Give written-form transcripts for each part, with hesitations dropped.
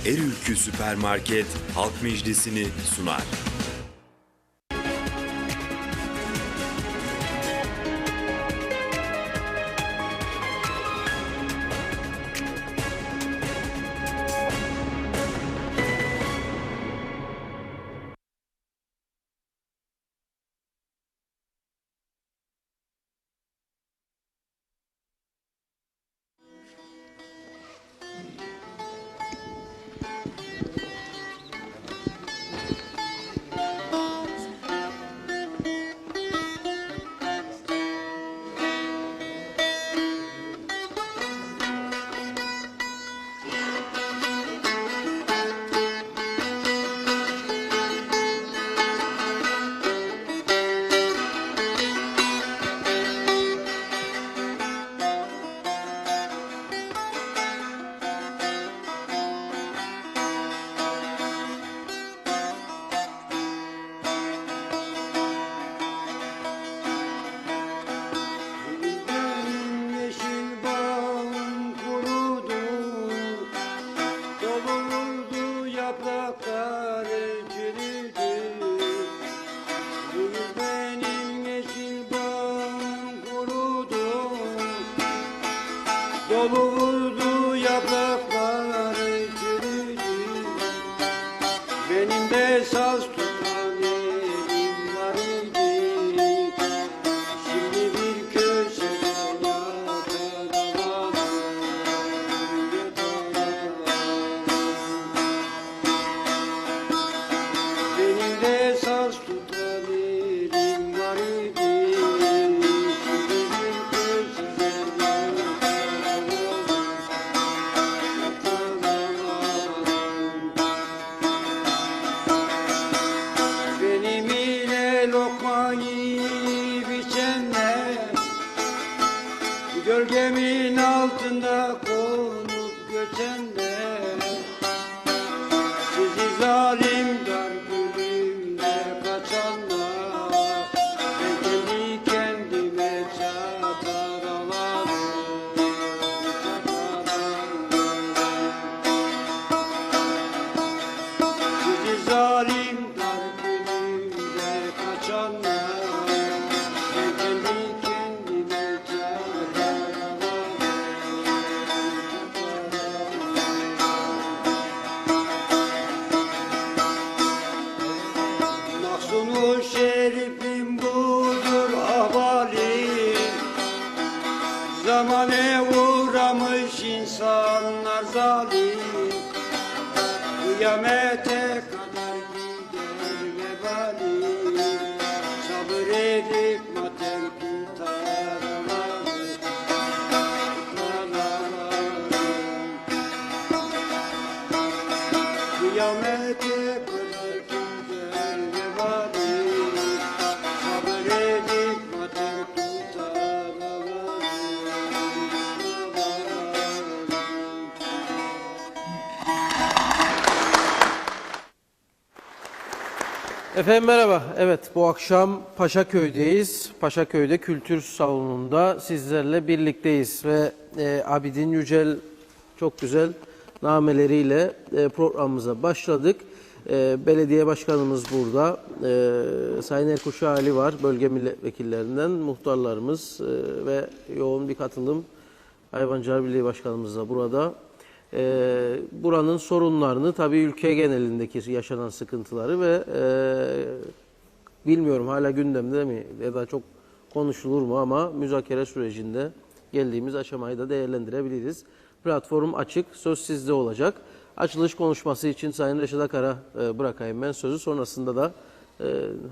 Erülkü Süpermarket Halk Meclisi'ni sunar. Vurdu yaprakları çürüdü. Benim de saz tutan elim var idi. Şimdi bir köşede yatalamadım. Benim de saz tutan elim var idi. Gölgemin altında konup göçenler, sizi zalim dar gülümde kaçanlar, ben kendi kendime çatar ağlarım. Sizi zalim dar gülümde kaçanlar, ben kendi kendime çatar. Mahzunu şerifim budur ahvalim, zamane uğramış insanlar zalim. Kıyamete kadar gider vebalim, sabır edip matem tutar ağlarım. Kıyamete kadar gider vebalim, sabır edip matem tutar ağlarım. Efendim merhaba. Evet, bu akşam Paşaköy'deyiz. Paşaköy'de Kültür Salonu'nda sizlerle birlikteyiz ve Abidin Yücel çok güzel nameleriyle programımıza başladık. Belediye Başkanımız burada. Sayın Erkuş Ali var, bölge milletvekillerinden, muhtarlarımız ve yoğun bir katılım. Hayvancılar Birliği Başkanımız da burada. Buranın sorunlarını, tabii ülke genelindeki yaşanan sıkıntıları ve bilmiyorum hala gündemde mi ya da çok konuşulur mu ama müzakere sürecinde geldiğimiz aşamayı da değerlendirebiliriz. Platform açık, söz sizde olacak. Açılış konuşması için Sayın Reşit Akar'a bırakayım ben sözü. Sonrasında da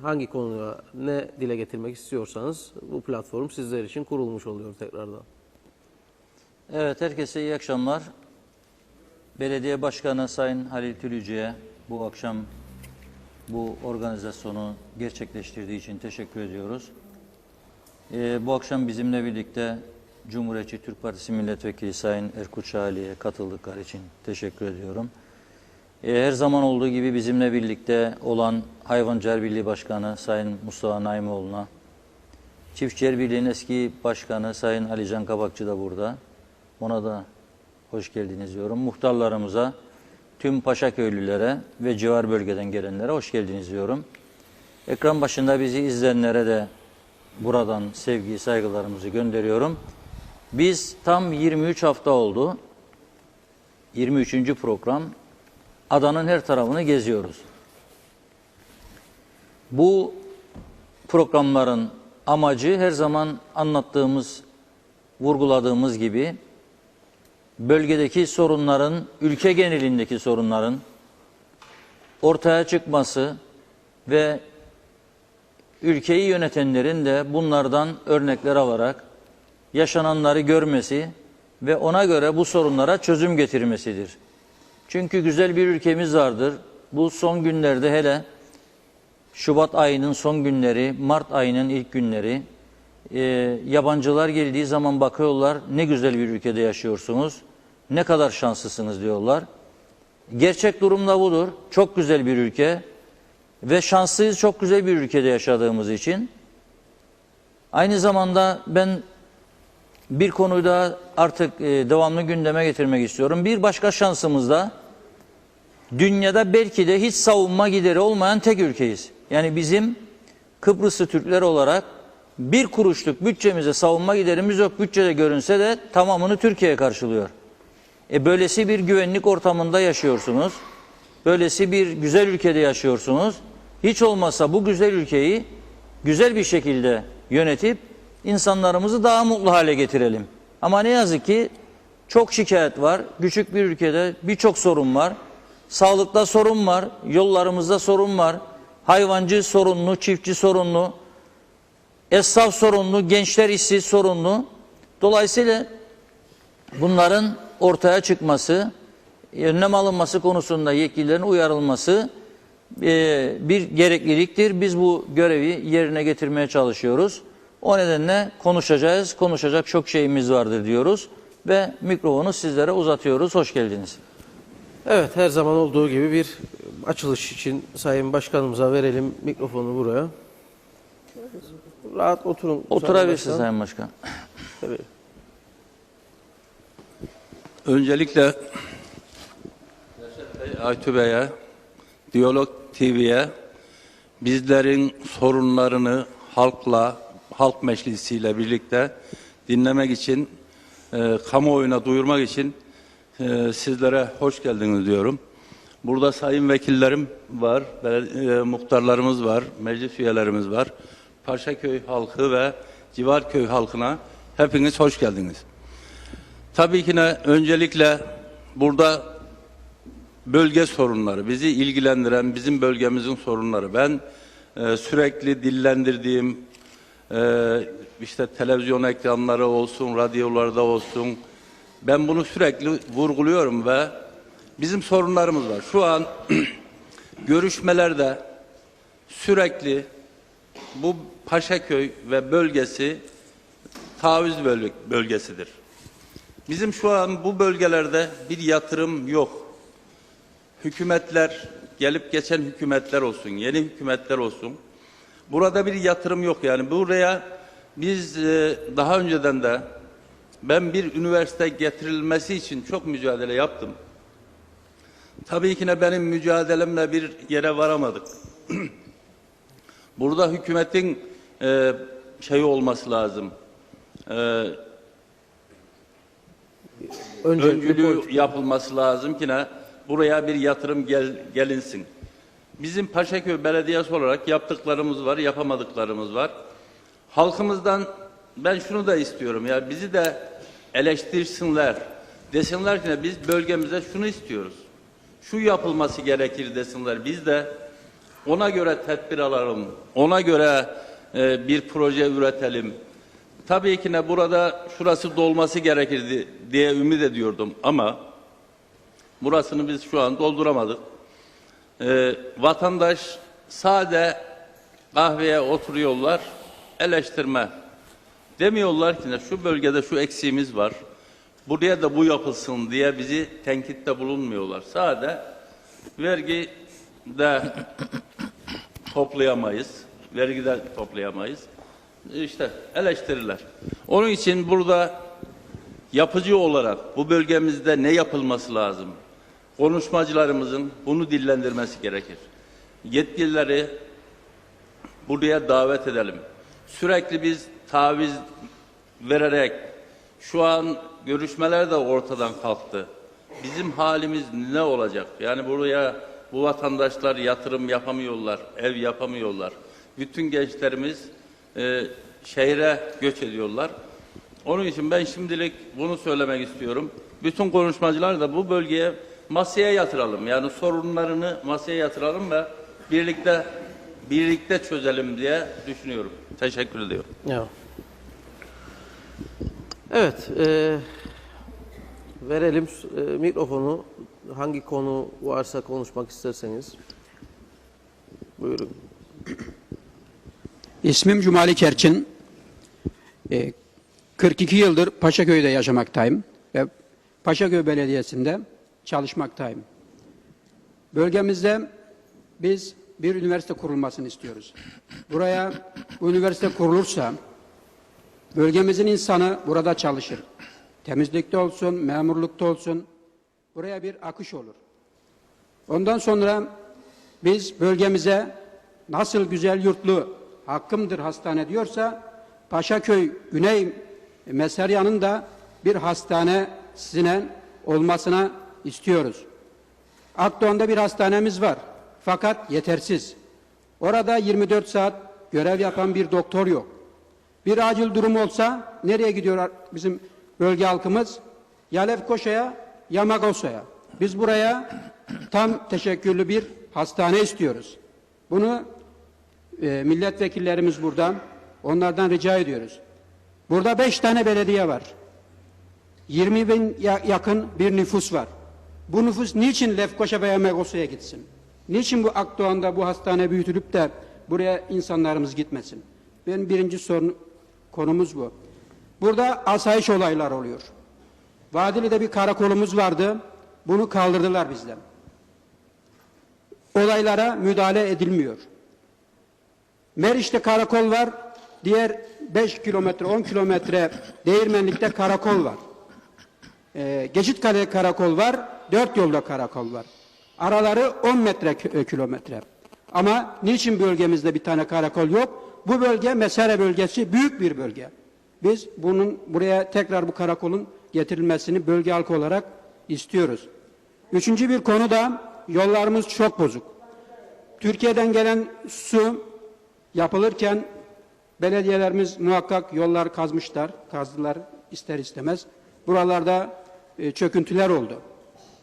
hangi konuya ne dile getirmek istiyorsanız bu platform sizler için kurulmuş oluyor tekrardan. Evet, herkese iyi akşamlar. Belediye Başkanı Sayın Halil Tülücü'ye bu akşam bu organizasyonu gerçekleştirdiği için teşekkür ediyoruz. Bu akşam bizimle birlikte Cumhuriyetçi Türk Partisi Milletvekili Sayın Erkuş Ali'ye katıldıkları için teşekkür ediyorum. Her zaman olduğu gibi bizimle birlikte olan Hayvancılar Birliği Başkanı Sayın Mustafa Naimoğlu'na, Çiftçiler Birliği'nin eski başkanı Sayın Alican Kabakçı da burada. Ona da hoş geldiniz diyorum. Muhtarlarımıza, tüm Paşaköylülere ve civar bölgeden gelenlere hoş geldiniz diyorum. Ekran başında bizi izleyenlere de buradan sevgi, saygılarımızı gönderiyorum. Biz tam 23 hafta oldu. 23. program. Adanın her tarafını geziyoruz. Bu programların amacı her zaman anlattığımız, vurguladığımız gibi bölgedeki sorunların, ülke genelindeki sorunların ortaya çıkması ve ülkeyi yönetenlerin de bunlardan örnekler alarak yaşananları görmesi ve ona göre bu sorunlara çözüm getirmesidir. Çünkü güzel bir ülkemiz vardır. Bu son günlerde hele Şubat ayının son günleri, Mart ayının ilk günleri yabancılar geldiği zaman bakıyorlar, ne güzel bir ülkede yaşıyorsunuz, ne kadar şanslısınız diyorlar. Gerçek durum da budur. Çok güzel bir ülke ve şanslıyız, çok güzel bir ülkede yaşadığımız için. Aynı zamanda ben bir konuyu da artık devamlı gündeme getirmek istiyorum. Bir başka şansımız da dünyada belki de hiç savunma gideri olmayan tek ülkeyiz. Yani bizim Kıbrıslı Türkler olarak bir kuruşluk bütçemize savunma giderimiz yok. Bütçede görünse de tamamını Türkiye karşılıyor. Böylesi bir güvenlik ortamında yaşıyorsunuz. Böylesi bir güzel ülkede yaşıyorsunuz. Hiç olmazsa bu güzel ülkeyi güzel bir şekilde yönetip insanlarımızı daha mutlu hale getirelim. Ama ne yazık ki çok şikayet var. Küçük bir ülkede birçok sorun var. Sağlıkta sorun var, yollarımızda sorun var. Hayvancı sorunlu, çiftçi sorunlu, esnaf sorunlu, gençler işsiz sorunlu. Dolayısıyla bunların ortaya çıkması, önlem alınması konusunda yetkililerin uyarılması bir gerekliliktir. Biz bu görevi yerine getirmeye çalışıyoruz. O nedenle konuşacağız. Konuşacak çok şeyimiz vardır diyoruz ve mikrofonu sizlere uzatıyoruz. Hoş geldiniz. Evet, her zaman olduğu gibi bir açılış için Sayın Başkanımıza verelim mikrofonu buraya. Rahat oturun. Oturabilirsiniz Sayın Başkan. Tabii. Öncelikle Aytu Bey'e, Diyalog TV'ye bizlerin sorunlarını halk meclisiyle birlikte dinlemek için, kamuoyuna duyurmak için sizlere hoş geldiniz diyorum. Burada sayın vekillerim var, muhtarlarımız var, meclis üyelerimiz var. Paşaköy halkı ve civar köy halkına hepiniz hoş geldiniz. Tabii ki öncelikle burada bölge sorunları, bizi ilgilendiren bizim bölgemizin sorunları. Ben sürekli dillendirdiğim işte televizyon ekranları olsun, radyolarda olsun, ben bunu sürekli vurguluyorum ve bizim sorunlarımız var. Şu an görüşmelerde sürekli bu Paşaköy ve bölgesi taviz bölgesidir. Bizim şu an bu bölgelerde bir yatırım yok. Hükümetler, gelip geçen hükümetler olsun, yeni hükümetler olsun. Burada bir yatırım yok. Yani buraya biz daha önceden de ben bir üniversite getirilmesi için çok mücadele yaptım. Tabii ki benim mücadelemle bir yere varamadık. Burada hükümetin olması lazım. Öncülüğü yapılması lazım ki buraya bir yatırım gelinsin. Bizim Paşaköy Belediyesi olarak yaptıklarımız var, yapamadıklarımız var. Halkımızdan ben şunu da istiyorum, ya bizi de eleştirsinler. Desinler ki biz bölgemize şunu istiyoruz. Şu yapılması gerekir desinler. Biz de ona göre tedbir alalım. Ona göre bir proje üretelim. Tabii ki burada şurası dolması gerekirdi diye ümit ediyordum ama burasını biz şu an dolduramadık. Vatandaş sade kahveye oturuyorlar, eleştirme. Demiyorlar ki şu bölgede şu eksiğimiz var, buraya da bu yapılsın diye bizi tenkitte bulunmuyorlar. Sade vergi de toplayamayız, vergi de toplayamayız. İşte eleştirirler. Onun için burada yapıcı olarak bu bölgemizde ne yapılması lazım? konuşmacılarımızın bunu dillendirmesi gerekir. Yetkilileri buraya davet edelim. Sürekli biz taviz vererek şu an görüşmeler de ortadan kalktı. Bizim halimiz ne olacak? Yani buraya bu vatandaşlar yatırım yapamıyorlar, ev yapamıyorlar. Bütün gençlerimiz şehre göç ediyorlar. Onun için ben şimdilik bunu söylemek istiyorum. Bütün konuşmacılar da bu bölgeye masaya yatıralım. Yani sorunlarını masaya yatıralım ve birlikte çözelim diye düşünüyorum. Teşekkür ediyorum. Ya. Evet, verelim mikrofonu. Hangi konu varsa konuşmak isterseniz. Buyurun. İsmim Cumali Kerçin. 42 yıldır Paşaköy'de yaşamaktayım ve Paşaköy Belediyesi'nde çalışmaktayım. Bölgemizde biz bir üniversite kurulmasını istiyoruz. Buraya bu üniversite kurulursa bölgemizin insanı burada çalışır. Temizlikte olsun, memurlukta olsun. Buraya bir akış olur. Ondan sonra biz bölgemize nasıl güzel yurtlu hakkımdır hastane diyorsa Paşaköy Güney Meseryan'ın da bir hastanesinin olmasına istiyoruz. Akdoğan'da bir hastanemiz var. Fakat yetersiz. Orada 24 saat görev yapan bir doktor yok. Bir acil durum olsa nereye gidiyor bizim bölge halkımız? Ya Lefkoşa'ya ya Magosa'ya. Biz buraya tam teşekküllü bir hastane istiyoruz. Bunu milletvekillerimiz buradan, onlardan rica ediyoruz. Burada 5 tane belediye var. 20 bin yakın bir nüfus var. Bu nüfus niçin Lefkoşa veya Megosa'ya gitsin? Niçin bu Akdoğan'da bu hastane büyütülüp de buraya insanlarımız gitmesin? Benim birinci konumuz bu. Burada asayiş olaylar oluyor. Vadili'de bir karakolumuz vardı. Bunu kaldırdılar bizden. Olaylara müdahale edilmiyor. Meriç'te karakol var. Diğer 5 kilometre, 10 kilometre Değirmenlik'te karakol var. Geçitkale karakol var. 4 yolda karakol var. Araları 10 kilometre. Ama niçin bölgemizde bir tane karakol yok? Bu bölge Mesere bölgesi büyük bir bölge. Biz buraya tekrar bu karakolun getirilmesini bölge halkı olarak istiyoruz. Üçüncü bir konu da yollarımız çok bozuk. Türkiye'den gelen su yapılırken belediyelerimiz muhakkak yollar kazdılar ister istemez. Buralarda çöküntüler oldu.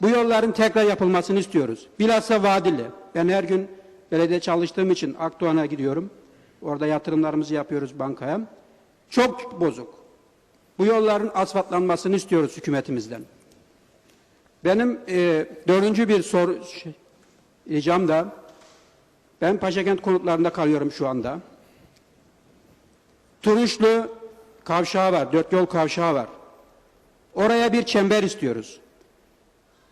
Bu yolların tekrar yapılmasını istiyoruz. Bilhassa Vadili. Ben her gün belediye çalıştığım için Akdoğan'a gidiyorum. Orada yatırımlarımızı yapıyoruz bankaya. Çok bozuk. Bu yolların asfaltlanmasını istiyoruz hükümetimizden. Benim dördüncü bir ricam da, ben Paşakent konutlarında kalıyorum şu anda. Turunçlu kavşağı var, 4 yol kavşağı var. Oraya bir çember istiyoruz.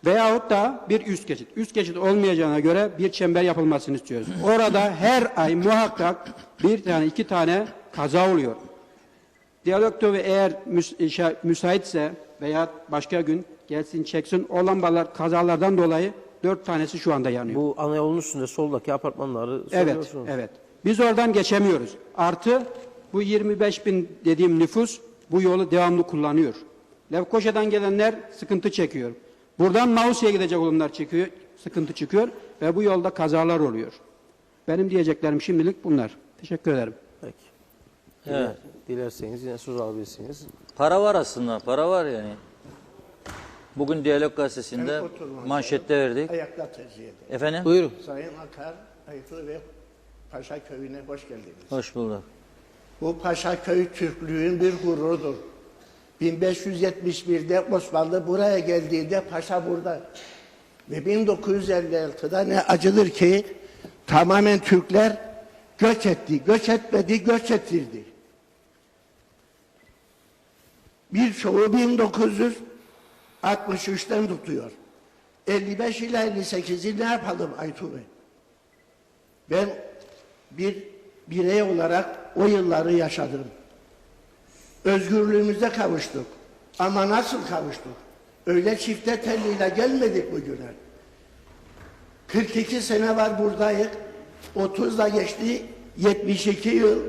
Veyahut da bir üst geçit. Üst geçit olmayacağına göre bir çember yapılmasını istiyoruz. Orada her ay muhakkak 1 tane 2 tane kaza oluyor. Diyalogda ve eğer müsaitse veya başka gün gelsin çeksin, o lambalar kazalardan dolayı 4 tanesi şu anda yanıyor. Bu ana yolun üstünde soldaki apartmanları Evet, söylüyorsunuz. evet. Biz oradan geçemiyoruz. Artı bu 25 bin dediğim nüfus bu yolu devamlı kullanıyor. Lefkoşa'dan gelenler sıkıntı çekiyor. Buradan Mausya'ya gidecek olanlar sıkıntı çıkıyor ve bu yolda kazalar oluyor. Benim diyeceklerim şimdilik bunlar. Teşekkür ederim. Peki. Evet. Dilerseniz yine söz alabilirsiniz. Para var aslında, para var yani. Bugün Diyalog Gazetesi'nde manşette verdik. Ayakta tercih ederim. Efendim? Buyurun. Sayın Akar, Ayıklı ve Paşaköy'üne hoş geldiniz. Hoş bulduk. Bu Paşaköy Türklüğün bir gururudur. 1571'de Osmanlı buraya geldiğinde Paşa burada. Ve 1956'da ne acıdır ki tamamen Türkler göç etti, göç etmedi, göç ettirdi. Birçoğu 1963'ten tutuyor. 55 ile 58'i ne yapalım Aytu Bey? Ben bir birey olarak o yılları yaşadım. Özgürlüğümüze kavuştuk. Ama nasıl kavuştuk? Öyle çifte telliyle gelmedik bugüne. 42 sene var buradayız. 30 da geçti. 72 yıl.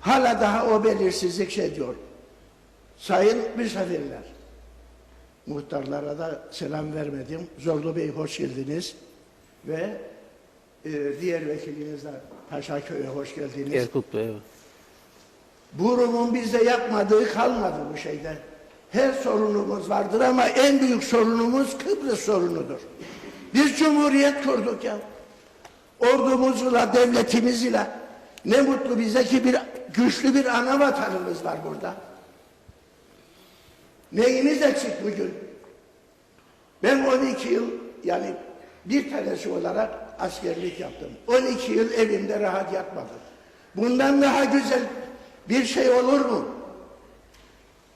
Hala daha o belirsizlik şey diyor. Sayın misafirler. Muhtarlara da selam vermedim. Zorlu Bey hoş geldiniz. Ve diğer vekiliniz de Paşaköy'e hoş geldiniz. Erkut Bey, evet. Bu Rum'un bizde yapmadığı kalmadı bu şeyde. Her sorunumuz vardır ama en büyük sorunumuz Kıbrıs sorunudur. Biz cumhuriyet kurduk ya. Ordumuzla, devletimizle. Ne mutlu bize ki güçlü bir ana vatanımız var burada. Neyimiz eksik bugün? Ben 12 yıl, yani bir tanesi olarak askerlik yaptım. 12 yıl evimde rahat yatmadım. Bundan daha güzel bir şey olur mu?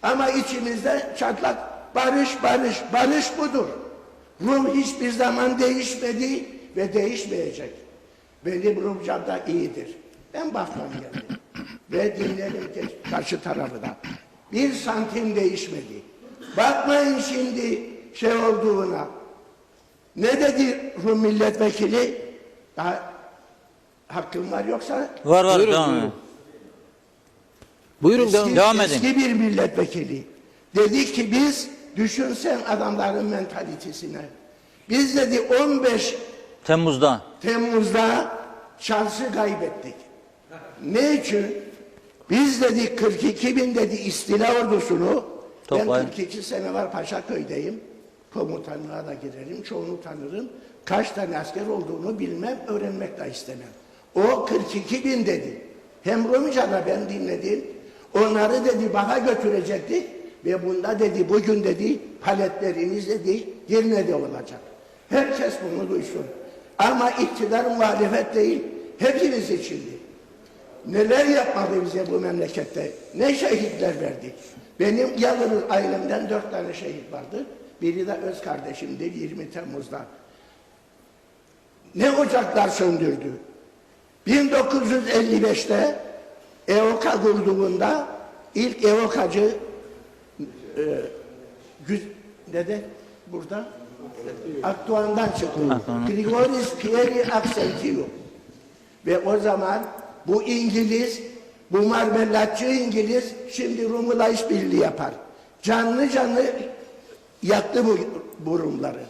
Ama içimizde çatlak barış, barış, barış budur. Rum hiçbir zaman değişmedi ve değişmeyecek. Benim Rumcam da iyidir. Ben Baf'tan geldim. Ve dinlerim karşı tarafı da. 1 santim değişmedi. Bakmayın şimdi şey olduğuna. Ne dedi Rum milletvekili? Daha hakkım var yoksa? Var Buyurun, devam buyurun. edin. Buyurun devam. Devam edin. Eski bir milletvekili. Dedi ki biz, düşünsen adamların mentalitesine. Biz dedi 15 Temmuz'da. Temmuz'da şansı kaybettik. Ne için? Biz dedik 42 bin dedi istila ordusunu. Toplayın. Ben 42 sene var Paşaköy'deyim. Komutanlığa da girerim, çoğunu tanırım. Kaç tane asker olduğunu bilmem, öğrenmek de istemem. O 42 bin dedi. Hem Rumca'da ben dinledim. Onları dedi baha götürecektik. Ve bunda dedi bugün dedi paletleriniz dedi yerine olacak. Herkes bunu duysun. Ama iktidar muhalefet değil, hepimiz içindi. Neler yapmadı bize bu memlekette, ne şehitler verdik. Benim yalnız ailemden 4 tane şehit vardı. Biri de öz kardeşimdi 20 Temmuz'da. Ne ocaklar söndürdü. 1955'te EOKA kurduğunda ilk EOKA'cı burada Akdoğan'dan çıktı. Grigoris Pieri Aksentiu. Ve o zaman bu İngiliz, bu marmelatçı İngiliz şimdi Rum'la işbirliği yapar. Canlı canlı yaktı bu Rumları.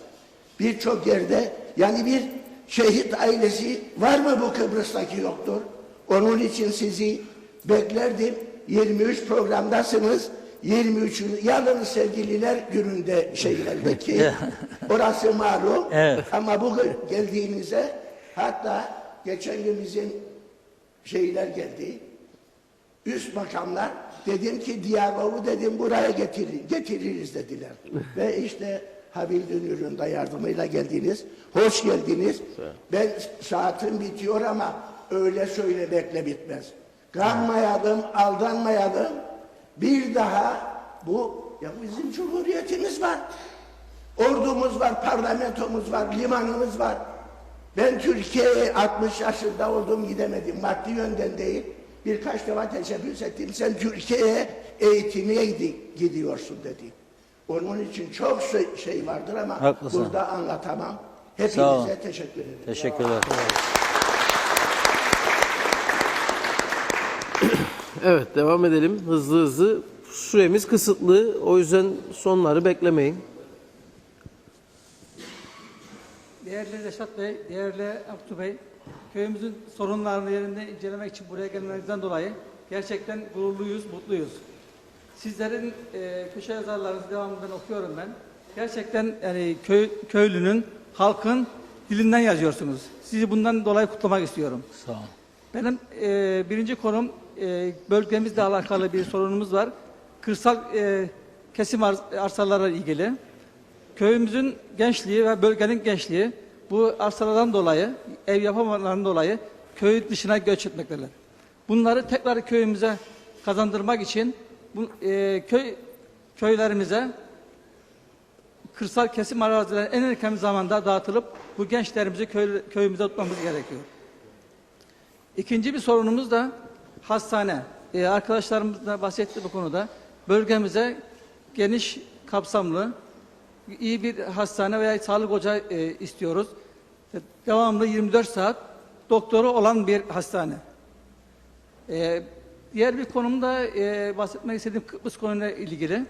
Birçok yerde yani bir şehit ailesi var mı bu Kıbrıs'taki yoktur. Onun için sizi beklerdim. 23 programdasınız. 23. Yalnız sevgililer gününde belki orası malum. Evet. Ama bugün geldiğinizde hatta geçen gün bizim şeyler geldi. Üst makamlar dedim ki diyaloğu dedim buraya getiririz dediler. Ve işte Habil Dünür'ün de yardımıyla geldiniz. Hoş geldiniz. Ben saatim bitiyor ama öyle söylemekle bitmez. Kanmayalım, aldanmayalım. Bir daha ya bizim cumhuriyetimiz var. Ordumuz var, parlamentomuz var, limanımız var. Ben Türkiye'ye 60 yaşında oldum gidemedim. Maddi yönden değil. Birkaç defa teşebbüs ettim. Sen Türkiye'ye eğitimeye gidiyorsun dedi. Onun için çok şey vardır ama haklısın. burada anlatamam. Sağ olun. Hepinize teşekkür ederim. Teşekkürler. Evet, devam edelim hızlı hızlı. Süremiz kısıtlı, o yüzden sonları beklemeyin. Değerli Reşat Bey, değerli Abdü Bey, köyümüzün sorunlarını yerinde incelemek için buraya gelmenizden dolayı gerçekten gururluyuz, mutluyuz. Sizlerin köşe yazarlarınızı devamından okuyorum ben. Gerçekten yani köylünün, halkın dilinden yazıyorsunuz. Sizi bundan dolayı kutlamak istiyorum. Sağ olun. Benim birinci konum bölgemizle alakalı bir sorunumuz var. Kırsal kesim arsalarla ilgili. Köyümüzün gençliği ve bölgenin gençliği bu arsalardan dolayı, ev yapamalarından dolayı köy dışına göç etmektedirler. Bunları tekrar köyümüze kazandırmak için köylerimize kırsal kesim arazileri en erken zamanda dağıtılıp bu gençlerimizi köyümüze tutmamız gerekiyor. İkinci bir sorunumuz da hastane. Arkadaşlarımız da bahsetti bu konuda. Bölgemize geniş, kapsamlı, iyi bir hastane veya sağlık ocağı istiyoruz. devamlı 24 saat doktoru olan bir hastane. Diğer bir konumda bahsetmek istediğim Kıbrıs konuyla ilgili.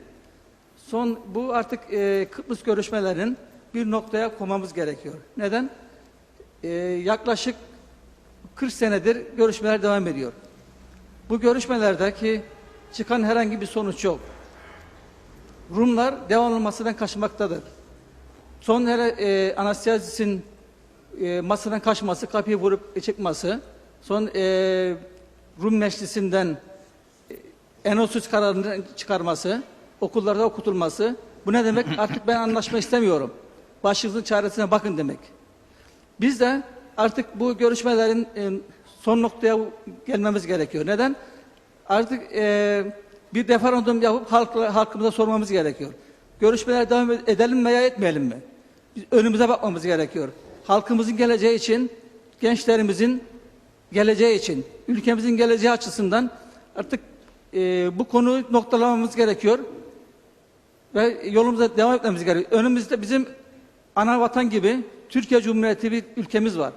Bu artık Kıbrıs görüşmelerin bir noktaya koymamız gerekiyor. Neden? Yaklaşık 40 senedir görüşmeler devam ediyor. Bu görüşmelerdeki çıkan herhangi bir sonuç yok. Rumlar devamlanmasından kaçmaktadır. Son Anastasiadis'in masadan kaçması, kapıyı vurup çıkması, son Rum Meclisi'nden Enosus kararını çıkarması, okullarda okutulması, bu ne demek? Artık ben anlaşma istemiyorum. Başınızın çaresine bakın demek. Biz de artık bu görüşmelerin son noktaya gelmemiz gerekiyor. Neden? Artık bir referandum yapıp halkımıza sormamız gerekiyor. Görüşmeler devam edelim mi veya etmeyelim mi? Biz önümüze bakmamız gerekiyor. Halkımızın geleceği için, gençlerimizin geleceği için, ülkemizin geleceği açısından artık bu konuyu noktalamamız gerekiyor. Ve yolumuza devam etmemiz gerekiyor. Önümüzde bizim ana vatan gibi Türkiye Cumhuriyeti bir ülkemiz var.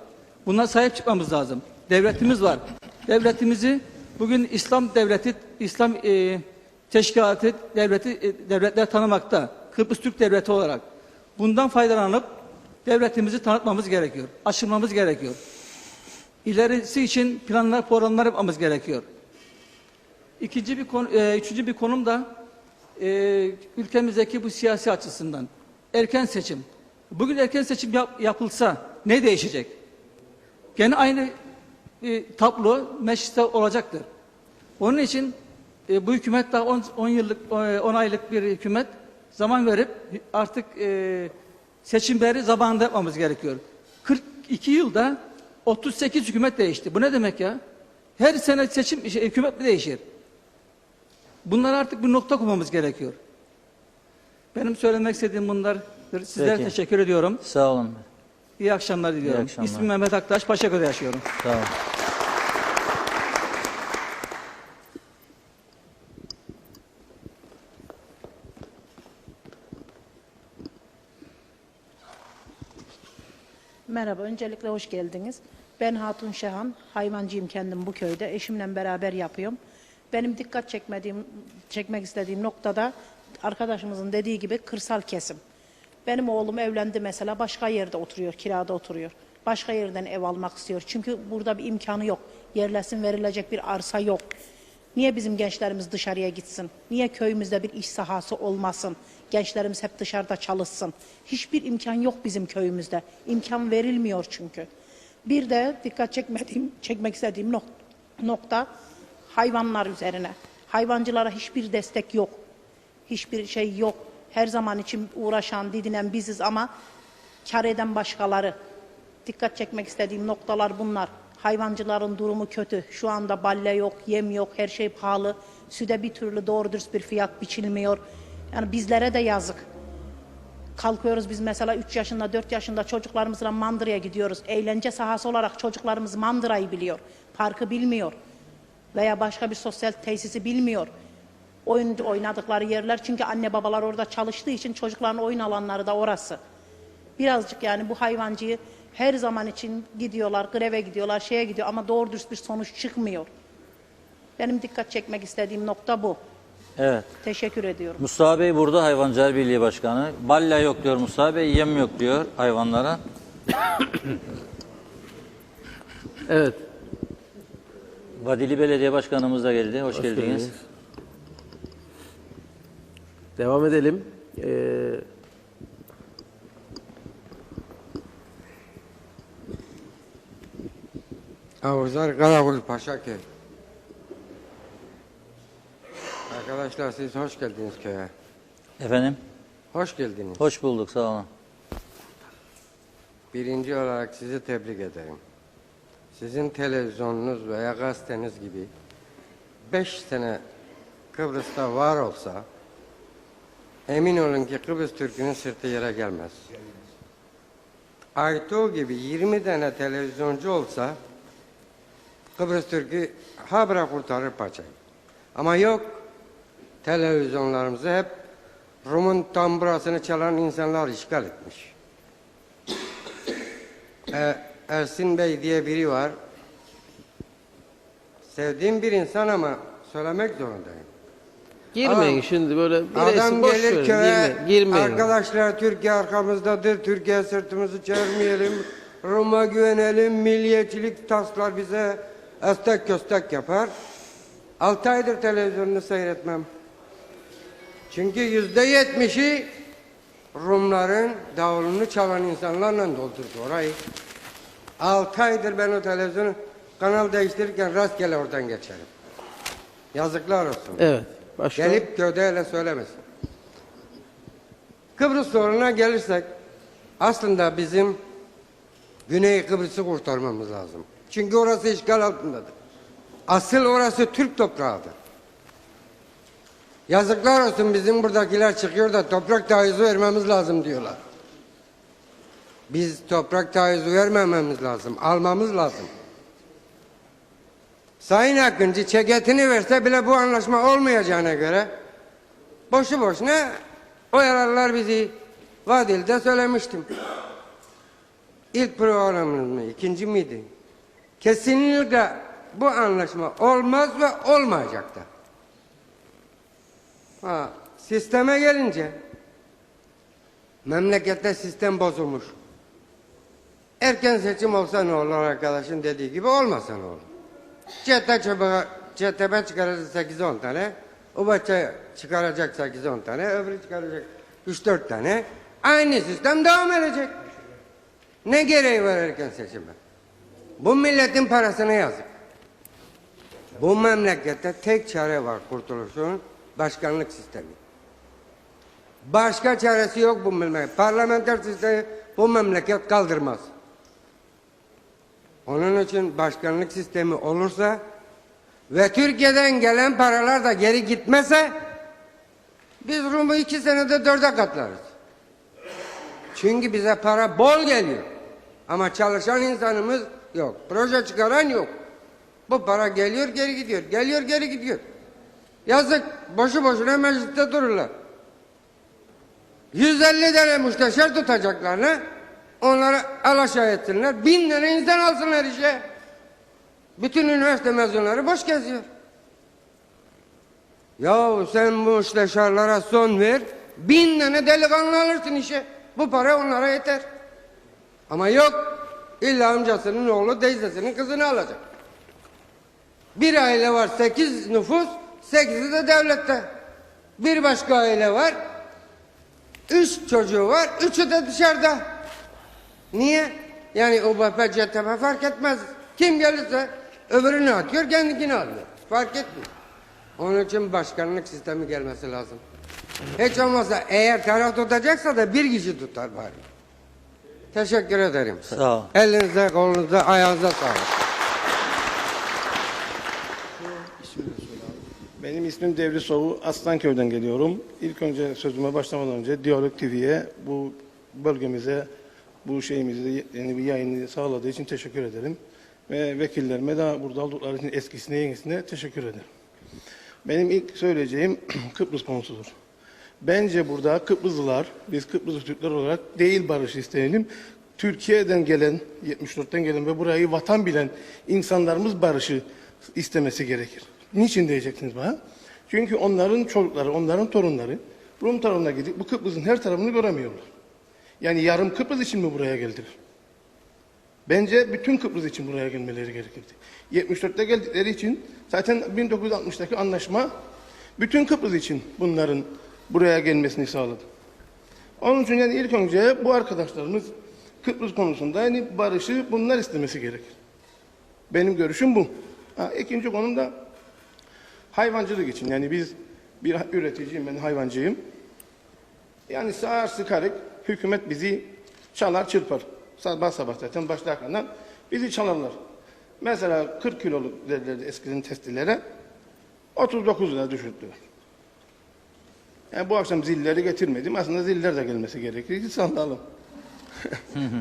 Buna sahip çıkmamız lazım. Devletimiz var. Devletimizi bugün İslam devleti, İslam teşkilatı devletler tanımakta. Kıbrıs Türk Devleti olarak. Bundan faydalanıp devletimizi tanıtmamız gerekiyor. Aşılmamız gerekiyor. İlerisi için planlar, programlar yapmamız gerekiyor. Üçüncü bir konum da ülkemizdeki bu siyasi açısından. Erken seçim. Bugün erken seçim yapılsa ne değişecek? Gene aynı tablo mecliste olacaktır. Onun için bu hükümet daha 10 aylık bir hükümet zaman verip artık seçimleri zamanında yapmamız gerekiyor. 42 yılda 38 hükümet değişti. Bu ne demek ya? Her sene hükümet mi değişir? Bunlara artık bir nokta koymamız gerekiyor. Benim söylemek istediğim bunlar. Sizlere Peki. teşekkür ediyorum. Sağ olun. İyi akşamlar diliyorum. İyi akşamlar. İsmim Mehmet Aktaş, Paşaköy'de yaşıyorum. Sağ olun. Merhaba, öncelikle hoş geldiniz. Ben Hatun Şahan, hayvancıyım kendim bu köyde. Eşimle beraber yapıyorum. Benim dikkat çekmek istediğim noktada arkadaşımızın dediği gibi kırsal kesim. Benim oğlum evlendi mesela, başka yerde oturuyor, kirada oturuyor. Başka yerden ev almak istiyor. Çünkü burada bir imkanı yok. Yerlesin verilecek bir arsa yok. Niye bizim gençlerimiz dışarıya gitsin? Niye köyümüzde bir iş sahası olmasın? Gençlerimiz hep dışarıda çalışsın. Hiçbir imkan yok bizim köyümüzde. İmkan verilmiyor çünkü. Bir de dikkat çekmek istediğim nokta hayvanlar üzerine. Hayvancılara hiçbir destek yok. Hiçbir şey yok. Her zaman için uğraşan, didinen biziz ama kar eden başkaları. Dikkat çekmek istediğim noktalar bunlar. Hayvancıların durumu kötü. Şu anda balle yok, yem yok, her şey pahalı. Süde bir türlü doğru dürüst bir fiyat biçilmiyor. Yani bizlere de yazık. Kalkıyoruz biz mesela 3 yaşında, 4 yaşında çocuklarımızla mandıraya gidiyoruz. Eğlence sahası olarak çocuklarımız mandırayı biliyor. Parkı bilmiyor. Veya başka bir sosyal tesisi bilmiyor. Oyun oynadıkları yerler, çünkü anne babalar orada çalıştığı için çocukların oyun alanları da orası. Birazcık yani bu hayvancıyı her zaman için gidiyorlar, greve gidiyorlar, şeye gidiyor ama doğru dürüst bir sonuç çıkmıyor. Benim dikkat çekmek istediğim nokta bu. Evet. Teşekkür ediyorum. Mustafa Bey burada, Hayvancılar Birliği Başkanı. Balla yok diyor Mustafa Bey, yem yok diyor hayvanlara. Evet. Vadili Belediye Başkanımız da geldi. Hoş geldiniz. Devam edelim. Avuzlar Karakol Paşaköy. Arkadaşlar siz hoş geldiniz köye. Efendim? Hoş geldiniz. Hoş bulduk, sağ olun. Birinci olarak sizi tebrik ederim. Sizin televizyonunuz veya gazeteniz gibi 5 sene Kıbrıs'ta var olsa emin olun ki Kıbrıs Türk'ünün sırtı yere gelmez. Ayto gibi 20 tane televizyoncu olsa Kıbrıs Türk'ü habire kurtarır paçayı. Ama yok, televizyonlarımızı hep Rum'un tamburasını çalan insanlar işgal etmiş. Ersin Bey diye biri var. Sevdiğim bir insan ama söylemek zorundayım. Girmeyin Adam- şimdi böyle Adam boş gelir verin, köye, girmeyin. arkadaşlar Türkiye arkamızdadır, Türkiye sırtımızı çevirmeyelim, Rum'a güvenelim, milliyetçilik taslar bize estek köstek yapar. 6 aydır televizyonunu seyretmem. Çünkü %70'i Rumların davulunu çalan insanlarla doldurdu orayı. 6 aydır ben o televizyonu kanal değiştirirken rastgele oradan geçerim. Yazıklar olsun. Evet. Başka? Gelip köyde hele söylemesin. Kıbrıs sorununa gelirsek aslında bizim Güney Kıbrıs'ı kurtarmamız lazım. Çünkü orası işgal altındadır. Asıl orası Türk toprağıdır. Yazıklar olsun bizim buradakiler çıkıyor da toprak taahhüzü vermemiz lazım diyorlar. Biz toprak taahhüzü vermememiz lazım, almamız lazım. Sayın Akıncı çeketini verse bile bu anlaşma olmayacağına göre boşu boşuna oyalarlar bizi. Vadil'de söylemiştim. İlk programımız mı, ikinci miydi? Kesinlikle bu anlaşma olmaz ve olmayacak da. Sisteme gelince memlekette sistem bozulmuş. Erken seçim olsa ne olur arkadaşın dediği gibi olmasa ne olur? CTP çıkaracak 8-10 tane, UBA çıkaracak 8-10 tane, öbürü çıkaracak 3-4 tane. Aynı sistem devam edecek. Ne gereği var erken seçime? Bu milletin parasına yazık. Bu memlekette tek çare var kurtuluşun, başkanlık sistemi. Başka çaresi yok bu memleket. Parlamenter sistemi bu memleket kaldırmaz. Onun için başkanlık sistemi olursa ve Türkiye'den gelen paralar da geri gitmese biz Rum'u 2 senede 4'e katlarız. Çünkü bize para bol geliyor. Ama çalışan insanımız yok. Proje çıkaran yok. Bu para geliyor geri gidiyor. Geliyor geri gidiyor. Yazık. Boşu boşuna mecliste dururlar. 150 tane müsteşar tutacaklarına onları alaşağı etsinler. 1000 tane insan alsınlar işe. Bütün üniversite mezunları boş geziyor. Yahu sen bu müsteşarlara son ver. 1000 tane delikanlı alırsın işe. Bu para onlara yeter. Ama yok. İlla amcasının oğlu teyzesinin kızını alacak. Bir aile var 8 nüfus. 8'i de devlette. Bir başka aile var. 3 çocuğu var. 3'ü de dışarıda. Niye? Yani UBP, CTP fark etmez. Kim gelirse öbürünü atıyor, kendikini alıyor. Fark etmiyor. Onun için başkanlık sistemi gelmesi lazım. Hiç olmazsa eğer taraf tutacaksa da bir kişi tutar bari. Teşekkür ederim. Sağ ol. Elinize, kolunuza, ayağınıza sağlık. Benim ismim Devri Soğu, Aslanköy'den geliyorum. İlk önce sözüme başlamadan önce Diyalog TV'ye bu bölgemize, bu şeyimizi yeni bir yayını sağladığı için teşekkür ederim. Ve vekillerime de burada oldukları için eskisine yenisine teşekkür ederim. Benim ilk söyleyeceğim Kıbrıs konusudur. Bence burada Kıbrıslılar, biz Kıbrıslı Türkler olarak değil barış isteyelim. Türkiye'den gelen, 74'ten gelen ve burayı vatan bilen insanlarımız barışı istemesi gerekir. Niçin diyeceksiniz bana? Çünkü onların çocukları, onların torunları Rum tarafına gidip bu Kıbrıs'ın her tarafını göremiyorlar. Yani yarım Kıbrıs için mi buraya geldiler? Bence bütün Kıbrıs için buraya gelmeleri gerekirdi. 74'te geldikleri için zaten 1960'daki anlaşma bütün Kıbrıs için bunların buraya gelmesini sağladı. Onun için yani ilk önce bu arkadaşlarımız Kıbrıs konusunda yani barışı bunlar istemesi gerekir. Benim görüşüm bu. İkinci konum da hayvancılık için. Yani biz bir üreticiyim, ben hayvancıyım. Yani sağır sıkarık hükümet bizi çalar çırpar. Sabah sabah zaten başlarken bizi çalarlar. Mesela 40 kiloluk derlerdi eskiden testilere 39 lira düşürdüler. Yani bu akşam zilleri getirmedim. Aslında ziller de gelmesi gerekir ki sallayalım.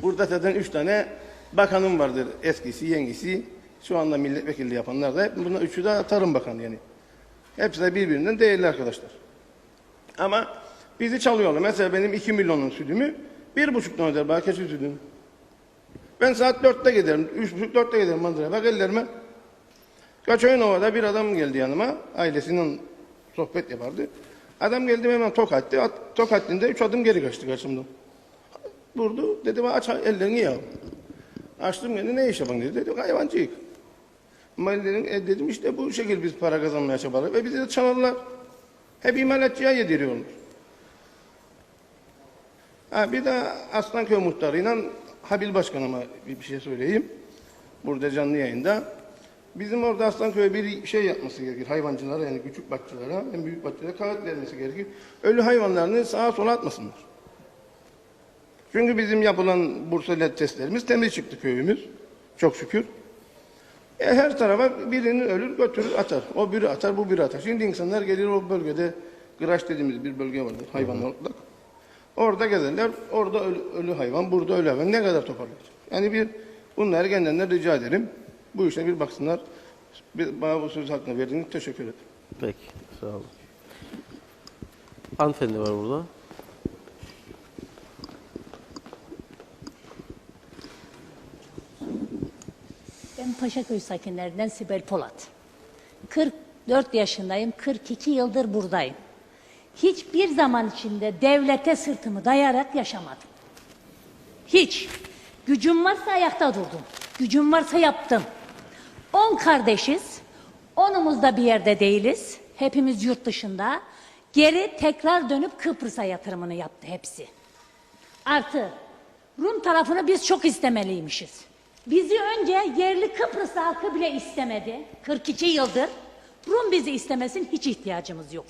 Burada zaten 3 tane bakanım vardır. Eskisi, yengisi. Şu anda milletvekilliği yapanlar da hep bunlar 3'ü de Tarım Bakanı yani. Hepsi de birbirinden değerli arkadaşlar. Ama bizi çalıyorlar. Mesela benim 2 milyonun sütümü 1,5 lira öder. Keçi sütünü. Ben saat 4'te giderim, 3.30-4'te giderim mandıraya. Bak ellerime. Göçoynova'da bir adam geldi yanıma. Ailesinin sohbet yapardı. Adam geldi hemen tok attı. Tok attığında 3 adım geri kaçtı karşımdan. Vurdu. Dedi bana aç ellerini ya. Açtım yani ne iş yapan dedi. Dedi hayvancıyık. Ama dedim işte bu şekilde biz para kazanmaya çabalar. Ve bizi de çalarlar. Hep imalatçıya yediriyorlar. Bir de Aslanköy muhtarıyla Habil Başkanıma bir şey söyleyeyim. Burada canlı yayında. Bizim orada Aslanköy'e bir şey yapması gerekir. Hayvancılara yani küçük bahçelere, en büyük bahçelere kağıt vermesi gerekir. Ölü hayvanlarını sağa sola atmasınlar. Çünkü bizim yapılan Bursa testlerimiz temiz çıktı köyümüz. Çok şükür. Her tarafa birini ölür götürür atar. O biri atar bu biri atar. Şimdi insanlar gelir o bölgede Kıraç dediğimiz bir bölge vardır hayvanlar orada. Orada gezerler. Orada ölü hayvan, burada ölü hayvan. Ne kadar toparlayacak? Yani bunları kendilerinden rica ederim. Bu işe bir baksınlar. Bana bu söz hakkında verdiğiniz için teşekkür ederim. Peki, sağ olun. Hanımefendi var burada. Ben Paşaköy sakinlerinden Sibel Polat. 44 yaşındayım, 42 yıldır buradayım. Hiçbir zaman içinde devlete sırtımı dayayarak yaşamadım. Hiç. Gücüm varsa ayakta durdum. Gücüm varsa yaptım. 10 kardeşiz. 10'umuz da bir yerde değiliz. Hepimiz yurt dışında. Geri tekrar dönüp Kıbrıs'a yatırımını yaptı hepsi. Artı Rum tarafını biz çok istemeliymişiz. Bizi önce yerli Kıbrıs halkı bile istemedi. 42 yıldır. Rum bizi istemesin, hiç ihtiyacımız yok.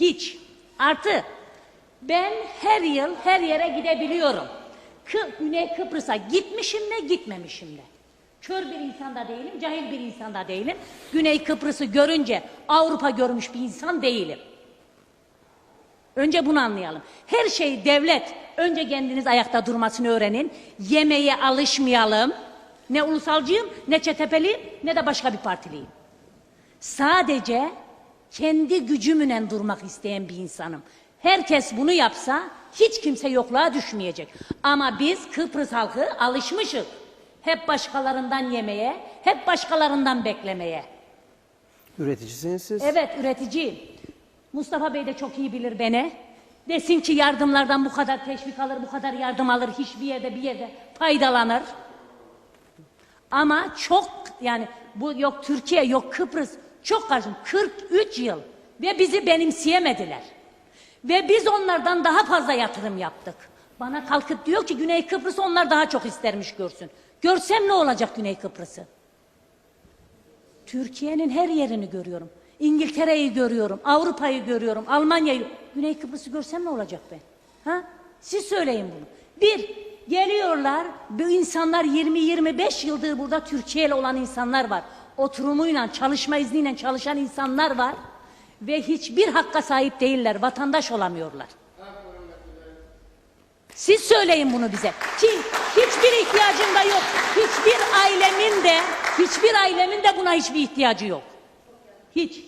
Hiç. Artı ben her yıl her yere gidebiliyorum. Güney Kıbrıs'a gitmişim de gitmemişim de. Kör bir insan da değilim, cahil bir insan da değilim. Güney Kıbrıs'ı görünce Avrupa görmüş bir insan değilim. Önce bunu anlayalım. Her şey devlet. Önce kendiniz ayakta durmasını öğrenin. Yemeğe alışmayalım. Ne ulusalcıyım, ne çetepeliyim, ne de başka bir partiliyim. Sadece kendi gücümle durmak isteyen bir insanım. Herkes bunu yapsa hiç kimse yokluğa düşmeyecek. Ama biz Kıbrıs halkı alışmışız. Hep başkalarından yemeye, hep başkalarından beklemeye. Üreticisiniz siz. Evet, üreticiyim. Mustafa Bey de çok iyi bilir beni. Desin ki yardımlardan bu kadar teşvik alır, bu kadar yardım alır, hiçbir yerde bir yerde faydalanır. Ama çok yani bu yok Türkiye, yok Kıbrıs çok karşım. 43 yıl ve bizi benimseyemediler. Ve biz onlardan daha fazla yatırım yaptık. Bana kalkıp diyor ki Güney Kıbrıs onlar daha çok istermiş görsün. Görsem ne olacak Güney Kıbrıs'ı? Türkiye'nin her yerini görüyorum. İngiltere'yi görüyorum, Avrupa'yı görüyorum, Almanya'yı. Güney Kıbrıs'ı görsem ne olacak ben? Ha? Siz söyleyin bunu. Bir, geliyorlar, bu insanlar 20-25 yıldır burada Türkiye'li olan insanlar var. Oturumuyla, çalışma izniyle çalışan insanlar var. Ve hiçbir hakka sahip değiller, vatandaş olamıyorlar. Siz söyleyin bunu bize. Ki hiçbir ihtiyacım da yok. Hiçbir ailemin de buna hiçbir ihtiyacı yok. Hiç.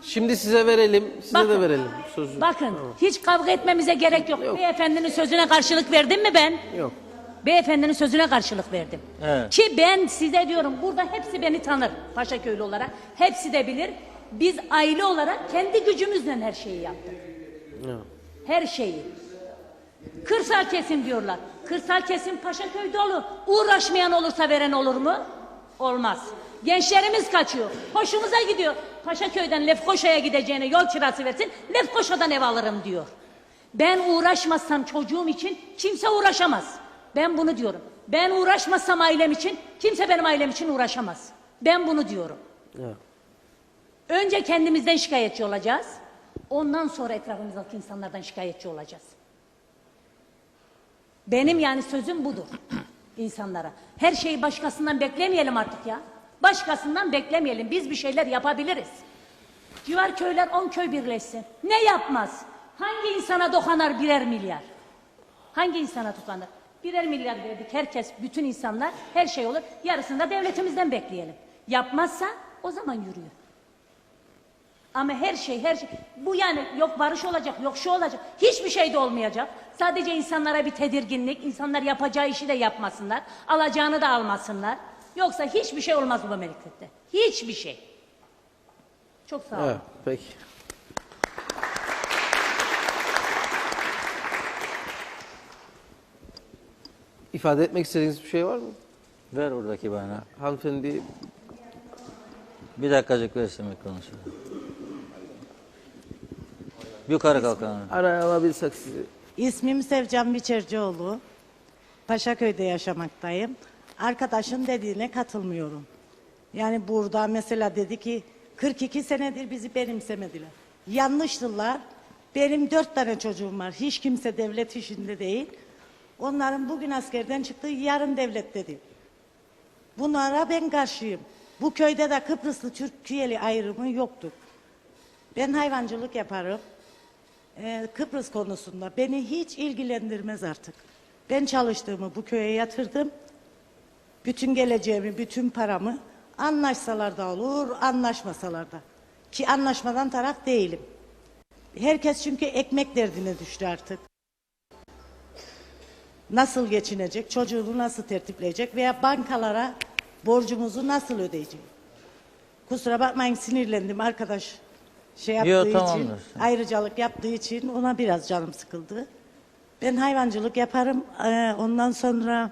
Şimdi size verelim, size de verelim sözü. Bakın, Tamam. hiç kavga etmemize gerek yok. Beyefendinin sözüne karşılık verdim mi ben? Yok. Beyefendinin sözüne karşılık verdim. Evet. Ki ben size diyorum, burada hepsi beni tanır Paşaköylü olarak. Hepsi de bilir. Biz aile olarak kendi gücümüzle her şeyi yaptık. Evet. Her şeyi. Kırsal kesim diyorlar. Kırsal kesim Paşaköy dolu. Uğraşmayan olursa veren olur mu? Olmaz. Gençlerimiz kaçıyor. Hoşumuza gidiyor. Paşaköy'den Lefkoşa'ya gideceğine yol kirası versin. Lefkoşa'dan ev alırım diyor. Ben uğraşmazsam çocuğum için kimse uğraşamaz. Ben bunu diyorum. Ben uğraşmazsam ailem için kimse benim ailem için uğraşamaz. Ben bunu diyorum. Evet. Önce kendimizden şikayetçi olacağız. Ondan sonra etrafımızdaki insanlardan şikayetçi olacağız. Benim yani sözüm budur insanlara. Her şeyi başkasından beklemeyelim artık ya. Başkasından beklemeyelim. Biz bir şeyler yapabiliriz. Civar köyler 10 köy birleşsin. Ne yapmaz? Hangi insana dokunar birer milyar? Hangi insana dokunur? Birer milyar verdik herkes, bütün insanlar her şey olur. Yarısını da devletimizden bekleyelim. Yapmazsa o zaman yürüyor. Ama her şey bu yani yok barış olacak, yok şu olacak. Hiçbir şey de olmayacak. Sadece insanlara bir tedirginlik, insanlar yapacağı işi de yapmasınlar, alacağını da almasınlar. Yoksa hiçbir şey olmaz bu memlekette. Hiçbir şey. Çok sağ olun. Evet, peki. İfade etmek istediğiniz bir şey var mı? Ver oradaki bana. Hanımefendi Bir dakikacık versin mikrofonu. Yukarı kalkalım. araya alabilsek sizi. İsmim Sevcan Biçercioğlu. Paşaköy'de yaşamaktayım. Arkadaşın dediğine katılmıyorum. Yani burada mesela dedi ki 42 senedir bizi benimsemediler. Yanlıştılar. Benim 4 tane çocuğum var. Hiç kimse devlet işinde değil. Onların bugün askerden çıktığı yarın devlet dedi. Bunlara ben karşıyım. Bu köyde de Kıbrıslı Türkiye'li ayrımı yoktur. Ben hayvancılık yaparım. Kıbrıs konusunda beni hiç ilgilendirmez artık. Ben çalıştığımı bu köye yatırdım. Bütün geleceğimi, bütün paramı anlaşsalar da olur, anlaşmasalar da. Ki anlaşmadan taraf değilim. Herkes çünkü ekmek derdine düştü artık. Nasıl geçinecek, çocuğunu nasıl tertipleyecek veya bankalara borcumuzu nasıl ödeyecek? Kusura bakmayın sinirlendim arkadaş. Yaptığı için, ayrıcalık yaptığı için ona biraz canım sıkıldı. Ben hayvancılık yaparım. Ondan sonra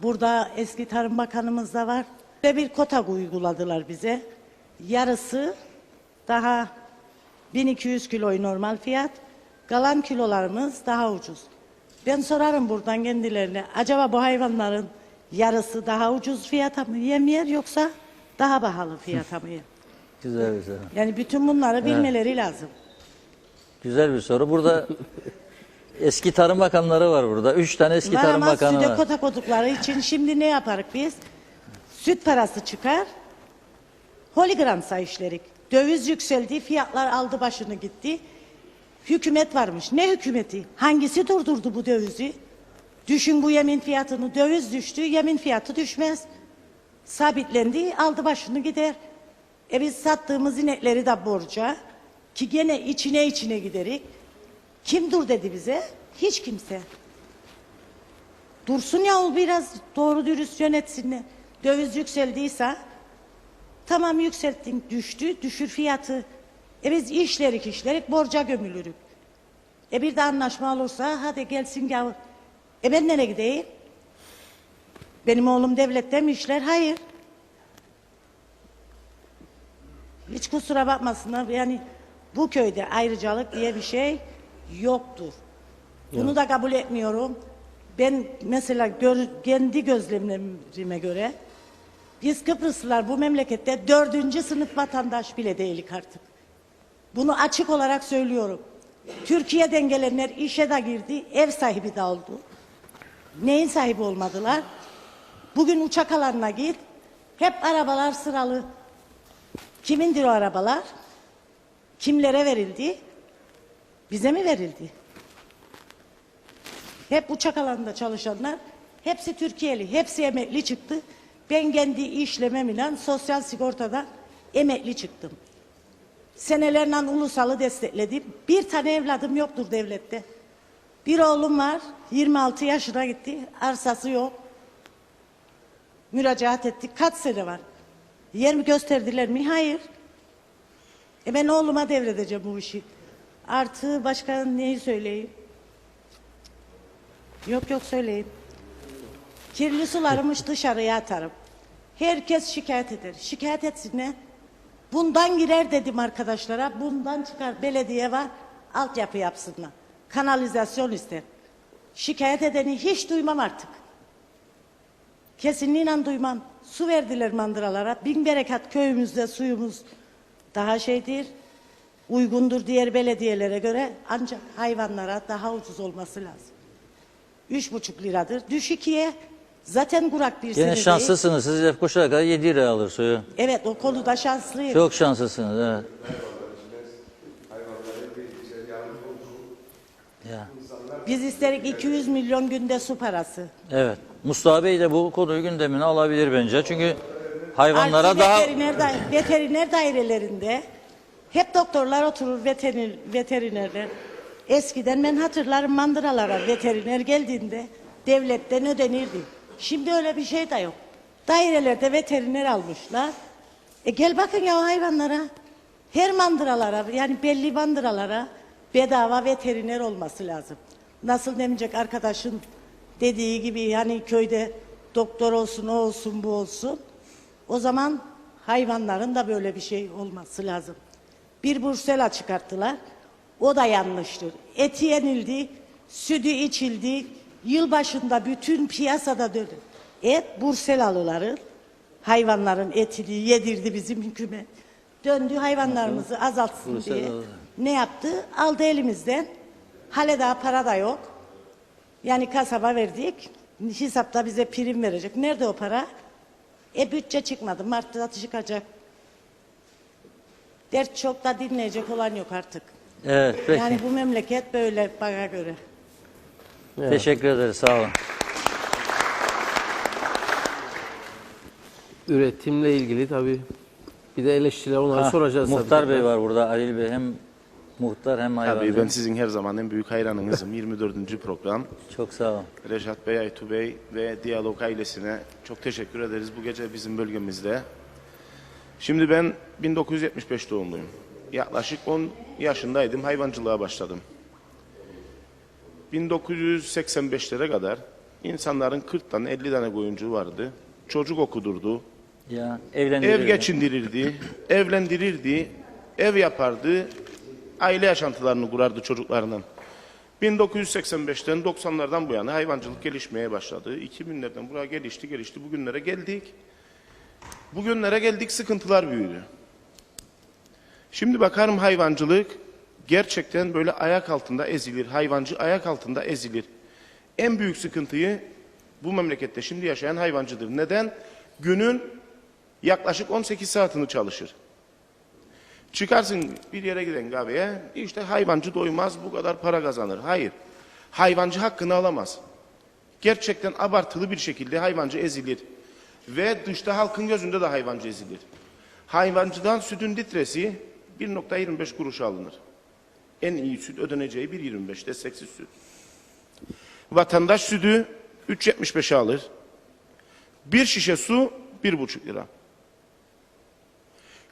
burada eski Tarım Bakanımız da var. Ve bir kota uyguladılar bize. Yarısı daha 1200 kilo normal fiyat. Kalan kilolarımız daha ucuz. Ben sorarım buradan kendilerine. Acaba bu hayvanların yarısı daha ucuz fiyata mı yemiyor yoksa daha pahalı fiyata mı yer? Güzel bir soru. Yani bütün bunları bilmeleri lazım. Güzel bir soru. Burada eski Tarım Bakanları var burada. 3 tane eski Tarım Bakanı süte var. kota kodukları için şimdi ne yaparız biz? Süt parası çıkar, holigram sayışlerik. Döviz yükseldi, fiyatlar aldı başını gitti. Hükümet varmış. Ne hükümeti? Hangisi durdurdu bu dövizi? Düşün bu yemin fiyatını. Döviz düştü, yemin fiyatı düşmez. Sabitlendi, aldı başını gider. Biz sattığımız inekleri de borca ki gene içine giderik. Kim dur dedi bize? Hiç kimse. Dursun ya o biraz doğru dürüst yönetsinler. Döviz yükseldiyse tamam yükselttin düştü düşür fiyatı. Biz işlerik borca gömülürük. Bir de anlaşma olursa hadi gelsin gavur. Ben nereye gideyim? Benim oğlum devlette mi işler? Hayır. Hiç kusura bakmasınlar yani bu köyde ayrıcalık diye bir şey yoktur. Bunu da kabul etmiyorum. Ben mesela kendi gözlemlerime göre biz Kıbrıslılar bu memlekette 4. sınıf vatandaş bile değilik artık. Bunu açık olarak söylüyorum. Türkiye'den gelenler işe de girdi, ev sahibi de oldu. Neyin sahibi olmadılar? Bugün uçak alanına git, hep arabalar sıralı. Kimindir o arabalar? Kimlere verildi? Bize mi verildi? Hep uçak alanında çalışanlar, hepsi Türkiye'li, hepsi emekli çıktı. Ben kendi işlememle sosyal sigortada emekli çıktım. Senelerle ulusalı destekledim. Bir tane evladım yoktur devlette. Bir oğlum var, 26 yaşına gitti, arsası yok. Müracaat ettik, kaç sene var? Yer mi gösterdiler mi? Hayır. Ben oğluma devredeceğim bu işi. Artı başka neyi söyleyeyim? Yok söyleyeyim. Kirli sularımı dışarıya atarım. Herkes şikayet eder. Şikayet etsinler. Bundan girer dedim arkadaşlara. Bundan çıkar belediye var. Altyapı yapsınlar. Kanalizasyon ister. Şikayet edeni hiç duymam artık. Kesinlikle duymam. Su verdiler mandıralara. Bin berekat köyümüzde suyumuz daha uygundur diğer belediyelere göre ancak hayvanlara daha ucuz olması lazım. 3,5 liradır. Düş 2'ye. Zaten kurak bir sene Yine değil. şanslısınız. Siz hep koşarak kadar 7 lira alır suyu. Evet o konuda şanslıyım. Çok şanslısınız. Evet. Ya. Biz isterik 200 milyon günde su parası. Evet. Mustafa Bey de bu konuyu gündemine alabilir bence. Çünkü hayvanlara Artı daha... veteriner dairelerinde hep doktorlar oturur veterinerler. Eskiden ben hatırlarım mandıralara veteriner geldiğinde devletten ödenirdi. Şimdi öyle bir şey de yok. Dairelerde veteriner almışlar. Gel bakın ya hayvanlara. Her mandıralara yani belli mandıralara bedava veteriner olması lazım. Nasıl demeyecek arkadaşın dediği gibi hani köyde doktor olsun, o olsun, bu olsun. O zaman hayvanların da böyle bir şey olması lazım. Bir Bursela çıkarttılar. O da yanlıştır. Eti yenildi, sütü içildi. Yılbaşında bütün piyasada döndü. Burselalıların hayvanların etini yedirdi bizim hükümet. Döndü hayvanlarımızı azaltsın diye. Ne yaptı? Aldı elimizden. Hale daha para da yok. Yani kasaba verdik. Hesapta bize prim verecek. Nerede o para? Bütçe çıkmadı. Mart'ta çıkacak. Dert çok da dinleyecek olan yok artık. Evet, peki. Yani bu memleket böyle bana göre. Teşekkür ederiz, sağ olun. Üretimle ilgili tabii bir de eleştiriler onları soracağız. Muhtar tabii. Bey var burada, Halil Bey. Hem muhtar hem hayvancı. Tabii ben sizin her zaman en büyük hayranınızım. 24. program. Çok sağ olun. Reşat Bey, Aytu Bey ve Diyalog ailesine çok teşekkür ederiz bu gece bizim bölgemizde. Şimdi ben 1975 doğumluyum. Yaklaşık 10 yaşındaydım, hayvancılığa başladım. 1985'lere kadar insanların 40 tane 50 tane koyuncu vardı. Çocuk okudurdu. Ya, evlendirirdi. Ev geçindirirdi, evlendirirdi, ev yapardı, aile yaşantılarını kurardı çocuklarının. 1985'ten 90'lardan bu yana hayvancılık gelişmeye başladı. 2000'lerden buraya gelişti, bugünlere geldik. Bugünlere geldik, sıkıntılar büyüdü. Şimdi bakarım hayvancılık gerçekten böyle ayak altında ezilir, hayvancı ayak altında ezilir. En büyük sıkıntıyı bu memlekette şimdi yaşayan hayvancıdır. Neden? Günün yaklaşık 18 saatini çalışır. Çıkarsın bir yere giden kahveye, işte hayvancı doymaz, bu kadar para kazanır. Hayır, hayvancı hakkını alamaz. Gerçekten abartılı bir şekilde hayvancı ezilir. Ve dışta halkın gözünde de hayvancı ezilir. Hayvancıdan sütün litresi 1,25 kuruşa alınır. En iyi süt ödeneceği 1,25 desteksiz süt. Vatandaş sütü 3,75'e alır. Bir şişe su 1,5 lira.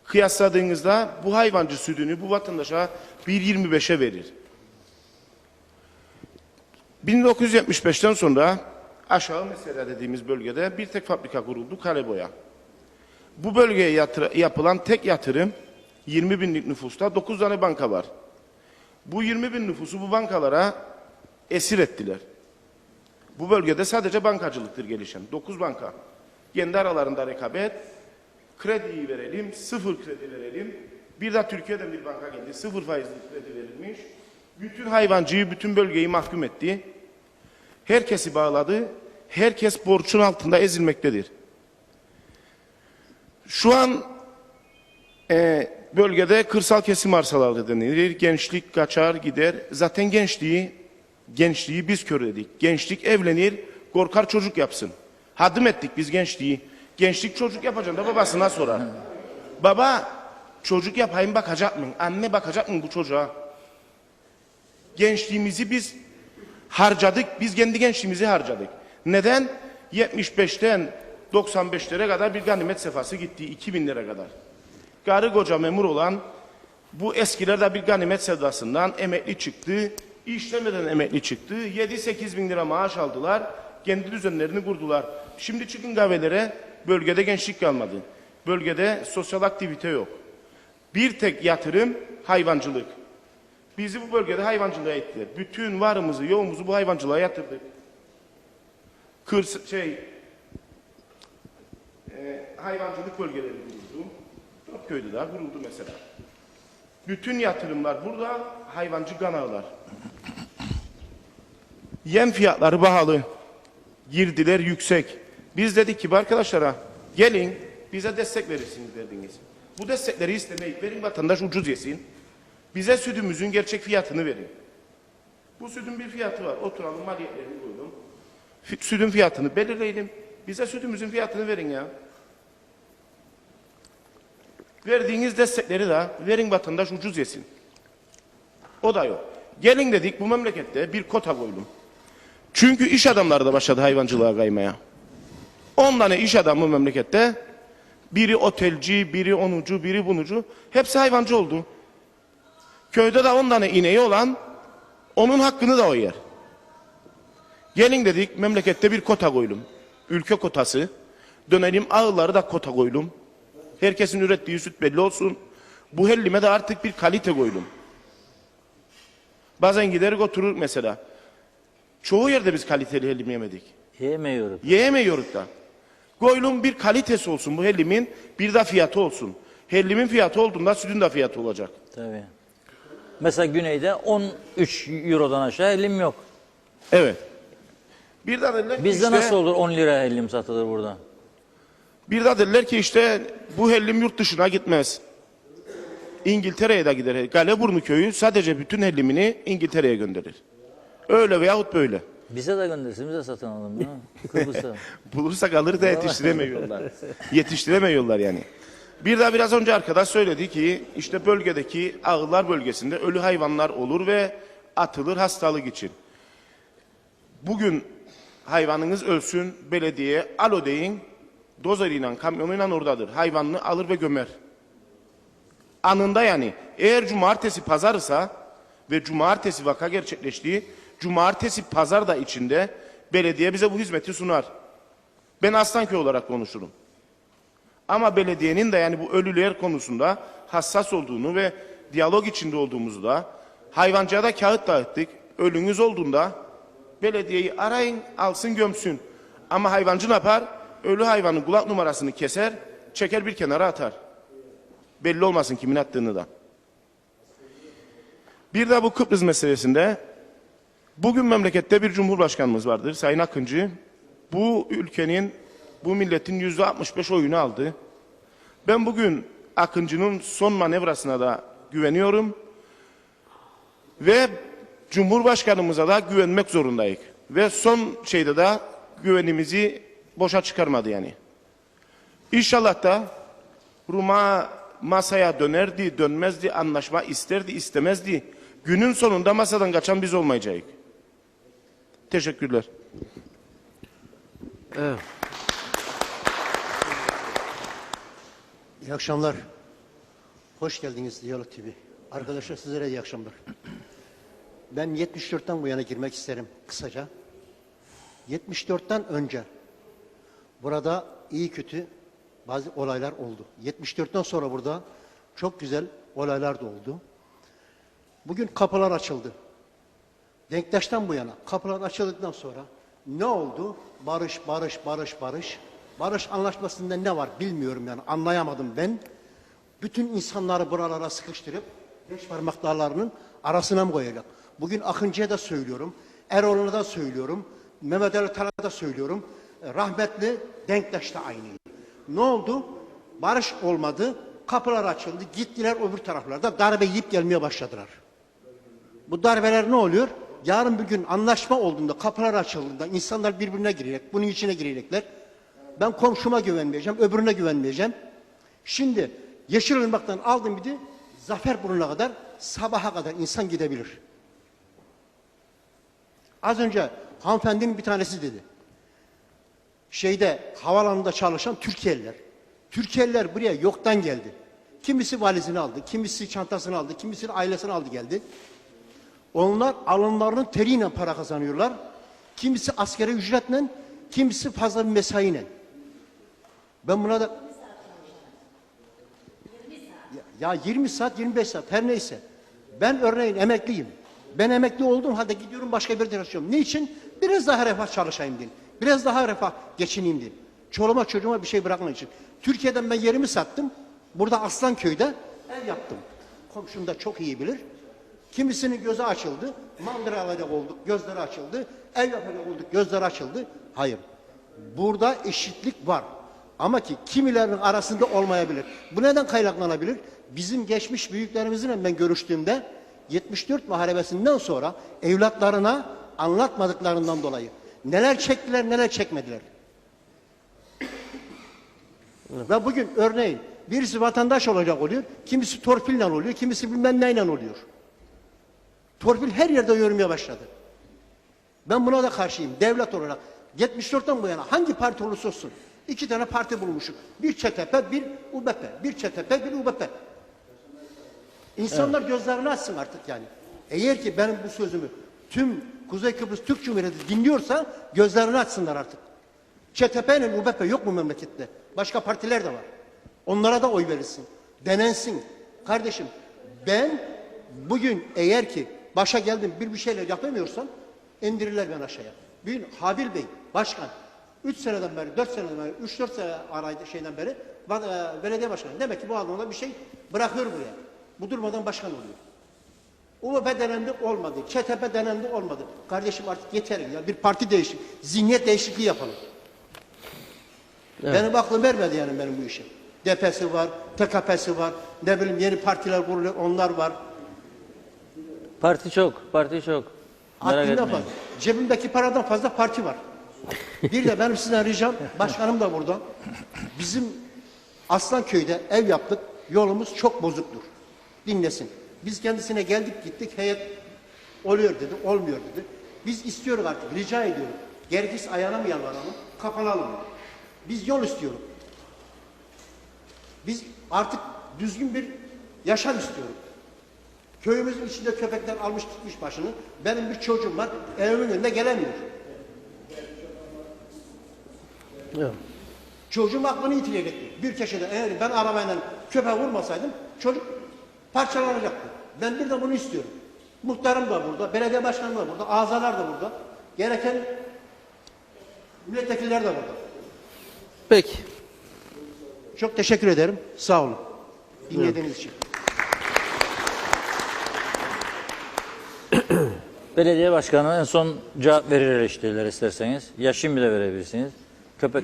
Kıyasladığınızda bu hayvancı sütünü bu vatandaşa 1,25'e verir. 1975'ten sonra aşağı mesela dediğimiz bölgede bir tek fabrika kuruldu, Kaleboya. Bu bölgeye yapılan tek yatırım 20 binlik nüfusta 9 tane banka var. Bu 20 bin nüfusu bu bankalara esir ettiler. Bu bölgede sadece bankacılıktır gelişen. 9 banka. Kendi aralarında rekabet, krediyi verelim, sıfır kredi verelim. Bir de Türkiye'den bir banka geldi, sıfır faizli kredi verilmiş. Bütün hayvancıyı, bütün bölgeyi mahkum etti. Herkesi bağladı. Herkes borçun altında ezilmektedir. Şu an bölgede kırsal kesim arsaları denilir. Gençlik kaçar gider. Zaten gençliği biz körledik. Gençlik evlenir, korkar çocuk yapsın. Hadım ettik biz gençliği. Gençlik çocuk yapacağım da babasına sorar. Baba çocuk yapayım bakacak mı? Anne bakacak mı bu çocuğa? Gençliğimizi biz harcadık. Biz kendi gençliğimizi harcadık. Neden? 75'ten 95'lere kadar bir ganimet sefası gitti. 2000'lere kadar. Karı koca memur olan bu eskilerde bir ganimet sevdasından emekli çıktı. İşlemeden emekli çıktı. 7-8 bin lira maaş aldılar. Kendi düzenlerini kurdular. Şimdi çıkın kahvelere, bölgede gençlik kalmadı. Bölgede sosyal aktivite yok. Bir tek yatırım hayvancılık. Bizi bu bölgede hayvancılığa ettiler. Bütün varımızı, yoğumuzu bu hayvancılığa yatırdık. Hayvancılık bölgeleri kuruldu. 4 köyde daha kuruldu mesela. Bütün yatırımlar burada, hayvancı kanallar. Yem fiyatları pahalı. Girdiler yüksek. Biz dedik ki arkadaşlara gelin bize destek verirsiniz derdiniz. Bu destekleri istemeyip verin vatandaş ucuz yesin. Bize sütümüzün gerçek fiyatını verin. Bu sütün bir fiyatı var. Oturalım maliyetlerini koyalım. Sütün fiyatını belirleyelim. Bize sütümüzün fiyatını verin ya. Verdiğiniz destekleri de verin vatandaş ucuz yesin. O da yok. Gelin dedik bu memlekette bir kota koydum. Çünkü iş adamları da başladı hayvancılığa kaymaya. 10 tane iş adamı memlekette, biri otelci, biri onucu, biri bunucu, hepsi hayvancı oldu. Köyde de 10 tane ineği olan, onun hakkını da o yer. Gelin dedik memlekette bir kota koydum. Ülke kotası. Dönelim ağılları da kota koydum. Herkesin ürettiği süt belli olsun. Bu hellime de artık bir kalite koydum. Bazen giderik oturur mesela. Çoğu yerde biz kaliteli hellim yemedik. Yiyemiyoruz. Yiyemiyoruz da. Koydum bir kalitesi olsun bu hellimin, bir de fiyatı olsun. Hellimin fiyatı olduğunda sütün de fiyatı olacak. Tabii. Mesela güneyde 13 Euro'dan aşağı hellim yok. Evet. Bir de derler ki Bizde işte, nasıl olur 10 lira hellim satılır burada? bir de derler ki işte bu hellim yurt dışına gitmez. İngiltere'ye de gider. Galeburnu köyü sadece bütün hellimini İngiltere'ye gönderir. Öyle veyahut böyle. Bize de göndersin, bize satın alalım. Değil mi? Kıbrıs'a. Bulursak alır da yetiştiremiyorlar. Yetiştiremiyorlar yani. Bir de biraz önce arkadaş söyledi ki işte bölgedeki ağıllar bölgesinde ölü hayvanlar olur ve atılır hastalık için. Bugün hayvanınız ölsün, belediye alo deyin, dozeriyle, kamyonuyla oradadır. Hayvanını alır ve gömer. Anında yani. Eğer cumartesi pazarsa ve cumartesi vaka gerçekleştiği, cumartesi pazar da içinde belediye bize bu hizmeti sunar. Ben Aslanköy olarak konuşurum. Ama belediyenin de yani bu ölüler konusunda hassas olduğunu ve diyalog içinde olduğumuzu da hayvancıya da kağıt dağıttık. Ölünüz olduğunda belediyeyi arayın, alsın gömsün. Ama hayvancı ne yapar? Ölü hayvanın kulak numarasını keser, çeker bir kenara atar. Belli olmasın kimin attığını da. Bir de bu Kıbrıs meselesinde bugün memlekette bir cumhurbaşkanımız vardır Sayın Akıncı. Bu ülkenin, bu milletin %65 oyunu aldı. Ben bugün Akıncı'nın son manevrasına da güveniyorum. Ve Cumhurbaşkanımıza da güvenmek zorundayız. Ve son şeyde de güvenimizi boşa çıkarmadı yani. İnşallah da Roma masaya dönerdi, dönmezdi, anlaşma isterdi, istemezdi. Günün sonunda masadan kaçan biz olmayacağız. Teşekkürler. Evet. İyi akşamlar. Hoş geldiniz Diyalog TV. Arkadaşlar sizlere iyi akşamlar. Ben 74'ten bu yana girmek isterim kısaca. 74'ten önce burada iyi kötü bazı olaylar oldu. 74'ten sonra burada çok güzel olaylar da oldu. Bugün kapılar açıldı. Denktaş'tan bu yana kapılar açıldıktan sonra ne oldu? Barış, barış, barış, barış. Barış anlaşmasında ne var bilmiyorum yani anlayamadım ben. Bütün insanları buralara sıkıştırıp beş parmaklarının arasına mı koyacak? Bugün Akıncı'ya da söylüyorum, Erol'una da söylüyorum, Mehmet Ali Talat'a da söylüyorum. Rahmetli Denktaş da aynıydı. Ne oldu? Barış olmadı, kapılar açıldı, gittiler öbür taraflarda darbe yiyip gelmeye başladılar. Bu darbeler ne oluyor? Yarın bir gün anlaşma olduğunda, kapılar açıldığında insanlar birbirine girecek, bunun içine girecekler. Ben komşuma güvenmeyeceğim, öbürüne güvenmeyeceğim. Şimdi Yeşilırmak'tan aldım bir de Zaferburnu'na kadar, sabaha kadar insan gidebilir. Az önce hanımefendinin bir tanesi dedi. Havalanında çalışan Türkiye'liler. Türkiye'liler buraya yoktan geldi. Kimisi valizini aldı, kimisi çantasını aldı, kimisi ailesini aldı geldi. Onlar alınlarının teriyle para kazanıyorlar. Kimisi askeri ücretle, kimisi fazla bir mesaiyle. Ben buna da... Ya 20 saat, 25 saat her neyse. Ben örneğin emekliyim. Ben emekli olduğum halde gidiyorum başka bir çalışıyorum. Niçin? Biraz daha refah çalışayım diye. Biraz daha refah geçineyim diye. Çoluğuma çocuğuma bir şey bırakmak için. Türkiye'den ben yerimi sattım. Burada Aslanköy'de ev yaptım. Komşum da çok iyi bilir. Kimisinin gözü açıldı. Mandıra alacak olduk, gözleri açıldı. Ev yapacak olduk, gözleri açıldı. Hayır. Burada eşitlik var. Ama ki kimilerinin arasında olmayabilir. Bu neden kaynaklanabilir? Bizim geçmiş büyüklerimizle ben görüştüğümde 74 muharebesinden sonra evlatlarına anlatmadıklarından dolayı neler çektiler neler çekmediler. Ve bugün örneğin birisi vatandaş olacak oluyor, kimisi torpille oluyor, kimisi bilmem neyle oluyor. Torpil her yerde görmeye başladı. Ben buna da karşıyım. Devlet olarak 74'ten bu yana hangi parti olursa olsun 2 tane parti bulmuşuk. Bir ÇTP, bir UBP. Bir ÇTP, bir UBP. İnsanlar gözlerini açsın artık yani. Eğer ki benim bu sözümü tüm Kuzey Kıbrıs Türk Cumhuriyeti dinliyorsa gözlerini açsınlar artık. ÇTP'nin UBP yok mu memlekette? Başka partiler de var. Onlara da oy verilsin. Denensin. Kardeşim ben bugün eğer ki başa geldim bir şeyler yapamıyorsam indirirler ben aşağıya. Bugün Habil Bey başkan 3 seneden beri 4 seneden beri 3-4 sene araydı şeyden beri belediye başkanı. Demek ki bu anlamda bir şey bırakıyor buraya. Bu durmadan başkan oluyor. UBP denendi olmadı. ÇTP denendi olmadı. Kardeşim artık yeter ya. Bir parti değişik, zihniyet değişikliği yapalım. Evet. Benim aklım vermedi yani benim bu işe. DP'si var, TKP'si var, ne bileyim yeni partiler kuruluyor, onlar var. Parti çok, parti çok. Merak Haddinde etmeyin. fazla. Cebimdeki paradan fazla parti var. Bir de benim sizden ricam, başkanım da burada. Bizim Aslanköy'de ev yaptık, yolumuz çok bozuktur. Dinlesin. Biz kendisine geldik gittik, heyet oluyor dedi, olmuyor dedi. Biz istiyoruz artık, rica ediyorum. Gerekirse ayağına mı yalvaralım, kapanalım. Biz yol istiyoruz. Biz artık düzgün bir yaşam istiyoruz. Köyümüzün içinde köpekler almış gitmiş başını. Benim bir çocuğum var, evimin önüne gelemiyor. Evet. Çocuğum aklını yitirecekti. Bir köşede eğer ben arabayla köpeğe vurmasaydım çocuk parçalanacaktı. Ben bir de bunu istiyorum. Muhtarım da burada, belediye başkanı da burada, azalar da burada. Gereken milletvekiller de burada. Peki. Çok teşekkür ederim. Sağ olun. Dinlediğiniz için. Belediye başkanı en son cevap verir eleştiriler isterseniz. Ya şimdi de verebilirsiniz. Köpek,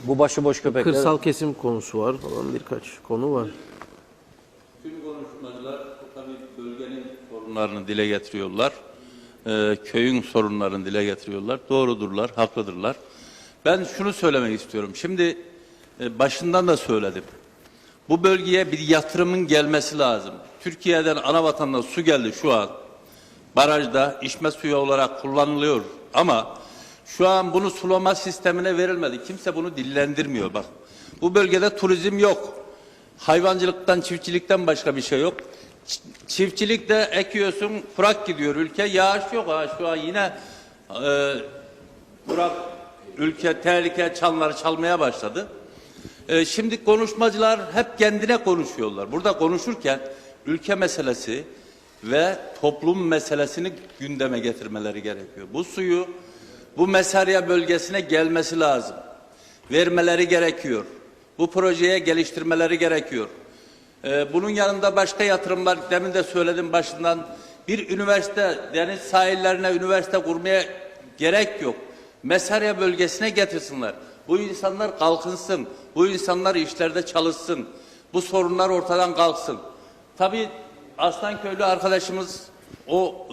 bu başıboş köpekler. Kırsal kesim konusu var falan birkaç konu var. Tüm konuşmacılar tabii bölgenin sorunlarını dile getiriyorlar. Köyün sorunlarını dile getiriyorlar. Doğrudurlar, haklıdırlar. Ben şunu söylemek istiyorum. Şimdi başından da söyledim. Bu bölgeye bir yatırımın gelmesi lazım. Türkiye'den ana vatandan su geldi şu an. Barajda içme suyu olarak kullanılıyor ama şu an bunu sulama sistemine verilmedi. Kimse bunu dillendirmiyor bak. Bu bölgede turizm yok. Hayvancılıktan, çiftçilikten başka bir şey yok. Çiftçilikte ekiyorsun, kurak gidiyor ülke. Yağış yok ha. Şu an yine kurak ülke, tehlike çanları çalmaya başladı. Şimdi konuşmacılar hep kendine konuşuyorlar. Burada konuşurken ülke meselesi ve toplum meselesini gündeme getirmeleri gerekiyor. Bu suyu bu Mesarya bölgesine gelmesi lazım. Vermeleri gerekiyor. Bu projeye geliştirmeleri gerekiyor. Bunun yanında başka yatırımlar, demin de söyledim başından, bir üniversite, deniz sahillerine üniversite kurmaya gerek yok. Mesarya bölgesine getirsinler. Bu insanlar kalkınsın. Bu insanlar işlerde çalışsın. Bu sorunlar ortadan kalksın. Tabii Aslanköylü arkadaşımız o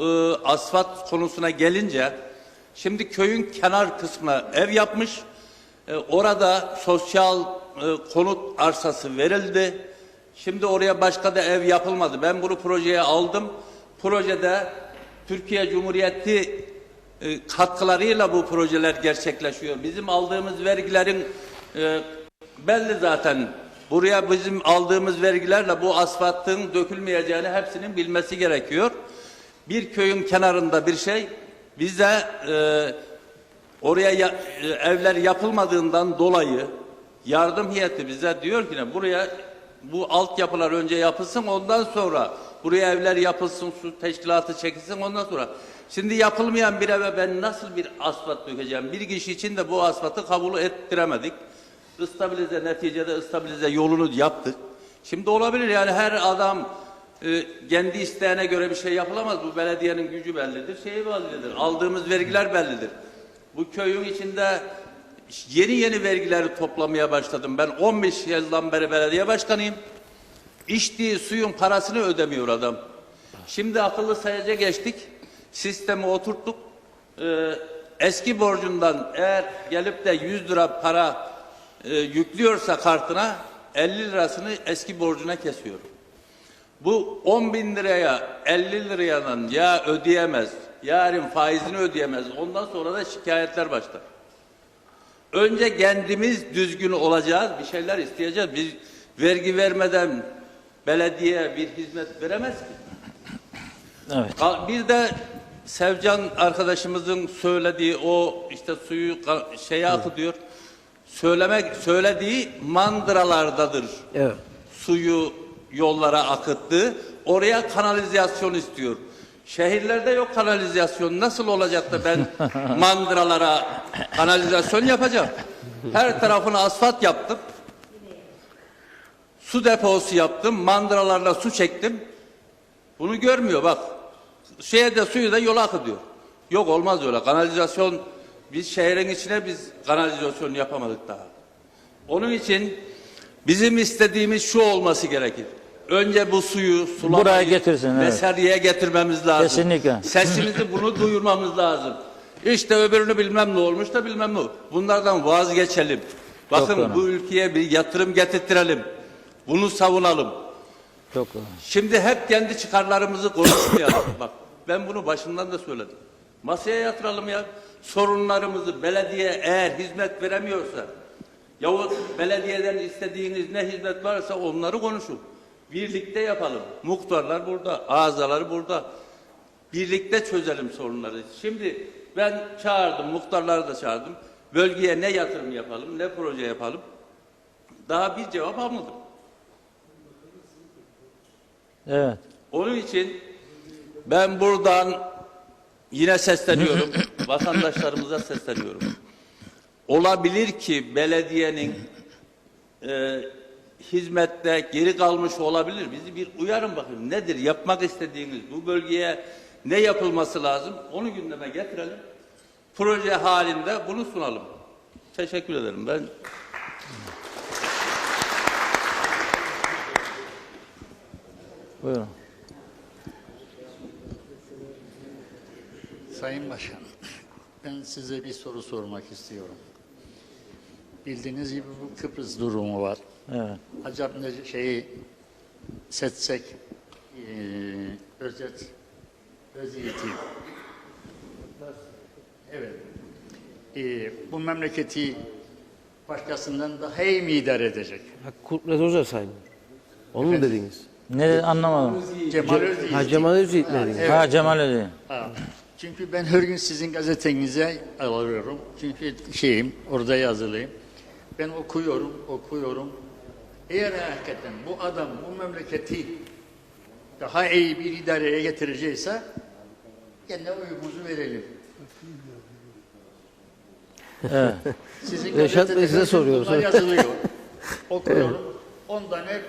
asfalt konusuna gelince, şimdi köyün kenar kısmına ev yapmış. Orada sosyal konut arsası verildi. Şimdi oraya başka da ev yapılmadı. Ben bunu projeye aldım. Projede Türkiye Cumhuriyeti katkılarıyla bu projeler gerçekleşiyor. Bizim aldığımız vergilerin belli zaten. Buraya bizim aldığımız vergilerle bu asfaltın dökülmeyeceğini hepsinin bilmesi gerekiyor. Bir köyün kenarında bir şey, bize oraya evler yapılmadığından dolayı yardım heyeti bize diyor ki buraya bu altyapılar önce yapılsın, ondan sonra buraya evler yapılsın, su teşkilatı çekilsin, ondan sonra. Şimdi yapılmayan bir eve ben nasıl bir asfalt dökeceğim? Bir kişi için de bu asfaltı kabul ettiremedik. İstabilize, neticede istabilize yolunu yaptık. Şimdi olabilir yani her adam kendi isteğine göre bir şey yapılamaz. Bu belediyenin gücü bellidir, şeyi bellidir. Aldığımız vergiler bellidir. Bu köyün içinde yeni vergileri toplamaya başladım. Ben 15 yıldan beri belediye başkanıyım. İçtiği suyun parasını ödemiyor adam. Şimdi akıllı sayaca geçtik. Sistemi oturttuk. Eski borcundan eğer gelip de 100 lira para yüklüyorsa kartına 50 lirasını eski borcuna kesiyor. Bu 10 bin liraya 50 liradan ya ödeyemez, yarın faizini ödeyemez. Ondan sonra da şikayetler başlar. Önce kendimiz düzgün olacağız, bir şeyler isteyeceğiz. Biz vergi vermeden belediye bir hizmet veremez ki. Evet. Bir de Sevcan arkadaşımızın söylediği o işte suyu şeye akıtıyor. Söylediği mandıralardadır. Evet. Suyu yollara akıttı. Oraya kanalizasyon istiyor. Şehirlerde yok kanalizasyon. Nasıl olacak da ben mandıralara kanalizasyon yapacağım? Her tarafını asfalt yaptım. Su deposu yaptım. Mandıralarla su çektim. Bunu görmüyor bak. Suyu da yola akıtıyor. Yok olmaz öyle. Kanalizasyon, biz şehrin içine biz kanalizasyon yapamadık daha. Onun için bizim istediğimiz şu olması gerekir. Önce bu suyu sulamayı Buraya getirsin, evet. Mesariye getirmemiz lazım. Kesinlikle. Sesimizi bunu duyurmamız lazım. İşte öbürünü bilmem ne olmuş da bilmem ne. Bunlardan vazgeçelim. Bakın doğru. bu ülkeye bir yatırım getirtirelim. Bunu savunalım. Çok doğru. Şimdi hep kendi çıkarlarımızı konuşmayalım. Bak ben bunu başından da söyledim. Masaya yatıralım ya. Sorunlarımızı belediye eğer hizmet veremiyorsa yahut belediyeden istediğiniz ne hizmet varsa onları konuşun. Birlikte yapalım. Muhtarlar burada, azaları burada. Birlikte çözelim sorunları. Şimdi ben çağırdım, muhtarları da çağırdım. Bölgeye ne yatırım yapalım, ne proje yapalım. Daha bir cevap almadım. Evet. Onun için ben buradan yine sesleniyorum. Vatandaşlarımıza sesleniyorum. Olabilir ki belediyenin hizmette geri kalmış olabilir. Bizi bir uyarın bakın. Nedir yapmak istediğiniz? Bu bölgeye ne yapılması lazım? Onu gündeme getirelim. Proje halinde bunu sunalım. Teşekkür ederim. Ben Buyurun. Sayın Başkan, ben size bir soru sormak istiyorum. Bildiğiniz gibi bu Kıbrıs durumu var. Evet. Acaba seçsek, özeti. Evet. Bu memleketi başkasından daha iyi mi idare edecek? Kudret Özer mı? Onu mu dediniz? Ne anlamadım. Cemal Özyiğit. Ha, Cemal Özyiğit mi dediniz? Evet. Ha Cemal Özyiğit. Ha. Çünkü ben her gün sizin gazetenize alıyorum. Çünkü orada yazılıyım. Ben okuyorum. Eğer hakikaten bu adam bu memleketi daha iyi bir idareye getirecekse kendine oyumuzu verelim. Evet. Sizin Reşat Bey size gazetenizde soruyoruz. bunlar yazılıyor. Okuyorum. 10 tane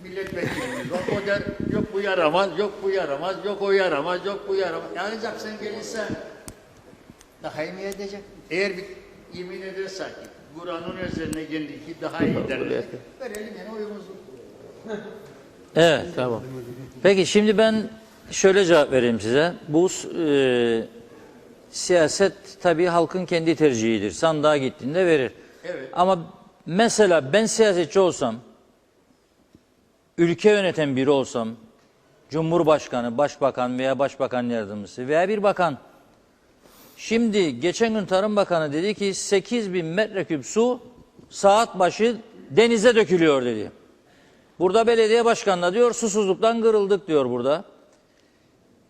milletvekilimiz var. O der yok bu yaramaz, yok bu yaramaz, yok o yaramaz, yok bu yaramaz. Yani sen gelirsen daha iyi mi edecek? Eğer bir yemin edersek ki Kur'an'ın üzerine geldi ki daha iyi edecek. Verelim yani oyumuzu. Evet. Tamam. Peki şimdi ben şöyle cevap vereyim size. Bu siyaset tabii halkın kendi tercihidir. Sandığa gittiğinde verir. Evet. Ama mesela ben siyasetçi olsam, ülke yöneten biri olsam, Cumhurbaşkanı, Başbakan veya Başbakan Yardımcısı veya bir bakan. Şimdi geçen gün Tarım Bakanı dedi ki 8.000 metreküp su saat başı denize dökülüyor dedi. Burada belediye başkanına diyor susuzluktan kırıldık diyor burada.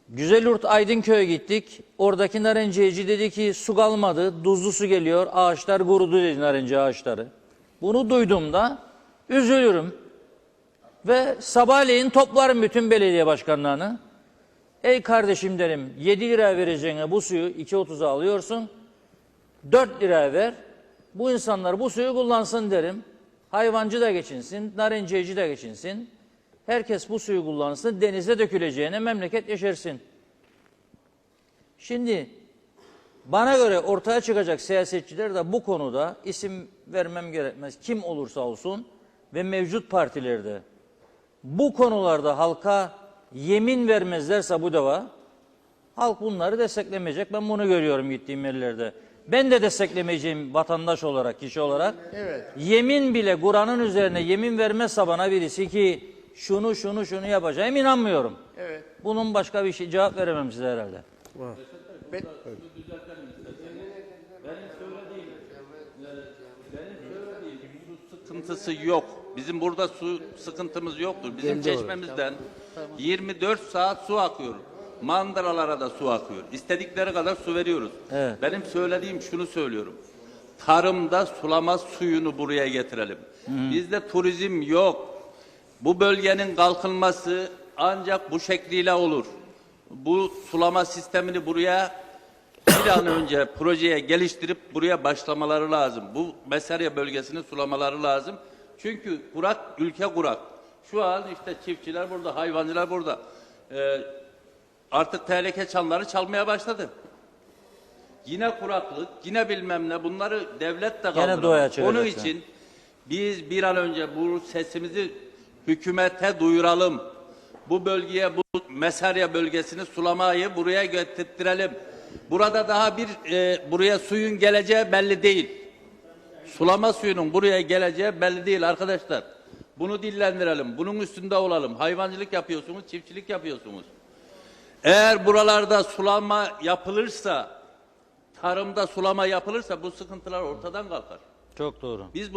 Güzelyurt Aydınköy'e gittik. Oradaki narenciyeci dedi ki su kalmadı, tuzlu su geliyor, ağaçlar kurudu dedi narenciye ağaçları. Bunu duyduğumda üzülürüm. Ve sabahleyin toplarım bütün belediye başkanlarını. Ey kardeşim derim 7 lira vereceğine bu suyu 2.30'a alıyorsun. 4 lira ver. Bu insanlar bu suyu kullansın derim. Hayvancı da geçinsin, narenciyeci de geçinsin. Herkes bu suyu kullansın, denize döküleceğine memleket yeşersin. Şimdi bana göre ortaya çıkacak siyasetçiler de bu konuda isim vermem gerekmez. Kim olursa olsun ve mevcut partilerde bu konularda halka yemin vermezlerse bu defa halk bunları desteklemeyecek. Ben bunu görüyorum gittiğim yerlerde. Ben de desteklemeyeceğim vatandaş olarak, kişi olarak. Evet. Yemin bile Kur'an'ın üzerine yemin vermezse bana birisi ki şunu yapacağım inanmıyorum. Evet. Bunun başka bir şey cevap veremem size herhalde. Sıkıntısı yok. Bizim burada su sıkıntımız yoktur. Bizim çeşmemizden 24 saat su akıyor. Mandıralara da su akıyor. İstedikleri kadar su veriyoruz. Evet. Benim söylediğim şunu söylüyorum. Tarımda sulama suyunu buraya getirelim. Bizde turizm yok. Bu bölgenin kalkınması ancak bu şekliyle olur. Bu sulama sistemini buraya bir an önce projeye geliştirip buraya başlamaları lazım. Bu Mesarya bölgesini sulamaları lazım. Çünkü kurak, ülke kurak. Şu an işte çiftçiler burada, hayvancılar burada. Artık tehlike çanları çalmaya başladı. Yine kuraklık, yine bilmem ne, bunları devlet de doğaya kaldıramaz. çevirecekler. Onun için biz bir an önce bu sesimizi hükümete duyuralım. Bu bölgeye, bu Mesarya bölgesini sulamayı buraya getirtirelim. Burada daha buraya suyun geleceği belli değil. Sulama suyunun buraya geleceği belli değil arkadaşlar. Bunu dillendirelim, bunun üstünde olalım. Hayvancılık yapıyorsunuz, çiftçilik yapıyorsunuz. Eğer buralarda sulama yapılırsa, tarımda sulama yapılırsa bu sıkıntılar ortadan kalkar. Çok doğru. Biz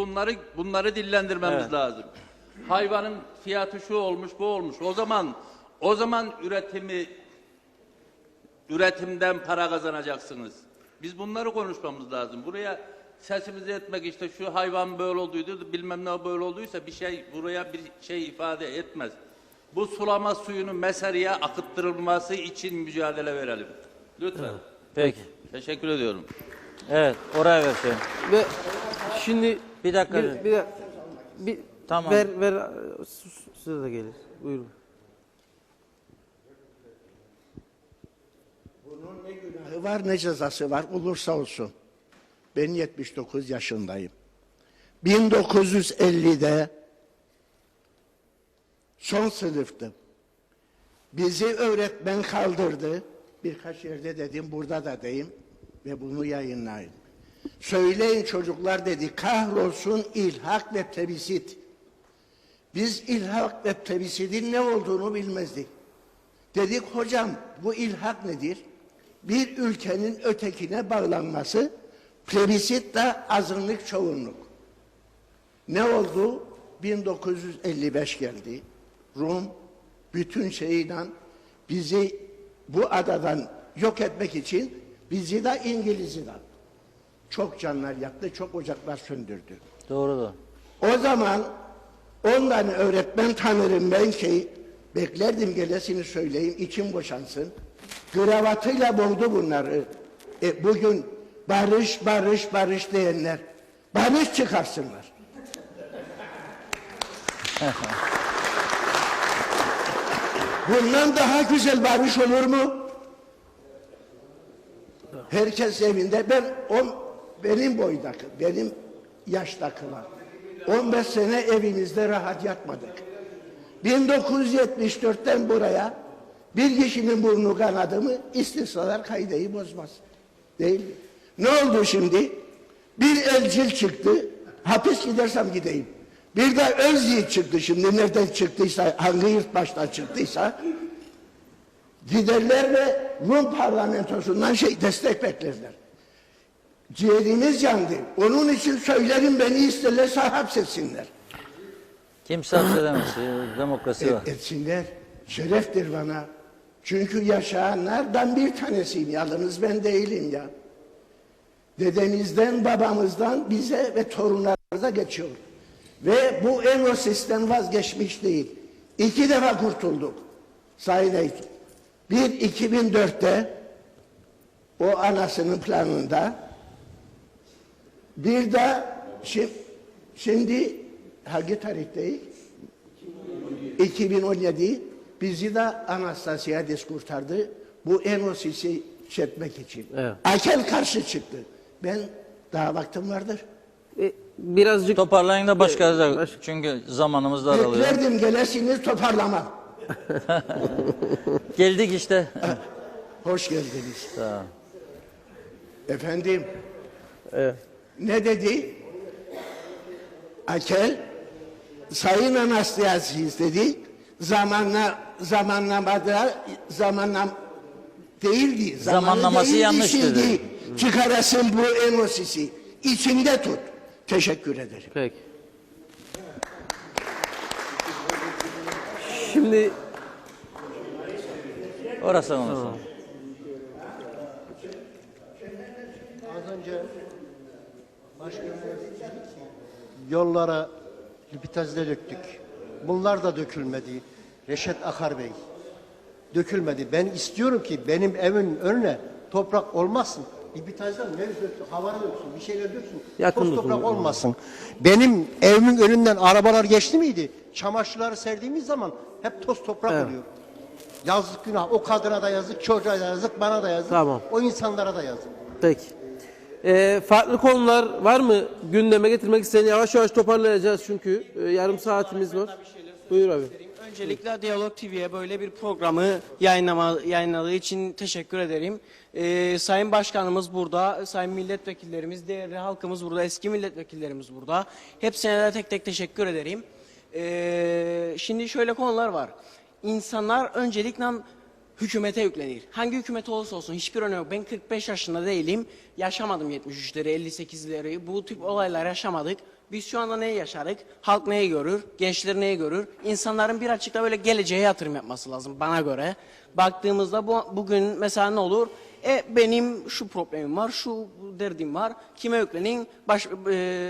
bunları dillendirmemiz Evet. lazım. Hayvanın fiyatı şu olmuş, bu olmuş. O zaman üretimden para kazanacaksınız. Biz bunları konuşmamız lazım. Buraya sesimizi etmek, işte şu hayvan böyle olduydu, bilmem ne böyle olduysa buraya bir şey ifade etmez. Bu sulama suyunu Mesarya'ya akıttırılması için mücadele verelim. Lütfen. Peki. Teşekkür ediyorum. Evet, oraya verseyim. Ve şimdi Bir dakika. Tamam. ver size de gelir. Buyurun. Bunun ne günahı var ne cezası var olursa olsun. Ben 79 yaşındayım. 1950'de son sınıftım. Bizi öğretmen kaldırdı. Birkaç yerde dedim, burada da deyim ve bunu yayınlayın. Söyleyin çocuklar dedi, kahrolsun ilhak ve tebisit. Biz ilhak ve tebisitin ne olduğunu bilmezdik. Dedik hocam bu ilhak nedir? Bir ülkenin ötekine bağlanması, plebisit de azınlık çoğunluk. Ne oldu? 1955 geldi. Rum bütün şeyiyle bizi bu adadan yok etmek için bizi de İngiliz'den çok canlar yaktı, çok ocaklar söndürdü. Doğru. O zaman 10 tane öğretmen tanırım ben ki beklerdim gelesini söyleyeyim, içim boşansın. Kravatıyla boğdu bunları. Bugün barış, barış, barış diyenler barış çıkarsınlar. Bundan daha güzel barış olur mu? Herkes evinde. Benim boydaki, benim yaştakiler 15 sene evimizde rahat yatmadık. 1974'ten buraya bir kişinin burnu kanadı mı istisnalar kaideyi bozmaz. Değil mi? Ne oldu şimdi? Bir elcil çıktı. Hapis gidersem gideyim. Bir de Özyiğit çıktı şimdi. Nereden çıktıysa, hangi yurtbaştan çıktıysa giderler ve Rum parlamentosundan destek beklerler. Ciğerimiz yandı. Onun için söylerim, beni isterlerse hapsetsinler. Kimse hapsedemez. Demokrasi var. Etsinler. Şereftir bana. Çünkü yaşayanlardan bir tanesiyim. Yalnız ben değilim ya. Dedemizden, babamızdan bize ve torunlarımıza geçiyor. Ve bu Engosis'ten vazgeçmiş değil. 2 defa kurtulduk. Sayın Eğitim. Bir 2004'te o anasının planında, bir de şimdi hangi tarihteyiz? 2017 bizi de Anastasiades kurtardı. Bu Engosis'i çekmek için. Evet. Akel karşı çıktı. Ben daha vaktim vardır. Birazcık Toparlayın da başka çünkü zamanımız daralıyor. Beklerdim gelesiniz, toparlamam. Geldik işte. Hoş geldiniz. Sağ ol. Efendim, Evet. ne dedi? Akel, Sayın Anastasiades dedi, değildi. Zamanlaması değildi yanlış şimdi. dedi. Çıkarasın bu emosisi. İçinde tut. Teşekkür ederim. Peki. Şimdi Orası olsun. Az önce başkanımız dedi ki yollara lipitazle döktük. Bunlar da dökülmedi. Reşet Akar Bey dökülmedi. Ben istiyorum ki benim evimin önüne toprak olmasın. Lipitazdan ne döksün, havara döksün, bir şeyler döksün. Toz toprak olmasın. Benim evimin önünden arabalar geçti miydi? Çamaşırları serdiğimiz zaman hep toz toprak oluyor. Yazık günah. O kadına da yazık, çocuğa da yazık, bana da yazık. Tamam. O insanlara da yazık. peki. Farklı konular var mı gündeme getirmek isteyen? Yavaş yavaş toparlayacağız çünkü yarım saatimiz var. Buyur abi. Öncelikle Diyalog TV'ye böyle bir programı yayınladığı için teşekkür ederim. Sayın Başkanımız burada, sayın milletvekillerimiz, değerli halkımız burada, eski milletvekillerimiz burada. Hepsine de tek tek teşekkür ederim. Şimdi şöyle konular var. İnsanlar öncelikle hükümete yüklenir. Hangi hükümet olursa olsun hiçbir önemi yok. Ben 45 yaşında değilim. Yaşamadım 73'leri, 58'leri. Bu tip olaylar yaşamadık. Biz şu anda neyi yaşarık? Halk neyi görür? Gençler neyi görür? İnsanların birazcık da böyle geleceğe yatırım yapması lazım bana göre. Baktığımızda bugün mesela ne olur? Benim şu problemim var, şu derdim var. Kime yüklenin?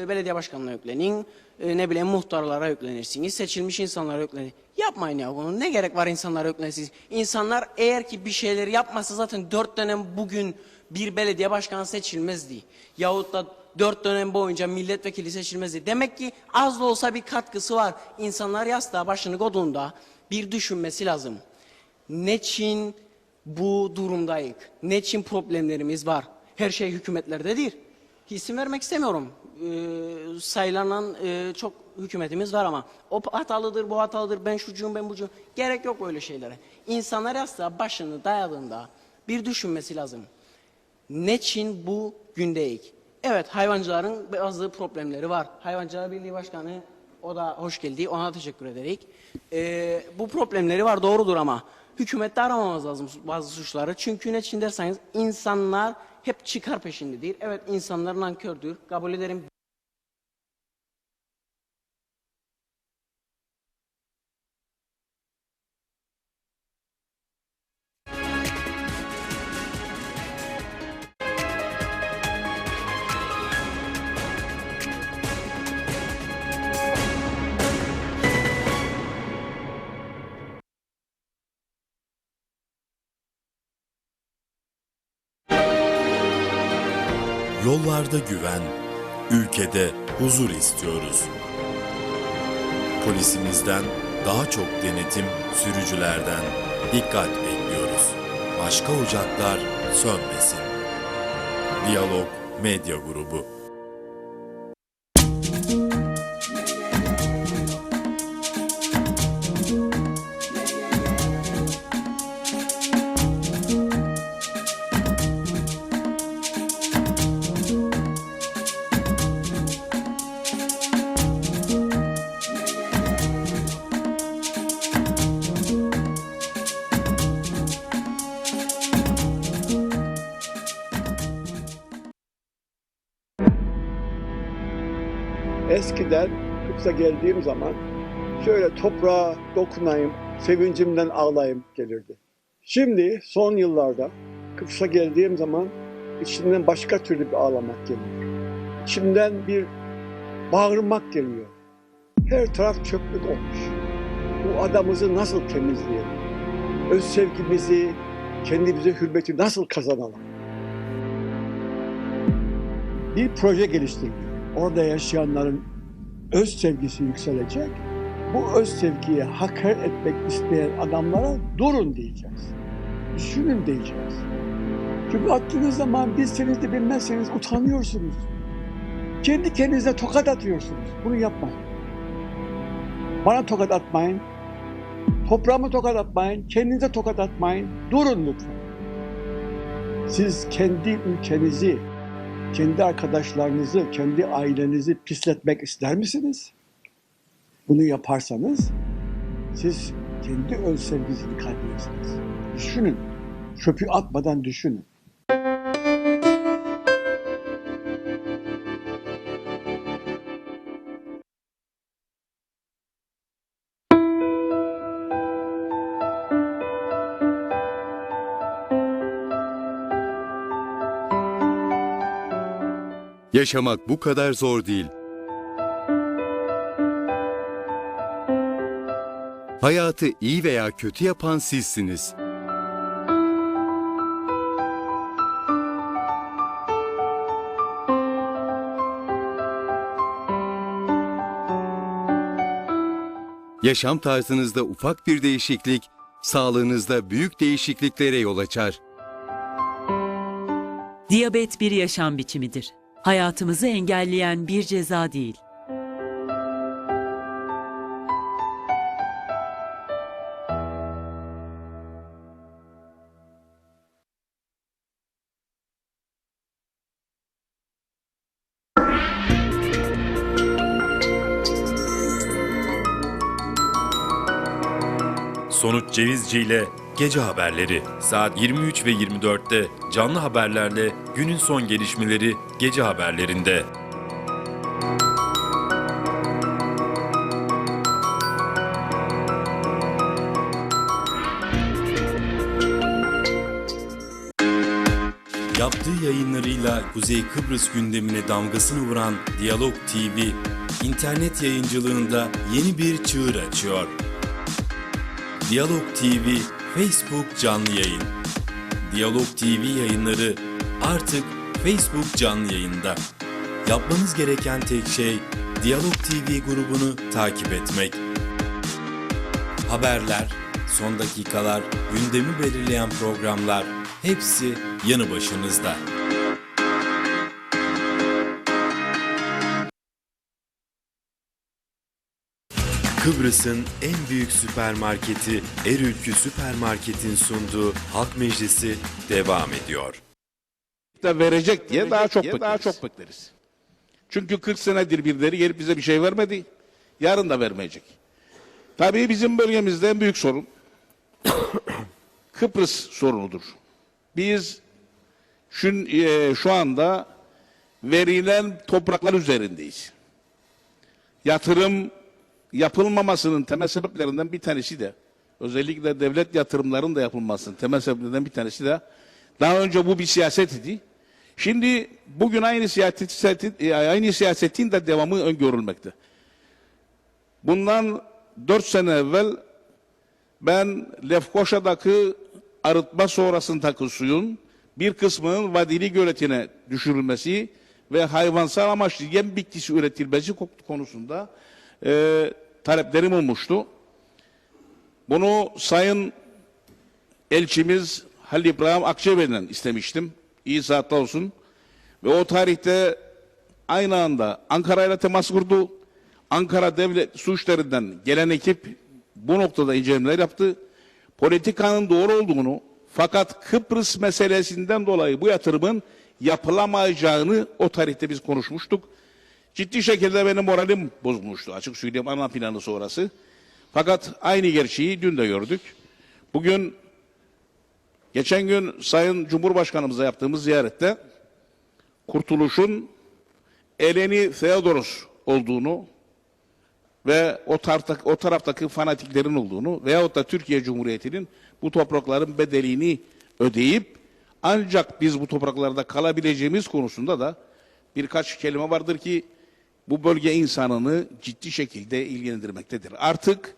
Belediye başkanına yüklenin. Ne bileyim muhtarlara yüklenirsiniz. Seçilmiş insanlara yüklenin. Yapmayın ya bunu. Ne gerek var insanlara yüklenirsiniz? İnsanlar eğer ki bir şeyleri yapmasa zaten 4 dönem bugün bir belediye başkanı seçilmezdi. Yahut da 4 dönem boyunca milletvekili seçilmezdi. Demek ki az da olsa bir katkısı var. İnsanlar yastığa başını koyduğunda bir düşünmesi lazım. Ne için bu durumdayız? Ne için problemlerimiz var? Her şey hükümetlerdedir. İsim vermek istemiyorum. Sayılanan çok hükümetimiz var ama o hatalıdır, bu hatalıdır, ben şucuyum, ben bucuyum. Gerek yok öyle şeylere. İnsanlar yastığa başını dayadığında bir düşünmesi lazım. Ne için bu gündeyiz? Evet, hayvancıların bazı problemleri var. Hayvancılar Birliği Başkanı, o da hoş geldi, ona teşekkür ederek. Bu problemleri var, doğrudur ama hükümette aramamız lazım bazı suçları. Çünkü ne için derseniz insanlar hep çıkar peşindedir. Evet, insanlar nankördür, kabul ederim. Yollarda güven, ülkede huzur istiyoruz. Polisimizden daha çok denetim, sürücülerden dikkat bekliyoruz. Başka ocaklar sönmesin. Diyalog Medya Grubu. Eskiden Kıbrıs'a geldiğim zaman şöyle toprağa dokunayım, sevincimden ağlayayım gelirdi. Şimdi son yıllarda Kıbrıs'a geldiğim zaman içimden başka türlü bir ağlamak geliyor. İçimden bir bağırmak geliyor. Her taraf çöplük olmuş. Bu adamızı nasıl temizleyelim? Öz sevgimizi, kendimize hürmeti nasıl kazanalım? Bir proje geliştirdik. Orada yaşayanların öz sevgisi yükselecek. Bu öz sevgiye hakaret etmek isteyen adamlara durun diyeceğiz. Düşünün diyeceğiz. Çünkü attığınız zaman bilseniz de bilmezseniz utanıyorsunuz. Kendi kendinize tokat atıyorsunuz. Bunu yapmayın. Bana tokat atmayın. Toprağıma tokat atmayın. Kendinize tokat atmayın. Durun lütfen. Siz kendi ülkenizi, kendi arkadaşlarınızı, kendi ailenizi pisletmek ister misiniz? Bunu yaparsanız siz kendi öz sevgisini kaybedersiniz. Düşünün. Çöpü atmadan düşünün. Yaşamak bu kadar zor değil. Hayatı iyi veya kötü yapan sizsiniz. Yaşam tarzınızda ufak bir değişiklik, sağlığınızda büyük değişikliklere yol açar. Diyabet bir yaşam biçimidir. Hayatımızı engelleyen bir ceza değil. Sonuç Cevizci ile Gece Haberleri saat 23 ve 24'te canlı haberlerle günün son gelişmeleri Gece Haberlerinde. Yaptığı yayınlarıyla Kuzey Kıbrıs gündemine damgasını vuran Diyalog TV, internet yayıncılığında yeni bir çığır açıyor. Diyalog TV Facebook canlı yayın. Diyalog TV yayınları artık Facebook canlı yayında. Yapmanız gereken tek şey Diyalog TV grubunu takip etmek. Haberler, son dakikalar, gündemi belirleyen programlar hepsi yanı başınızda. Kıbrıs'ın en büyük süpermarketi Erülkü Süpermarket'in sunduğu Halk Meclisi devam ediyor. Verecek diye daha çok bekleriz. Çünkü 40 senedir birileri gelip bize bir şey vermedi. Yarın da vermeyecek. Tabii bizim bölgemizde en büyük sorun Kıbrıs sorunudur. Biz şu anda verilen topraklar üzerindeyiz. Yatırım yapılmamasının temel sebeplerinden bir tanesi de, özellikle devlet yatırımlarının da yapılmasının temel sebeplerinden bir tanesi de, daha önce bu bir siyaset idi. Şimdi bugün aynı siyasetin de devamı öngörülmekte. Bundan 4 sene evvel ben Lefkoşa'daki arıtma sonrasındaki suyun bir kısmının Vadili Göleti'ne düşürülmesi ve hayvansal amaçlı yem bitkisi üretilmesi konusunda taleplerim olmuştu. Bunu Sayın Elçimiz Halil İbrahim Akçebe'den istemiştim. İyi saatler olsun. Ve o tarihte aynı anda Ankara ile temas kurdu. Ankara Devlet Su İşleri'nden gelen ekip bu noktada incelemeler yaptı. Politikanın doğru olduğunu, fakat Kıbrıs meselesinden dolayı bu yatırımın yapılamayacağını o tarihte biz konuşmuştuk. Ciddi şekilde benim moralim bozulmuştu, açık söyleyeyim, ana planı sonrası. Fakat aynı gerçeği dün de gördük. Bugün, geçen gün Sayın Cumhurbaşkanımıza yaptığımız ziyarette Kurtuluş'un Eleni Theodoros olduğunu ve o taraftaki fanatiklerin olduğunu veyahut da Türkiye Cumhuriyeti'nin bu toprakların bedelini ödeyip ancak biz bu topraklarda kalabileceğimiz konusunda da birkaç kelime vardır ki bu bölge insanını ciddi şekilde ilgilendirmektedir. Artık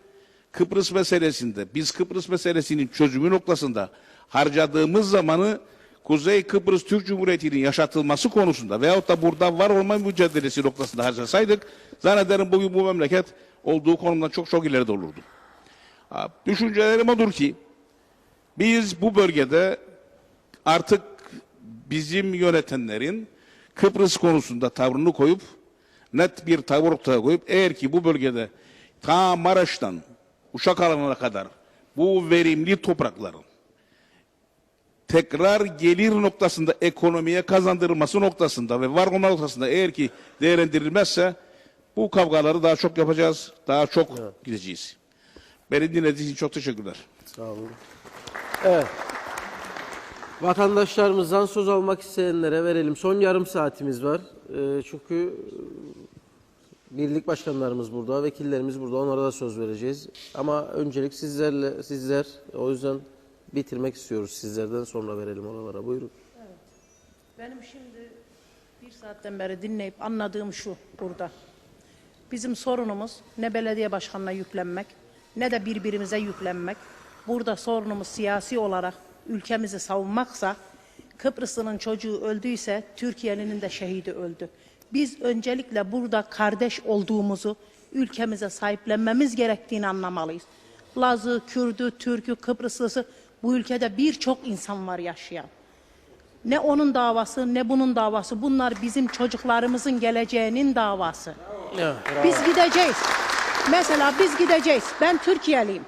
Kıbrıs meselesinde, biz Kıbrıs meselesinin çözümü noktasında harcadığımız zamanı Kuzey Kıbrıs Türk Cumhuriyeti'nin yaşatılması konusunda veyahut da burada var olma mücadelesi noktasında harcasaydık, zannederim bugün bu memleket olduğu konumdan çok ileride olurdu. Düşüncelerim odur ki, biz bu bölgede artık bizim yönetenlerin Kıbrıs konusunda tavrını koyup, net bir tavır ortaya koyup, eğer ki bu bölgede ta Maraş'tan Uşak alanına kadar bu verimli toprakların tekrar gelir noktasında, ekonomiye kazandırılması noktasında ve var olma noktasında eğer ki değerlendirilmezse bu kavgaları daha çok yapacağız, daha çok gideceğiz. Beni dinlediğiniz için çok teşekkürler. Sağ olun. Evet. Vatandaşlarımızdan söz almak isteyenlere verelim. Son yarım saatimiz var. Çünkü birlik başkanlarımız burada, vekillerimiz burada. Onlara da söz vereceğiz. Ama öncelik sizler. O yüzden bitirmek istiyoruz. Sizlerden sonra verelim oralara. Buyurun. Evet. Benim şimdi bir saatten beri dinleyip anladığım şu burada. Bizim sorunumuz ne belediye başkanına yüklenmek, ne de birbirimize yüklenmek. Burada sorunumuz siyasi olarak ülkemizi savunmaksa, Kıbrıslı'nın çocuğu öldüyse Türkiye'nin de şehidi öldü. Biz öncelikle burada kardeş olduğumuzu, ülkemize sahiplenmemiz gerektiğini anlamalıyız. Lazı, Kürdü, Türk'ü, Kıbrıslısı, bu ülkede birçok insan var yaşayan. Ne onun davası ne bunun davası. Bunlar bizim çocuklarımızın geleceğinin davası. Evet, biz gideceğiz. Mesela biz gideceğiz. Ben Türkiye'liyim.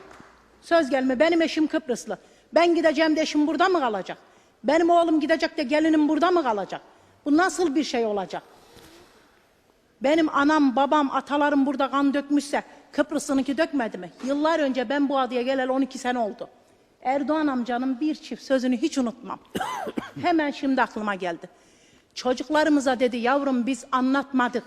Söz gelme benim eşim Kıbrıslı. Ben gideceğim de eşim burada mı kalacak? Benim oğlum gidecek de gelinim burada mı kalacak? Bu nasıl bir şey olacak? Benim anam, babam, atalarım burada kan dökmüşse Kıbrıs'ınki dökmedi mi? Yıllar önce ben bu adaya geleli 12 sene oldu. Erdoğan amcanın bir çift sözünü hiç unutmam. Hemen şimdi aklıma geldi. Çocuklarımıza dedi yavrum biz anlatmadık.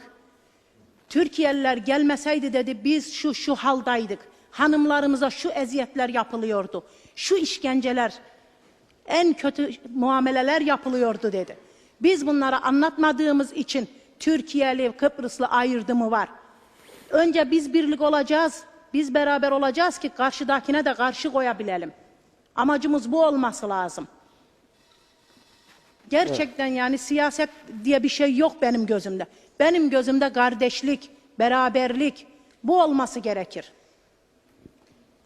Türkiye'liler gelmeseydi dedi biz şu haldaydık. Hanımlarımıza şu eziyetler yapılıyordu. Şu işkenceler, en kötü muameleler yapılıyordu dedi. Biz bunları anlatmadığımız için Türkiye'li, Kıbrıslı ayrımı var. Önce biz birlik olacağız, biz beraber olacağız ki karşıdakine de karşı koyabilelim. Amacımız bu olması lazım. Gerçekten yani siyaset diye bir şey yok benim gözümde. Benim gözümde kardeşlik, beraberlik bu olması gerekir.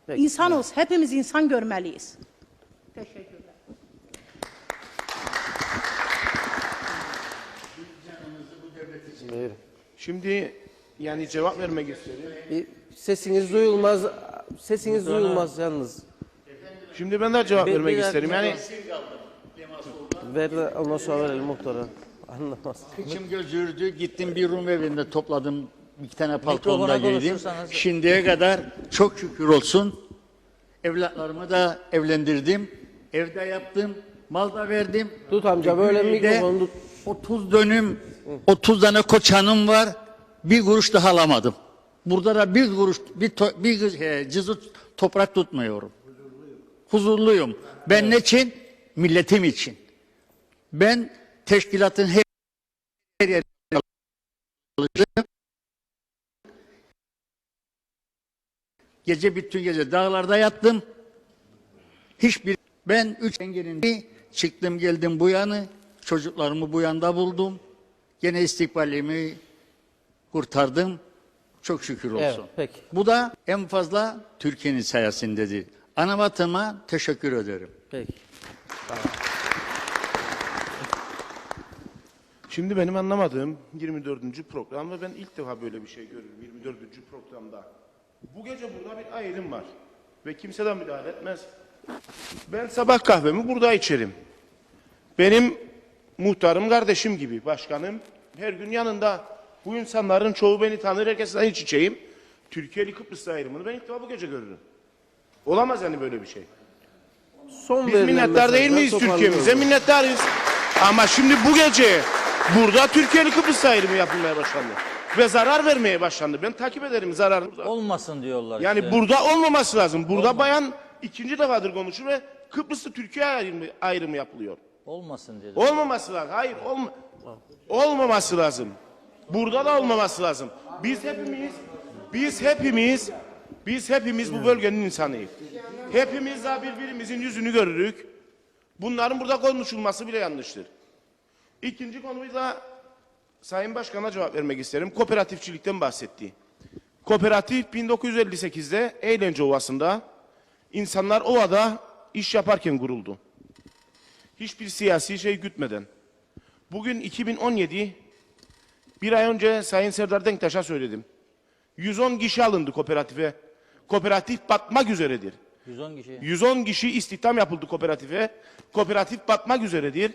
Peki. İnsanız, hepimiz insan görmeliyiz. Teşekkürler. Şimdi yani cevap vermek istedim. Sesiniz duyulmaz. Sesiniz duyulmaz yalnız. Şimdi ben de cevap vermek isterim. Yani Ver de ondan sonra verelim muhtara. Anlamaz. İçim gözürdü. Gittim bir Rum evinde topladım. Bir tane paltomda Mikrofona giydim. konuşursanız- Şimdiye kadar çok şükür olsun. Evlatlarımı da evlendirdim. Evde yaptım. Mal da verdim. Tut amca böyle Güneyde mikrofonu tut. 30 dönüm, 30 tane koçanım var. Bir kuruş daha alamadım. Burada da bir kuruş, bir cızı toprak tutmuyorum. Huzurluyum. Ben ne için? Milletim için. Ben teşkilatın her yerinde çalıştım. Gece bütün gece dağlarda yattım. Ben 3 engelinde çıktım geldim bu yanı. Çocuklarımı bu yanda buldum. Gene istikbalimi kurtardım. Çok şükür olsun. Evet, peki. Bu da en fazla Türkiye'nin sayesindedir. Anavatıma teşekkür ederim. Peki. Şimdi benim anlamadığım 24. program ve ben ilk defa böyle bir şey görüyorum 24. programda. Bu gece burada bir ayrım var ve kimse de müdahale etmez. Ben sabah kahvemi burada içerim. Benim muhtarım kardeşim gibi, başkanım her gün yanında. Bu insanların çoğu beni tanır, herkesten iç içeyim. Türkiye'li Kıbrıs'ta ayrımını ben ilk defa bu gece görürüm. Olamaz yani böyle bir şey. Biz minnettar değil miyiz Türkiye'mize? Minnettarız. Ama şimdi bu gece burada Türkiye'li Kıbrıs ayrımı yapılmaya başlandı. Ve zarar vermeye başlandı. Ben takip ederim zarar. Olmasın diyorlar Yani işte. burada olmaması lazım. Burada bayan ikinci defadır konuşur ve Kıbrıs'ta Türkiye ayrımı yapılıyor. Olmasın dedi. Olmaması lazım. Hayır olmaması lazım. Burada da olmaması lazım. Biz hepimiz bu bölgenin insanıyız. Hepimiz de birbirimizin yüzünü görürük. Bunların burada konuşulması bile yanlıştır. İkinci konuyu da Sayın Başkan'a cevap vermek isterim. Kooperatifçilikten bahsetti. Kooperatif 1958'de Eğlence Ovası'nda insanlar ovada iş yaparken kuruldu. Hiçbir siyasi şey gütmeden. Bugün 2017, bir ay önce Sayın Serdar Denktaş'a söyledim. 110 kişi alındı kooperatife. Kooperatif batmak üzeredir. 110 kişi. 110 kişi istihdam yapıldı kooperatife. Kooperatif batmak üzeredir.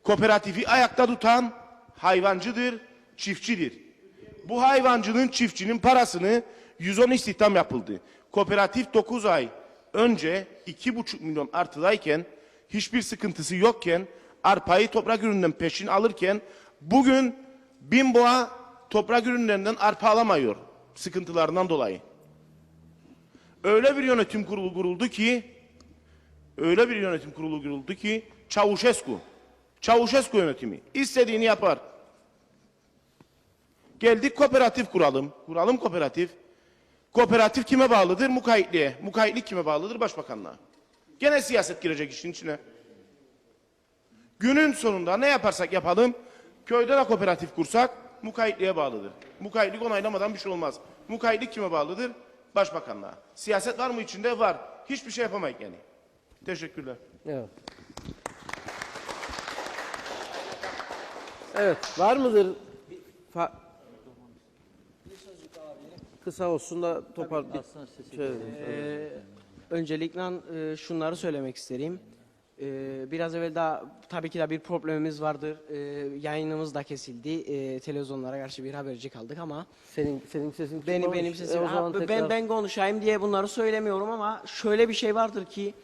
Kooperatifi ayakta tutan hayvancıdır, çiftçidir. Bu hayvancının, çiftçinin parasını 110 istihdam yapıldı. Kooperatif 9 ay önce 2,5 milyon artıdayken, hiçbir sıkıntısı yokken, arpayı toprak ürününden peşin alırken, bugün Binboğa toprak ürünlerinden arpa alamıyor sıkıntılarından dolayı. Öyle bir yönetim kurulu kuruldu ki, Çavuşescu yönetimi istediğini yapar. Geldik kooperatif kuralım. Kuralım kooperatif. Kooperatif kime bağlıdır? Mukayyitliğe. Mukayyitlik kime bağlıdır? Başbakanlığa. Gene siyaset girecek işin içine. Günün sonunda ne yaparsak yapalım, köyde de kooperatif kursak mukayyitliğe bağlıdır. Mukayyitlik onaylamadan bir şey olmaz. Mukayyitlik kime bağlıdır? Başbakanlığa. Siyaset var mı içinde? Var. Hiçbir şey yapamayız yani. Teşekkürler. Evet. Evet, var mıdır? Kısa olsun da topar. Öncelikle şunları söylemek isterim. Biraz evvel daha tabii ki de bir problemimiz vardır. Yayınımız da kesildi. Televizyonlara karşı bir haberci kaldık ama senin sesin benim sesim. Ben konuşayım diye bunları söylemiyorum ama şöyle bir şey vardır ki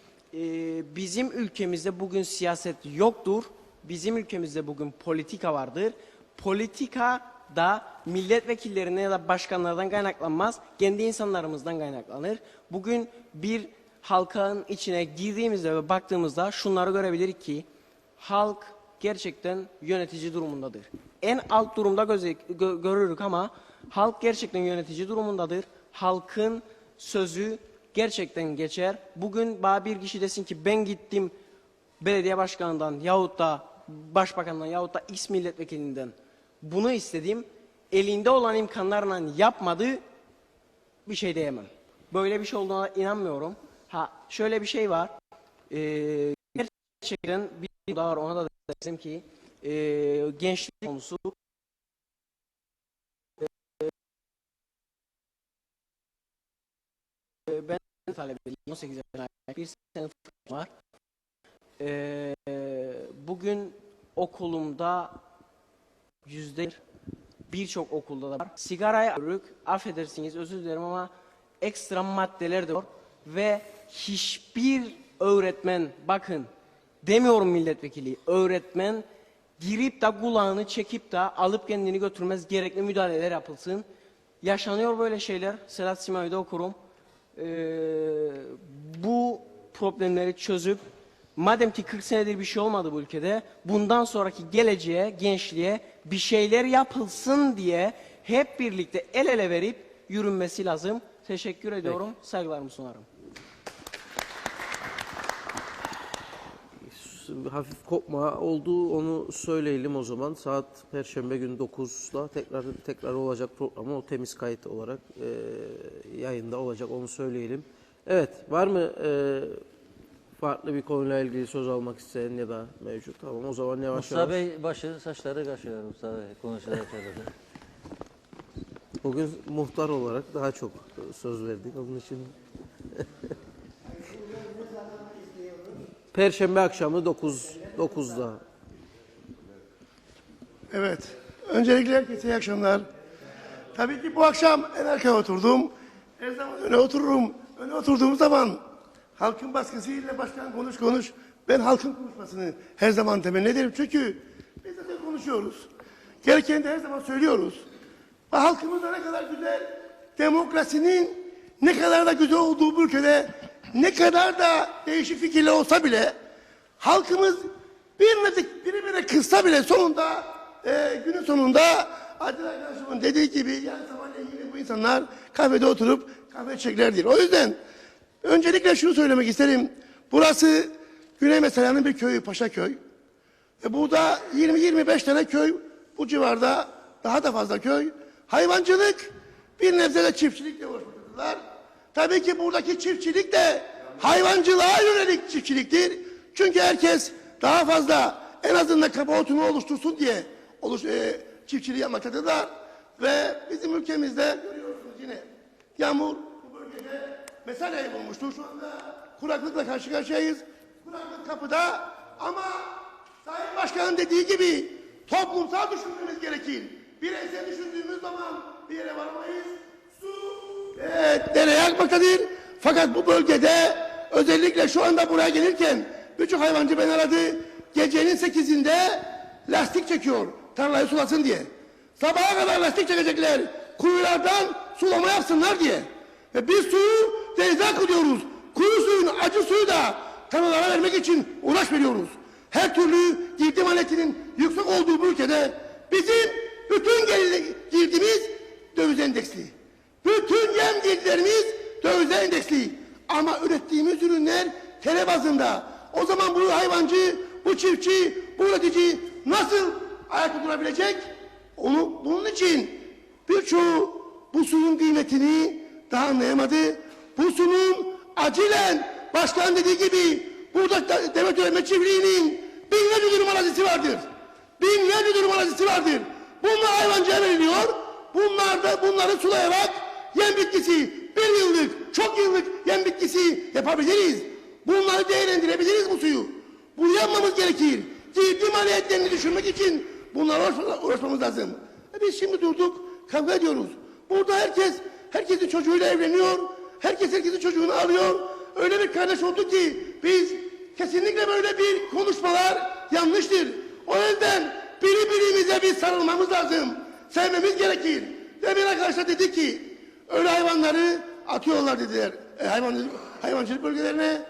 bizim ülkemizde bugün siyaset yoktur. Bizim ülkemizde bugün politika vardır. Politika da milletvekillerine ya da başkanlardan kaynaklanmaz. Kendi insanlarımızdan kaynaklanır. Bugün bir halkın içine girdiğimizde ve baktığımızda şunları görebilir ki halk gerçekten yönetici durumundadır. En alt durumda görürük ama halk gerçekten yönetici durumundadır. Halkın sözü gerçekten geçer. Bugün bana bir kişi desin ki ben gittim belediye başkanından yahut da başbakandan yahut da X milletvekilinden bunu istedim. Elinde olan imkanlarla yapmadı, bir şey diyemem. Böyle bir şey olduğuna inanmıyorum. Şöyle bir şey var. Gerçekten bir daha var, ona da dersem ki gençlik konusu ben talebeliyim. 18 yaşında bir sene var. Bugün okulumda birçok okulda da var. Sigaraya affedersiniz, özür dilerim ama ekstra maddeler de var ve hiçbir öğretmen, bakın demiyorum milletvekili, öğretmen girip de kulağını çekip de alıp kendini götürmez, gerekli müdahaleler yapılsın. Yaşanıyor böyle şeyler. Sedat Simay'da okurum. Bu problemleri çözüp madem ki 40 senedir bir şey olmadı bu ülkede, bundan sonraki geleceğe, gençliğe bir şeyler yapılsın diye hep birlikte el ele verip yürünmesi lazım. Teşekkür ediyorum. Saygılarımı sunarım. Hafif kopma oldu, onu söyleyelim o zaman. Saat Perşembe günü 9'da tekrar olacak programı, o temiz kayıt olarak yayında olacak, onu söyleyelim. Evet, var mı farklı bir konuyla ilgili söz almak isteyen ya da mevcut? Tamam, o zaman yavaş Mustafa yavaş. Bey başı saçları kaşıyor Mustafa Bey konuşarak. Bugün muhtar olarak daha çok söz verdik, onun için. Perşembe akşamı 9'da. Evet. Öncelikle herkese iyi akşamlar. Tabii ki bu akşam en arkaya oturdum. Her zaman öne otururum. Öne oturduğum zaman halkın baskısıyla başkan konuş. Ben halkın konuşmasını her zaman temenni ederim. Çünkü biz zaten konuşuyoruz. Gereken de her zaman söylüyoruz. Ve halkımızda ne kadar güzel, demokrasinin ne kadar da güzel olduğu bu ülkede, ne kadar da değişik fikirler olsa bile halkımız birbirine kızsa bile sonunda günün sonunda Adil arkadaşımın dediği gibi yani sabahleyin yine bu insanlar kafede oturup kahve içeceklerdir. O yüzden öncelikle şunu söylemek isterim. Burası Güney Mesalya'nın bir köyü, Paşaköy. Burada 20-25 tane köy, bu civarda daha da fazla köy. Hayvancılık, bir nebze de çiftçilikle uğraşmaktadılar. Tabii ki buradaki çiftçilik de hayvancılığa yönelik çiftçiliktir. Çünkü herkes daha fazla en azından kaba otunu oluştursun diye çiftçiliği yapmaktadırlar. Ve bizim ülkemizde görüyorsunuz yine yağmur bu bölgede meseleyi bulmuştur. Şu anda kuraklıkla karşı karşıyayız. Kuraklık kapıda ama Sayın Başkan'ın dediği gibi toplumsal düşünmemiz gerekir. Bireysel düşündüğümüz zaman bir yere varmayız. Su dereye akmaktadır. Fakat bu bölgede özellikle şu anda buraya gelirken birçok hayvancı beni aradı. Gecenin 8'inde lastik çekiyor tarlayı sulasın diye. Sabaha kadar lastik çekecekler. Kuyulardan sulama yapsınlar diye. Ve biz suyu denize akıtıyoruz. Kuyu suyunu, acı suyu da tarlalara vermek için uğraş veriyoruz. Her türlü girdi maliyetinin yüksek olduğu bu ülkede bizim bütün girdimiz döviz endeksli. Bütün yem girdilerimiz döviz endeksli. Ama ürettiğimiz ürünler TL bazında. O zaman bu hayvancı, bu çiftçi, bu üretici nasıl ayakta durabilecek? Bunun için birçoğu bu suyun kıymetini daha anlayamadı. Bu suyun acilen başkan dediği gibi burada devlet öğrenme çiftliğinin binlerce dönüm arazisi vardır. Binlerce dönüm arazisi vardır. Bunlar hayvancıya veriliyor. Bunları sulayarak yem bitkisi, bir yıllık, çok yıllık yem bitkisi yapabiliriz. Bunları değerlendirebiliriz bu suyu. Bunu yapmamız gerekir. Girdi maliyetlerini düşürmek için bunlara uğraşmamız lazım. Biz şimdi durduk, kavga ediyoruz. Burada herkesin çocuğuyla evleniyor. Herkes herkesin çocuğunu alıyor. Öyle bir kardeş oldu ki biz kesinlikle böyle bir konuşmalar yanlıştır. O yüzden birbirimize biz sarılmamız lazım. Sevmemiz gerekir. Demin arkadaşlar dedi ki öyle hayvanları atıyorlar dediler hayvancılık bölgelerine.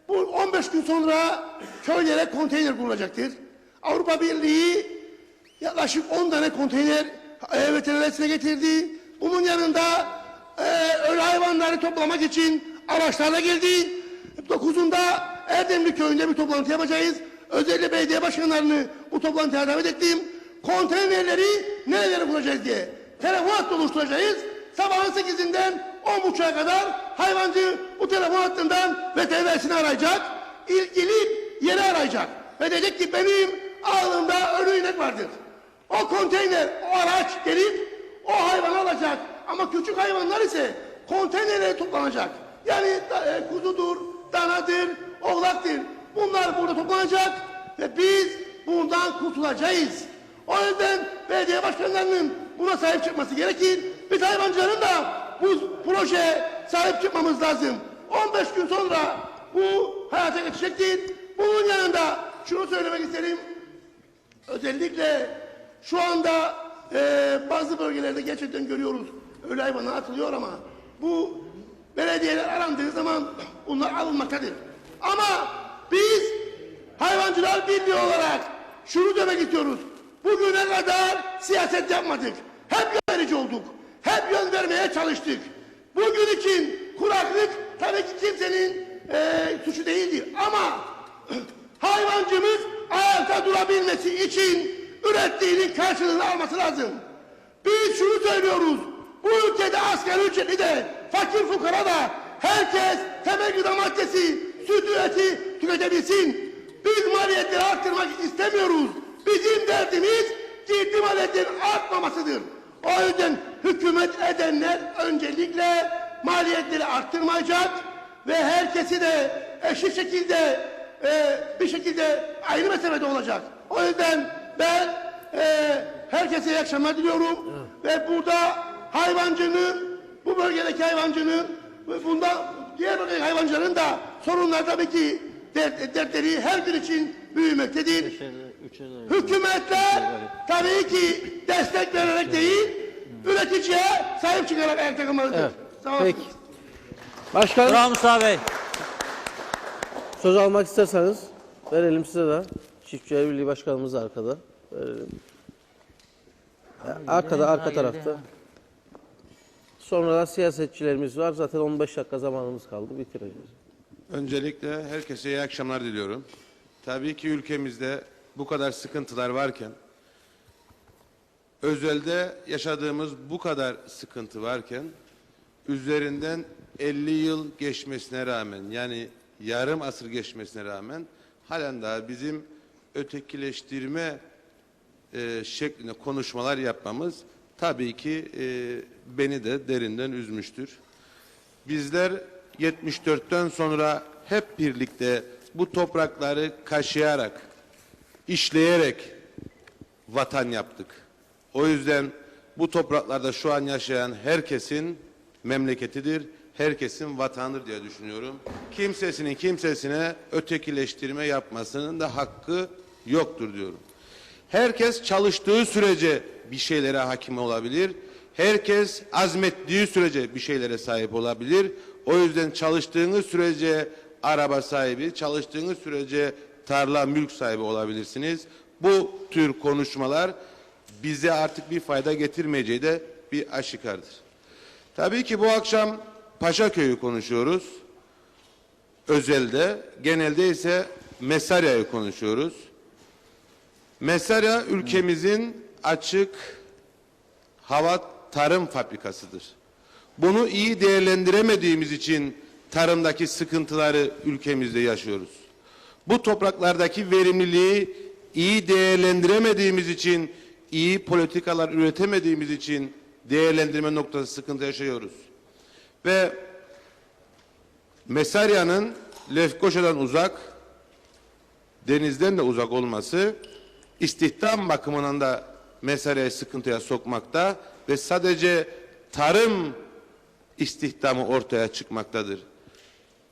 Bu 15 gün sonra köylere konteyner kurulacaktır. Avrupa Birliği yaklaşık 10 tane konteyner veterinersine getirdi. Bunun yanında öyle hayvanları toplamak için araçlarla geldi. 9'unda Erdemli köyünde bir toplantı yapacağız. Özellikle belediye başkanlarını bu toplantıya davet ettim. Konteynerleri nerelere kuracağız diye. Telefon hattı oluşturacağız. Sabahın 8'inden 10.30'a kadar hayvancı bu telefon hattından veterinersini arayacak. İlgili yeri arayacak. Ve diyecek ki benim ağzımda ölü inek vardır. O konteyner, o araç gelip o hayvanı alacak. Ama küçük hayvanlar ise konteynerlere toplanacak. Yani kuzudur, danadır, oğlaktır. Bunlar burada toplanacak ve biz bundan kurtulacağız. O yüzden belediye başkanlarının buna sahip çıkması gerekir. Biz hayvancıların da bu projeye sahip çıkmamız lazım. 15 gün sonra bu hayata geçecektir. Bunun yanında şunu söylemek isterim. Özellikle şu anda bazı bölgelerde gerçekten görüyoruz. Öyle hayvanlar atılıyor ama bu belediyeler arandığı zaman bunlar alınmaktadır. Ama biz Hayvancılar Birliği olarak şunu demek istiyoruz. Bugüne kadar siyaset yapmadık. Hep yönetici olduk. Hep yön vermeye çalıştık. Bugün için kuraklık tabii ki kimsenin suçu değildir. Ama hayvancımız ayakta durabilmesi için ürettiğinin karşılığını alması lazım. Biz şunu söylüyoruz. Bu ülkede asgari ücretli de, fakir fukara da herkes temel gıda maddesi, süt eti tüketebilsin. Biz maliyetleri arttırmak istemiyoruz. Bizim derdimiz girdi maliyetlerin artmamasıdır. O yüzden hükümet edenler öncelikle maliyetleri arttırmayacak ve herkesi de eşit şekilde bir şekilde aynı mesafede olacak. O yüzden ben herkese iyi akşamlar diliyorum ve burada hayvancının, bu bölgedeki hayvancının ve bunda diğer bölgedeki hayvancıların da sorunlar tabii ki dertleri her gün için büyümektedir. Hükümetler tabii ki destek vererek değil, üreticiye sahip çıkarak ayakta kalmalıdır. Evet. Sağ olun. Peki. Başkanım. Bravo Mustafa Bey. Söz almak isterseniz verelim size de. Çiftçiler Birliği Başkanımız da arkada. Verelim. Arkada, arka tarafta. Sonra da siyasetçilerimiz var. Zaten 15 dakika zamanımız kaldı. Bitireceğiz. Öncelikle herkese iyi akşamlar diliyorum. Tabii ki ülkemizde bu kadar sıkıntılar varken, özelde yaşadığımız bu kadar sıkıntı varken, üzerinden 50 yıl geçmesine rağmen, yani yarım asır geçmesine rağmen, halen daha bizim ötekileştirme şeklinde konuşmalar yapmamız tabii ki beni de derinden üzmüştür. Bizler 74'ten sonra hep birlikte bu toprakları kaşıyarak, işleyerek vatan yaptık. O yüzden bu topraklarda şu an yaşayan herkesin memleketidir. herkesin vatanıdır diye düşünüyorum. Kimsesinin kimsesine ötekileştirme yapmasının da hakkı yoktur diyorum. Herkes çalıştığı sürece bir şeylere hakim olabilir. Herkes azmettiği sürece bir şeylere sahip olabilir. O yüzden çalıştığınız sürece araba sahibi, çalıştığınız sürece tarla, mülk sahibi olabilirsiniz. Bu tür konuşmalar bize artık bir fayda getirmeyeceği de bir aşikardır. Tabii ki bu akşam Paşaköy'ü konuşuyoruz. Özelde, genelde ise Mesarya'yı konuşuyoruz. Mesarya ülkemizin açık hava tarım fabrikasıdır. Bunu iyi değerlendiremediğimiz için tarımdaki sıkıntıları ülkemizde yaşıyoruz. Bu topraklardaki verimliliği iyi değerlendiremediğimiz için, iyi politikalar üretemediğimiz için değerlendirme noktası sıkıntı yaşıyoruz. Ve Mesarya'nın Lefkoşa'dan uzak, denizden de uzak olması istihdam bakımından da Mesarya'yı sıkıntıya sokmakta ve sadece tarım istihdamı ortaya çıkmaktadır.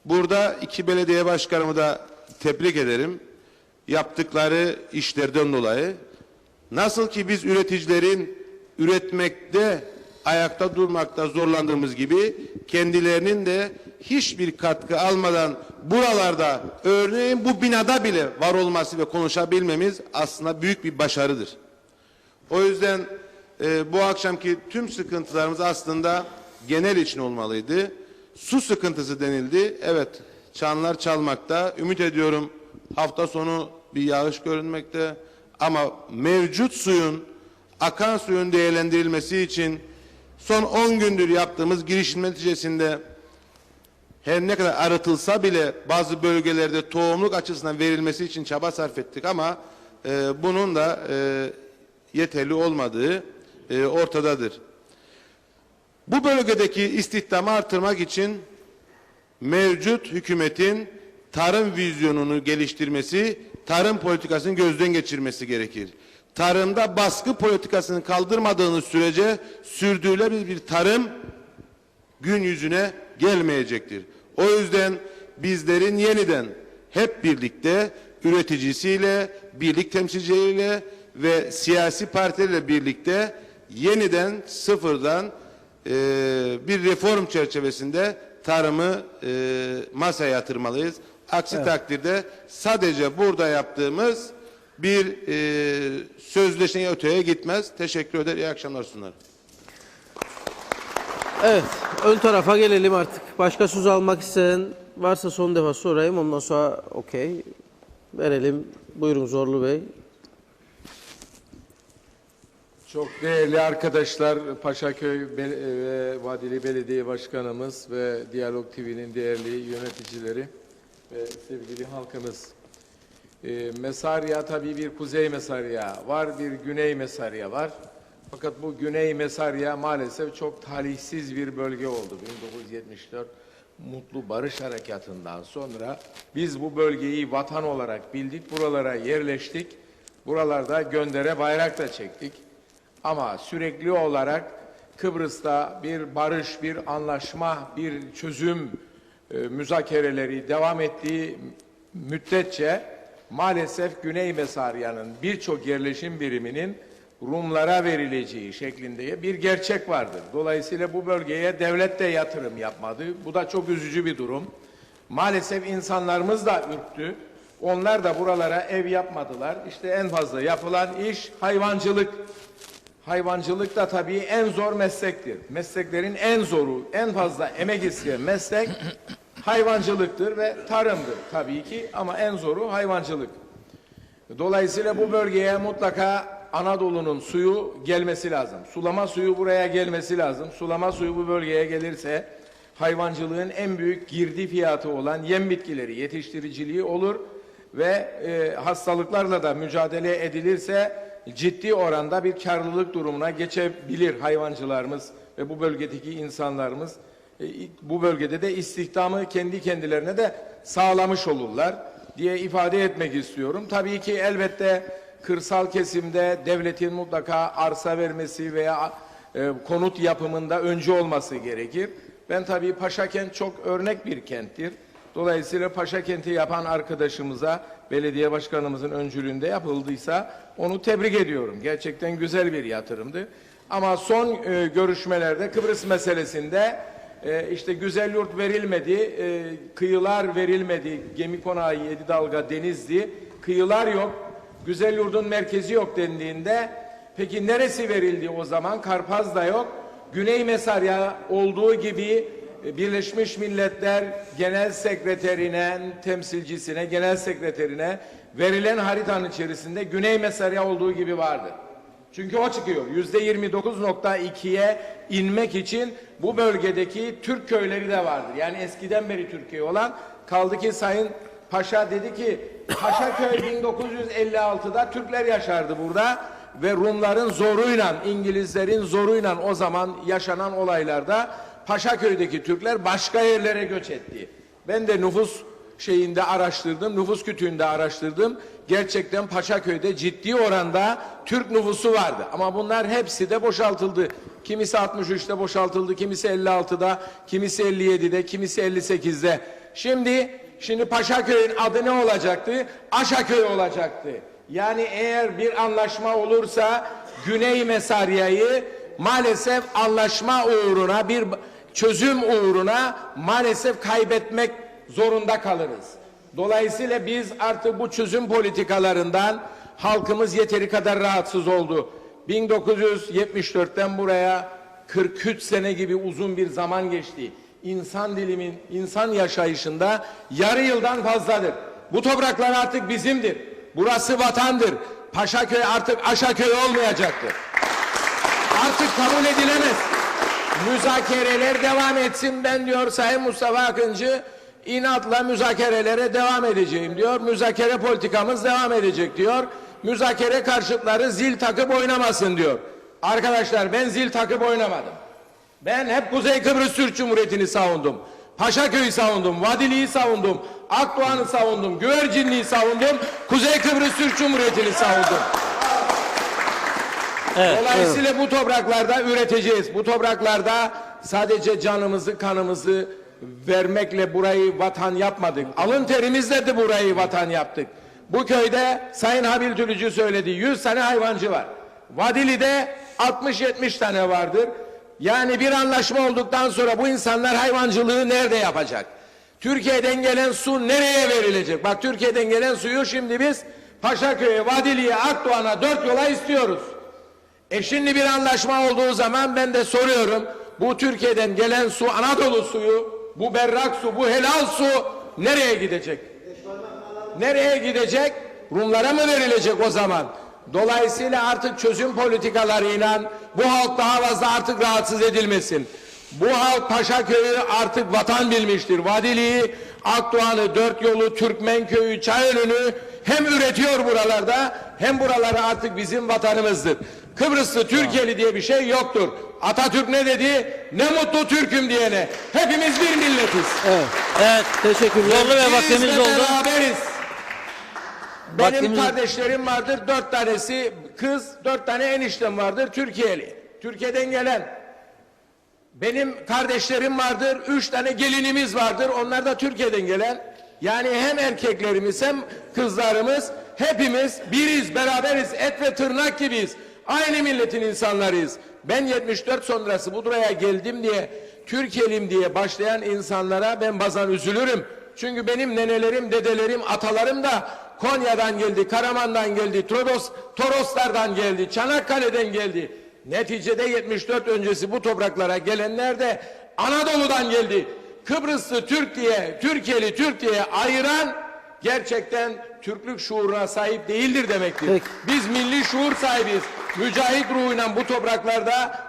Burada iki belediye başkanımı da tebrik ederim. Yaptıkları işlerden dolayı. Nasıl ki biz üreticilerin üretmekte, ayakta durmakta zorlandığımız gibi kendilerinin de hiçbir katkı almadan buralarda, örneğin bu binada bile var olması ve konuşabilmemiz aslında büyük bir başarıdır. O yüzden bu akşamki tüm sıkıntılarımız aslında genel için olmalıydı. Su sıkıntısı denildi. Evet, çanlar çalmakta. Ümit ediyorum hafta sonu bir yağış görünmekte. Ama mevcut suyun, akan suyun değerlendirilmesi için son 10 gündür yaptığımız girişim neticesinde her ne kadar arıtılsa bile bazı bölgelerde tohumluk açısından verilmesi için çaba sarf ettik ama bunun da yeterli olmadığı ortadadır. Bu bölgedeki istihdamı artırmak için mevcut hükümetin tarım vizyonunu geliştirmesi, tarım politikasını gözden geçirmesi gerekir. Tarımda baskı politikasını kaldırmadığınız sürece sürdürülebilir bir tarım gün yüzüne gelmeyecektir. O yüzden bizlerin yeniden hep birlikte üreticisiyle, birlik temsilcileriyle ve siyasi partilerle birlikte yeniden sıfırdan bir reform çerçevesinde tarımı masaya yatırmalıyız. Aksi takdirde sadece burada yaptığımız bir sözleşmeye öteye gitmez. Teşekkür ederim. İyi akşamlar sunarım. Evet, ön tarafa gelelim artık. Başka söz almak isteyen varsa son defa sorayım. Ondan sonra okey. Verelim. Buyurun Zorlu Bey. Çok değerli arkadaşlar, Paşaköy ve Vadili Belediye Başkanımız ve Diyalog TV'nin değerli yöneticileri ve sevgili halkımız. Mesarya tabii bir Kuzey Mesarya var, bir Güney Mesarya var. Fakat bu Güney Mesarya maalesef çok talihsiz bir bölge oldu. 1974 Mutlu Barış Harekatı'ndan sonra biz bu bölgeyi vatan olarak bildik, buralara yerleştik. Buralarda göndere bayrak da çektik. Ama sürekli olarak Kıbrıs'ta bir barış, bir anlaşma, bir çözüm müzakereleri devam ettiği müddetçe maalesef Güney Mesarya'nın birçok yerleşim biriminin Rumlara verileceği şeklinde bir gerçek vardır. Dolayısıyla bu bölgeye devlet de yatırım yapmadı. Bu da çok üzücü bir durum. Maalesef insanlarımız da ürktü. Onlar da buralara ev yapmadılar. İşte en fazla yapılan iş hayvancılık. Hayvancılık da tabii en zor meslektir. Mesleklerin en zoru, en fazla emek isteyen meslek hayvancılıktır ve tarımdır tabii ki ama en zoru hayvancılık. Dolayısıyla bu bölgeye mutlaka Anadolu'nun suyu gelmesi lazım. Sulama suyu buraya gelmesi lazım. Sulama suyu bu bölgeye gelirse hayvancılığın en büyük girdi fiyatı olan yem bitkileri yetiştiriciliği olur ve hastalıklarla da mücadele edilirse ciddi oranda bir karlılık durumuna geçebilir hayvancılarımız ve bu bölgedeki insanlarımız. Bu bölgede de istihdamı kendi kendilerine de sağlamış olurlar diye ifade etmek istiyorum. Tabii ki elbette kırsal kesimde devletin mutlaka arsa vermesi veya konut yapımında öncü olması gerekir. Ben tabii Paşakent çok örnek bir kenttir. Dolayısıyla Paşakent'i yapan arkadaşımıza, belediye başkanımızın öncülüğünde yapıldıysa onu tebrik ediyorum. Gerçekten güzel bir yatırımdı. Ama son görüşmelerde Kıbrıs meselesinde işte güzel yurt verilmedi, kıyılar verilmedi, gemi konağı 7 dalga Denizli, kıyılar yok, güzel yurdun merkezi yok dendiğinde peki neresi verildi o zaman? Karpaz da yok. Güney Mesarya olduğu gibi Birleşmiş Milletler Genel Sekreterine, temsilcisine, Genel Sekreterine verilen haritanın içerisinde Güney Mesarya olduğu gibi vardı. Çünkü o çıkıyor. %29.2'ye inmek için bu bölgedeki Türk köyleri de vardır. Yani eskiden beri Türkiye olan, kaldı ki Sayın Paşa dedi ki Paşaköy 1956'da Türkler yaşardı burada ve Rumların zoruyla, İngilizlerin zoruyla o zaman yaşanan olaylarda Paşaköy'deki Türkler başka yerlere göç etti. Ben de nüfus şeyinde araştırdım, nüfus kütüğünde araştırdım. Gerçekten Paşaköy'de ciddi oranda Türk nüfusu vardı. Ama bunlar hepsi de boşaltıldı. Kimisi 63'te boşaltıldı, kimisi 56'da, kimisi 57'de, kimisi 58'de. Şimdi Paşaköy'ün adı ne olacaktı? Aşaköy olacaktı. Yani eğer bir anlaşma olursa Güney Mesarya'yı maalesef anlaşma uğruna, bir çözüm uğruna maalesef kaybetmek zorunda kalırız. Dolayısıyla biz artık bu çözüm politikalarından halkımız yeteri kadar rahatsız oldu. 1974'ten buraya 43 sene gibi uzun bir zaman geçti. İnsan dilimin, insan yaşayışında yarı yıldan fazladır. Bu topraklar artık bizimdir. Burası vatandır. Paşaköy artık Aşaköy olmayacaktır. Artık kabul edilemez. Müzakereler devam etsin. Ben diyor Sayın Mustafa Akıncı inatla müzakerelere devam edeceğim diyor. Müzakere politikamız devam edecek diyor. Müzakere karşıtları zil takıp oynamasın diyor. Arkadaşlar ben zil takıp oynamadım. Ben hep Kuzey Kıbrıs Türk Cumhuriyeti'ni savundum. Paşaköy'ü savundum, Vadili'yi savundum, Akdoğan'ı savundum, Güvercinli'yi savundum, Kuzey Kıbrıs Türk Cumhuriyeti'ni savundum. Evet, Dolayısıyla bu topraklarda üreteceğiz. Bu topraklarda sadece canımızı, kanımızı vermekle burayı vatan yapmadık. Alın terimizle de burayı vatan yaptık. Bu köyde Sayın Habil Tülücü söyledi, 100 tane hayvancı var. Vadili'de 60-70 tane vardır. Yani bir anlaşma olduktan sonra bu insanlar hayvancılığı nerede yapacak? Türkiye'den gelen su nereye verilecek? Bak Türkiye'den gelen suyu şimdi biz Paşaköy'e, Vadili'ye, Akdoğan'a 4 yola istiyoruz. Şimdi bir anlaşma olduğu zaman ben de soruyorum. Bu Türkiye'den gelen su, Anadolu suyu, bu berrak su, bu helal su nereye gidecek? Nereye gidecek? Rumlara mı verilecek o zaman? Dolayısıyla artık çözüm politikalarıyla bu halk daha fazla artık rahatsız edilmesin. Bu halk Paşaköy'ü artık vatan bilmiştir. Vadili'yi, Akdoğan'ı, Dört Yolu, Türkmenköy'ü, Çayönü'nü hem üretiyor buralarda hem buraları artık bizim vatanımızdır. Kıbrıslı Türkiye'li diye bir şey yoktur. Atatürk ne dedi? Ne mutlu Türk'üm diyene. Hepimiz bir milletiz. Evet. Evet. Teşekkürler. Zorlu ve vaktimiz Biz de oldu. beraberiz. Benim Vaktimiz- kardeşlerim vardır, 4 tanesi kız, 4 tane eniştem vardır Türkiye'li. Türkiye'den gelen. Benim kardeşlerim vardır, 3 tane gelinimiz vardır, onlar da Türkiye'den gelen. Yani hem erkeklerimiz hem kızlarımız hepimiz biriz, beraberiz, et ve tırnak gibiyiz. Aynı milletin insanlarıyız. Ben 74 sonrası buraya geldim diye, Türkiye'liyim diye başlayan insanlara ben bazen üzülürüm. Çünkü benim nenelerim, dedelerim, atalarım da Konya'dan geldi, Karaman'dan geldi, Toroslardan geldi, Çanakkale'den geldi. Neticede 74 öncesi bu topraklara gelenler de Anadolu'dan geldi. Kıbrıslı Türk diye, Türkiye'li Türk diye ayıran gerçekten Türklük şuuruna sahip değildir demektir. Peki. Biz milli şuur sahibiyiz. Mücahit ruhuyla bu topraklarda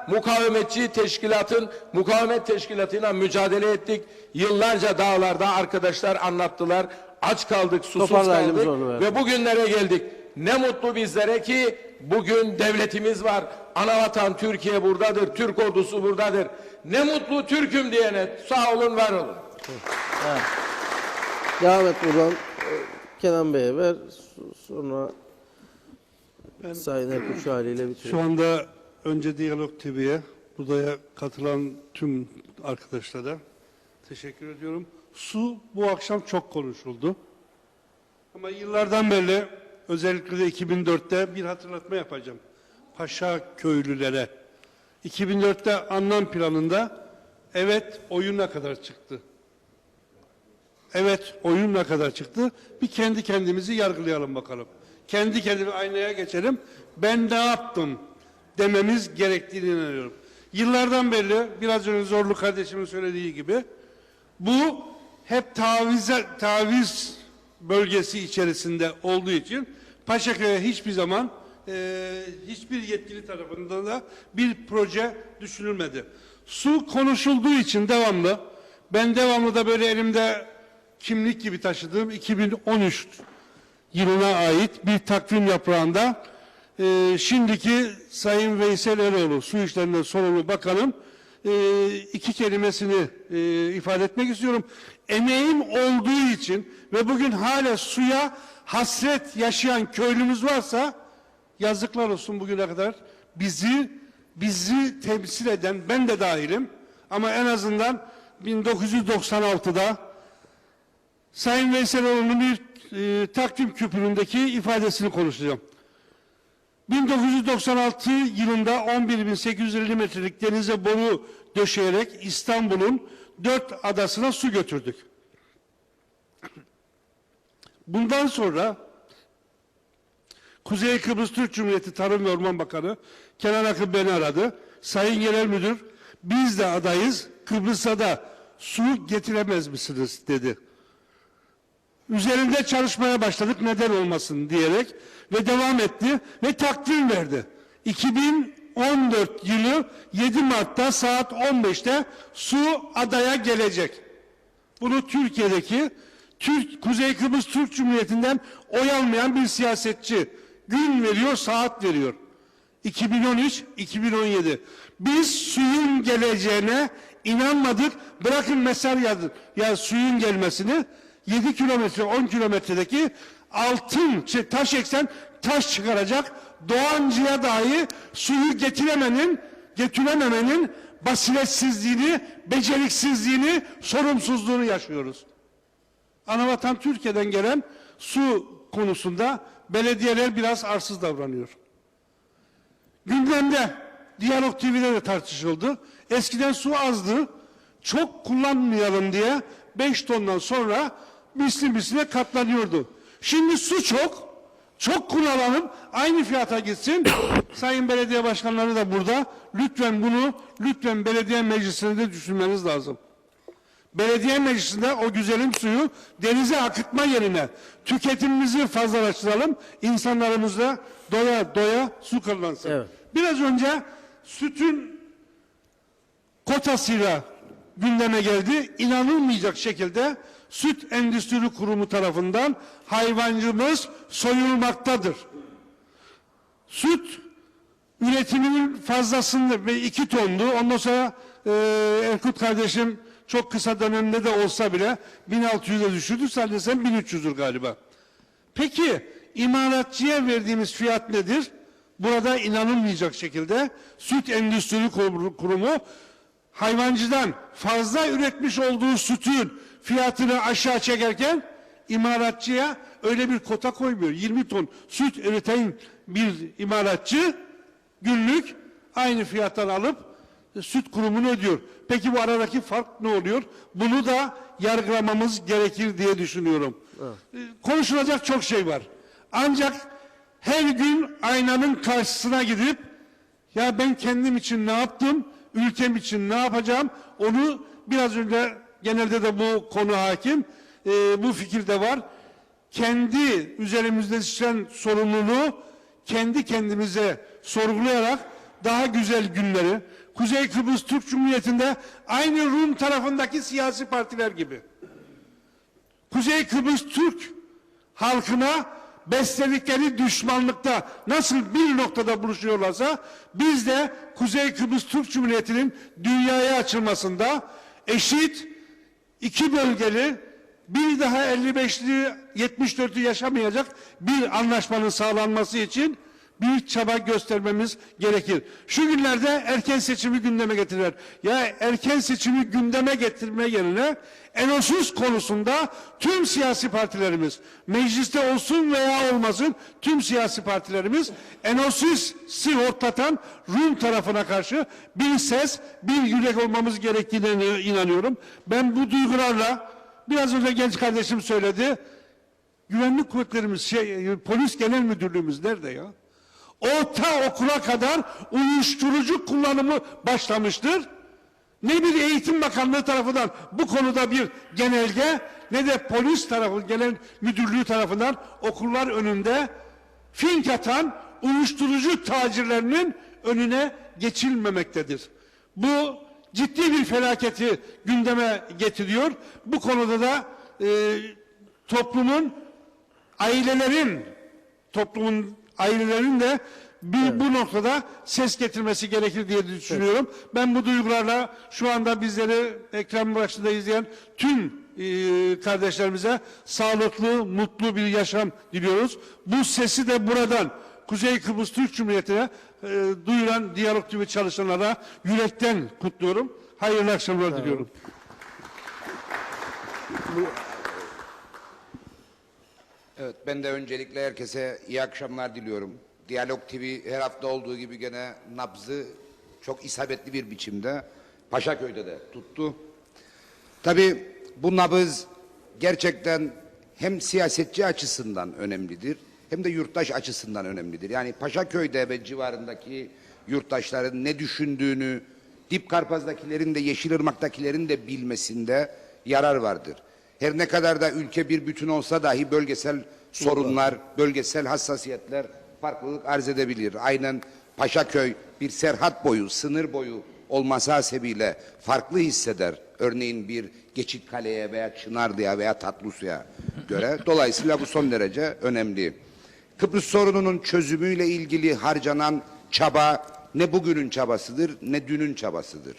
mukavemet teşkilatıyla mücadele ettik. Yıllarca dağlarda arkadaşlar anlattılar. Aç kaldık, susuz Toparlayalım kaldık sonra. ve bugünlere geldik. Ne mutlu bizlere ki bugün devletimiz var. Anavatan Türkiye buradadır. Türk ordusu buradadır. Ne mutlu Türk'üm diyene sağ olun, var olun. Evet. Devam et buradan. Kenan Bey'e ver. Sonra Sayın Erkut haliyle bitirelim. Şu anda önce Diyalog TV'ye, Buraya katılan tüm arkadaşlara teşekkür ediyorum. Su bu akşam çok konuşuldu. Ama yıllardan beri, özellikle de 2004'te bir hatırlatma yapacağım. Paşa köylülere. 2004'te anlam planında evet oyuna kadar çıktı. Evet oyunla kadar çıktı. Bir kendi kendimizi yargılayalım bakalım. Kendi kendime aynaya geçelim. Ben ne yaptım dememiz gerektiğini inanıyorum. Yıllardan beri biraz önce Zorlu kardeşimin söylediği gibi bu hep taviz bölgesi içerisinde olduğu için Paşaköy'e hiçbir zaman hiçbir yetkili tarafından da bir proje düşünülmedi. Su konuşulduğu için devamlı, ben devamlı da böyle elimde kimlik gibi taşıdığım 2013 yılına ait bir takvim yaprağında şimdiki Sayın Veysel Eroğlu, Su İşlerinden sorumlu bakanım, iki kelimesini ifade etmek istiyorum. Emeğim olduğu için ve bugün hala suya hasret yaşayan köylümüz varsa yazıklar olsun bugüne kadar bizi temsil eden, ben de dahilim ama en azından 1996'da Sayın Veysel Eroğlu'nun bir takvim küpüründeki ifadesini konuşacağım. 1996 yılında 11.850 metrelik denize boru döşeyerek İstanbul'un 4 adasına su götürdük. Bundan sonra Kuzey Kıbrıs Türk Cumhuriyeti Tarım ve Orman Bakanı Kenan Akın beni aradı. Sayın Genel Müdür, biz de adayız, Kıbrıs'a da su getiremez misiniz dedi. Üzerinde çalışmaya başladık neden olmasın diyerek ve devam etti ve takvim verdi. 2014 yılı 7 Mart'ta saat 15'te su adaya gelecek. Bunu Türkiye'deki Kuzey Kıbrıs Türk Cumhuriyeti'nden oy almayan bir siyasetçi gün veriyor, saat veriyor. 2013-2017. Biz suyun geleceğine inanmadık. Bırakın mesaj yazın. Ya suyun gelmesini 7 kilometre, 10 kilometredeki altın, taş eksen taş çıkaracak Doğancı'ya dahi suyu getirememenin basiretsizliğini, beceriksizliğini, sorumsuzluğunu yaşıyoruz. Anavatan Türkiye'den gelen su konusunda belediyeler biraz arsız davranıyor. Gündemde, Diyalog TV'de de tartışıldı. Eskiden su azdı, çok kullanmayalım diye 5 tondan sonra misline katlanıyordu. Şimdi su çok kullanalım, aynı fiyata gitsin. Sayın belediye başkanları da burada. Lütfen belediye meclisinde de düşünmeniz lazım. Belediye meclisinde o güzelim suyu denize akıtma yerine tüketimimizi fazlalaştıralım. İnsanlarımız da doya su kullansın. Evet. Biraz önce sütün kotasıyla gündeme geldi. İnanılmayacak şekilde Süt Endüstri Kurumu tarafından hayvancımız soyulmaktadır. Süt üretiminin fazlasında ve 2 tondu. Ondan sonra Erkut kardeşim çok kısa dönemde de olsa bile 1600'e düşürdü. Sadece sen 1300'dür galiba. Peki imalatçıya verdiğimiz fiyat nedir? Burada inanılmayacak şekilde Süt Endüstri Kurumu hayvancıdan fazla üretmiş olduğu sütün fiyatını aşağı çekerken imalatçıya öyle bir kota koymuyor. 20 ton süt üreten bir imalatçı günlük aynı fiyattan alıp süt kurumunu ödüyor. Peki bu aradaki fark ne oluyor? Bunu da yargılamamız gerekir diye düşünüyorum. Evet. Konuşulacak çok şey var. Ancak her gün aynanın karşısına gidip ya ben kendim için ne yaptım, ülkem için ne yapacağım onu biraz önce genelde de bu konu hakim, bu fikir de var. Kendi üzerimizde düşen sorumluluğu kendi kendimize sorgulayarak daha güzel günleri, Kuzey Kıbrıs Türk Cumhuriyeti'nde aynı Rum tarafındaki siyasi partiler gibi Kuzey Kıbrıs Türk halkına besledikleri düşmanlıkta nasıl bir noktada buluşuyorlarsa biz de Kuzey Kıbrıs Türk Cumhuriyeti'nin dünyaya açılmasında eşit, 2 bölgeli, bir daha 55'li 74'ü yaşamayacak bir anlaşmanın sağlanması için bir çaba göstermemiz gerekir. Şu günlerde erken seçimi gündeme getirirler. Ya erken seçimi gündeme getirme yerine ENOSUS konusunda tüm siyasi partilerimiz, mecliste olsun veya olmasın tüm siyasi partilerimiz ENOSUS'u hortlatan Rum tarafına karşı bir ses, bir yürek olmamız gerektiğine inanıyorum. Ben bu duygularla, biraz önce genç kardeşim söyledi, güvenlik kuvvetlerimiz, polis genel müdürlüğümüz nerede ya? Orta okula kadar uyuşturucu kullanımı başlamıştır. Ne bir Eğitim Bakanlığı tarafından bu konuda bir genelge, ne de polis tarafı, genel müdürlüğü tarafından okullar önünde fink atan uyuşturucu tacirlerinin önüne geçilmemektedir. Bu ciddi bir felaketi gündeme getiriyor. Bu konuda da toplumun ailelerin de bu noktada ses getirmesi gerekir diye düşünüyorum. Evet. Ben bu duygularla şu anda bizleri ekran başında izleyen tüm kardeşlerimize sağlıklı, mutlu bir yaşam diliyoruz. Bu sesi de buradan Kuzey Kıbrıs Türk Cumhuriyeti'ne duyuran Diyalog TV çalışanlara yürekten kutluyorum. Hayırlı akşamlar diliyorum. Evet, ben de öncelikle herkese iyi akşamlar diliyorum. Diyalog TV her hafta olduğu gibi gene nabzı çok isabetli bir biçimde Paşaköy'de de tuttu. Tabii bu nabız gerçekten hem siyasetçi açısından önemlidir hem de yurttaş açısından önemlidir. Yani Paşaköy'de ve civarındaki yurttaşların ne düşündüğünü Dipkarpaz'dakilerin de Yeşilırmak'takilerin de bilmesinde yarar vardır. Her ne kadar da ülke bir bütün olsa dahi bölgesel sorunlar, bölgesel hassasiyetler farklılık arz edebilir. Aynen Paşaköy bir serhat boyu, sınır boyu olması hasebiyle farklı hisseder. Örneğin bir Geçitkale'ye veya Çınarlı'ya veya Tatlısu'ya göre. Dolayısıyla bu son derece önemli. Kıbrıs sorununun çözümüyle ilgili harcanan çaba ne bugünün çabasıdır ne dünün çabasıdır.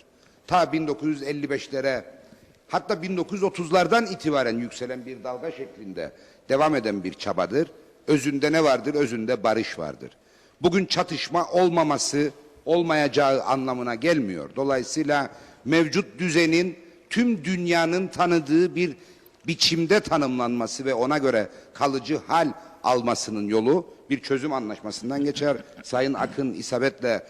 Ta 1955'lere hatta 1930'lardan itibaren yükselen bir dalga şeklinde devam eden bir çabadır. Özünde ne vardır? Özünde barış vardır. Bugün çatışma olmaması olmayacağı anlamına gelmiyor. Dolayısıyla mevcut düzenin tüm dünyanın tanıdığı bir biçimde tanımlanması ve ona göre kalıcı hal almasının yolu bir çözüm anlaşmasından geçer. Sayın Akın isabetle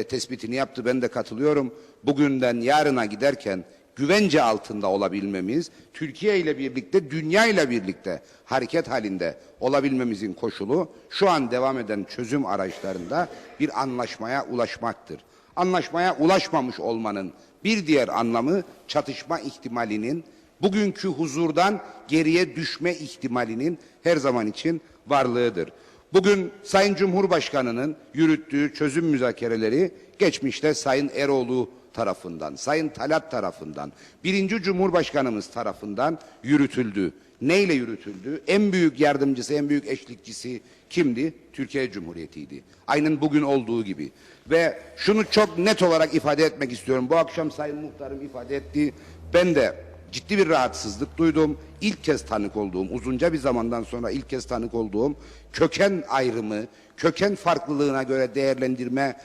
tespitini yaptı, ben de katılıyorum. Bugünden yarına giderken güvence altında olabilmemiz, Türkiye ile birlikte, dünya ile birlikte hareket halinde olabilmemizin koşulu şu an devam eden çözüm araçlarında bir anlaşmaya ulaşmaktır. Anlaşmaya ulaşmamış olmanın bir diğer anlamı çatışma ihtimalinin, bugünkü huzurdan geriye düşme ihtimalinin her zaman için varlığıdır. Bugün Sayın Cumhurbaşkanı'nın yürüttüğü çözüm müzakereleri geçmişte Sayın Eroğlu tarafından, Sayın Talat tarafından, 1. Cumhurbaşkanımız tarafından yürütüldü. Neyle yürütüldü? En büyük yardımcısı, en büyük eşlikçisi kimdi? Türkiye Cumhuriyeti'ydi. Aynen bugün olduğu gibi. Ve şunu çok net olarak ifade etmek istiyorum. Bu akşam Sayın Muhtarım ifade etti. Ben de ciddi bir rahatsızlık duydum. İlk kez tanık olduğum, uzunca bir zamandan sonra ilk kez tanık olduğum köken ayrımı, köken farklılığına göre değerlendirme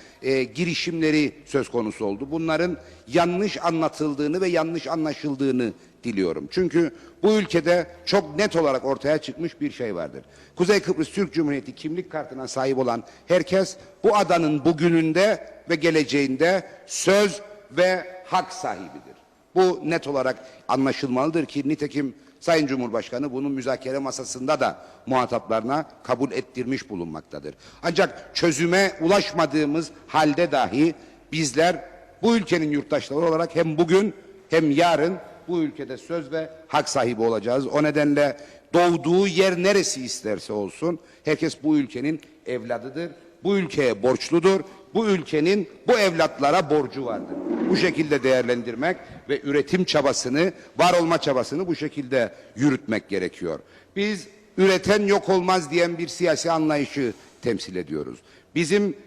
girişimleri söz konusu oldu. Bunların yanlış anlatıldığını ve yanlış anlaşıldığını diliyorum. Çünkü bu ülkede çok net olarak ortaya çıkmış bir şey vardır. Kuzey Kıbrıs Türk Cumhuriyeti kimlik kartına sahip olan herkes bu adanın bugününde ve geleceğinde söz ve hak sahibidir. Bu net olarak anlaşılmalıdır ki nitekim Sayın Cumhurbaşkanı bunu müzakere masasında da muhataplarına kabul ettirmiş bulunmaktadır. Ancak çözüme ulaşmadığımız halde dahi bizler bu ülkenin yurttaşları olarak hem bugün hem yarın bu ülkede söz ve hak sahibi olacağız. O nedenle doğduğu yer neresi isterse olsun herkes bu ülkenin evladıdır. Bu ülkeye borçludur. Bu ülkenin bu evlatlara borcu vardır. Bu şekilde değerlendirmek ve üretim çabasını, var olma çabasını bu şekilde yürütmek gerekiyor. Biz üreten yok olmaz diyen bir siyasi anlayışı temsil ediyoruz. Bizim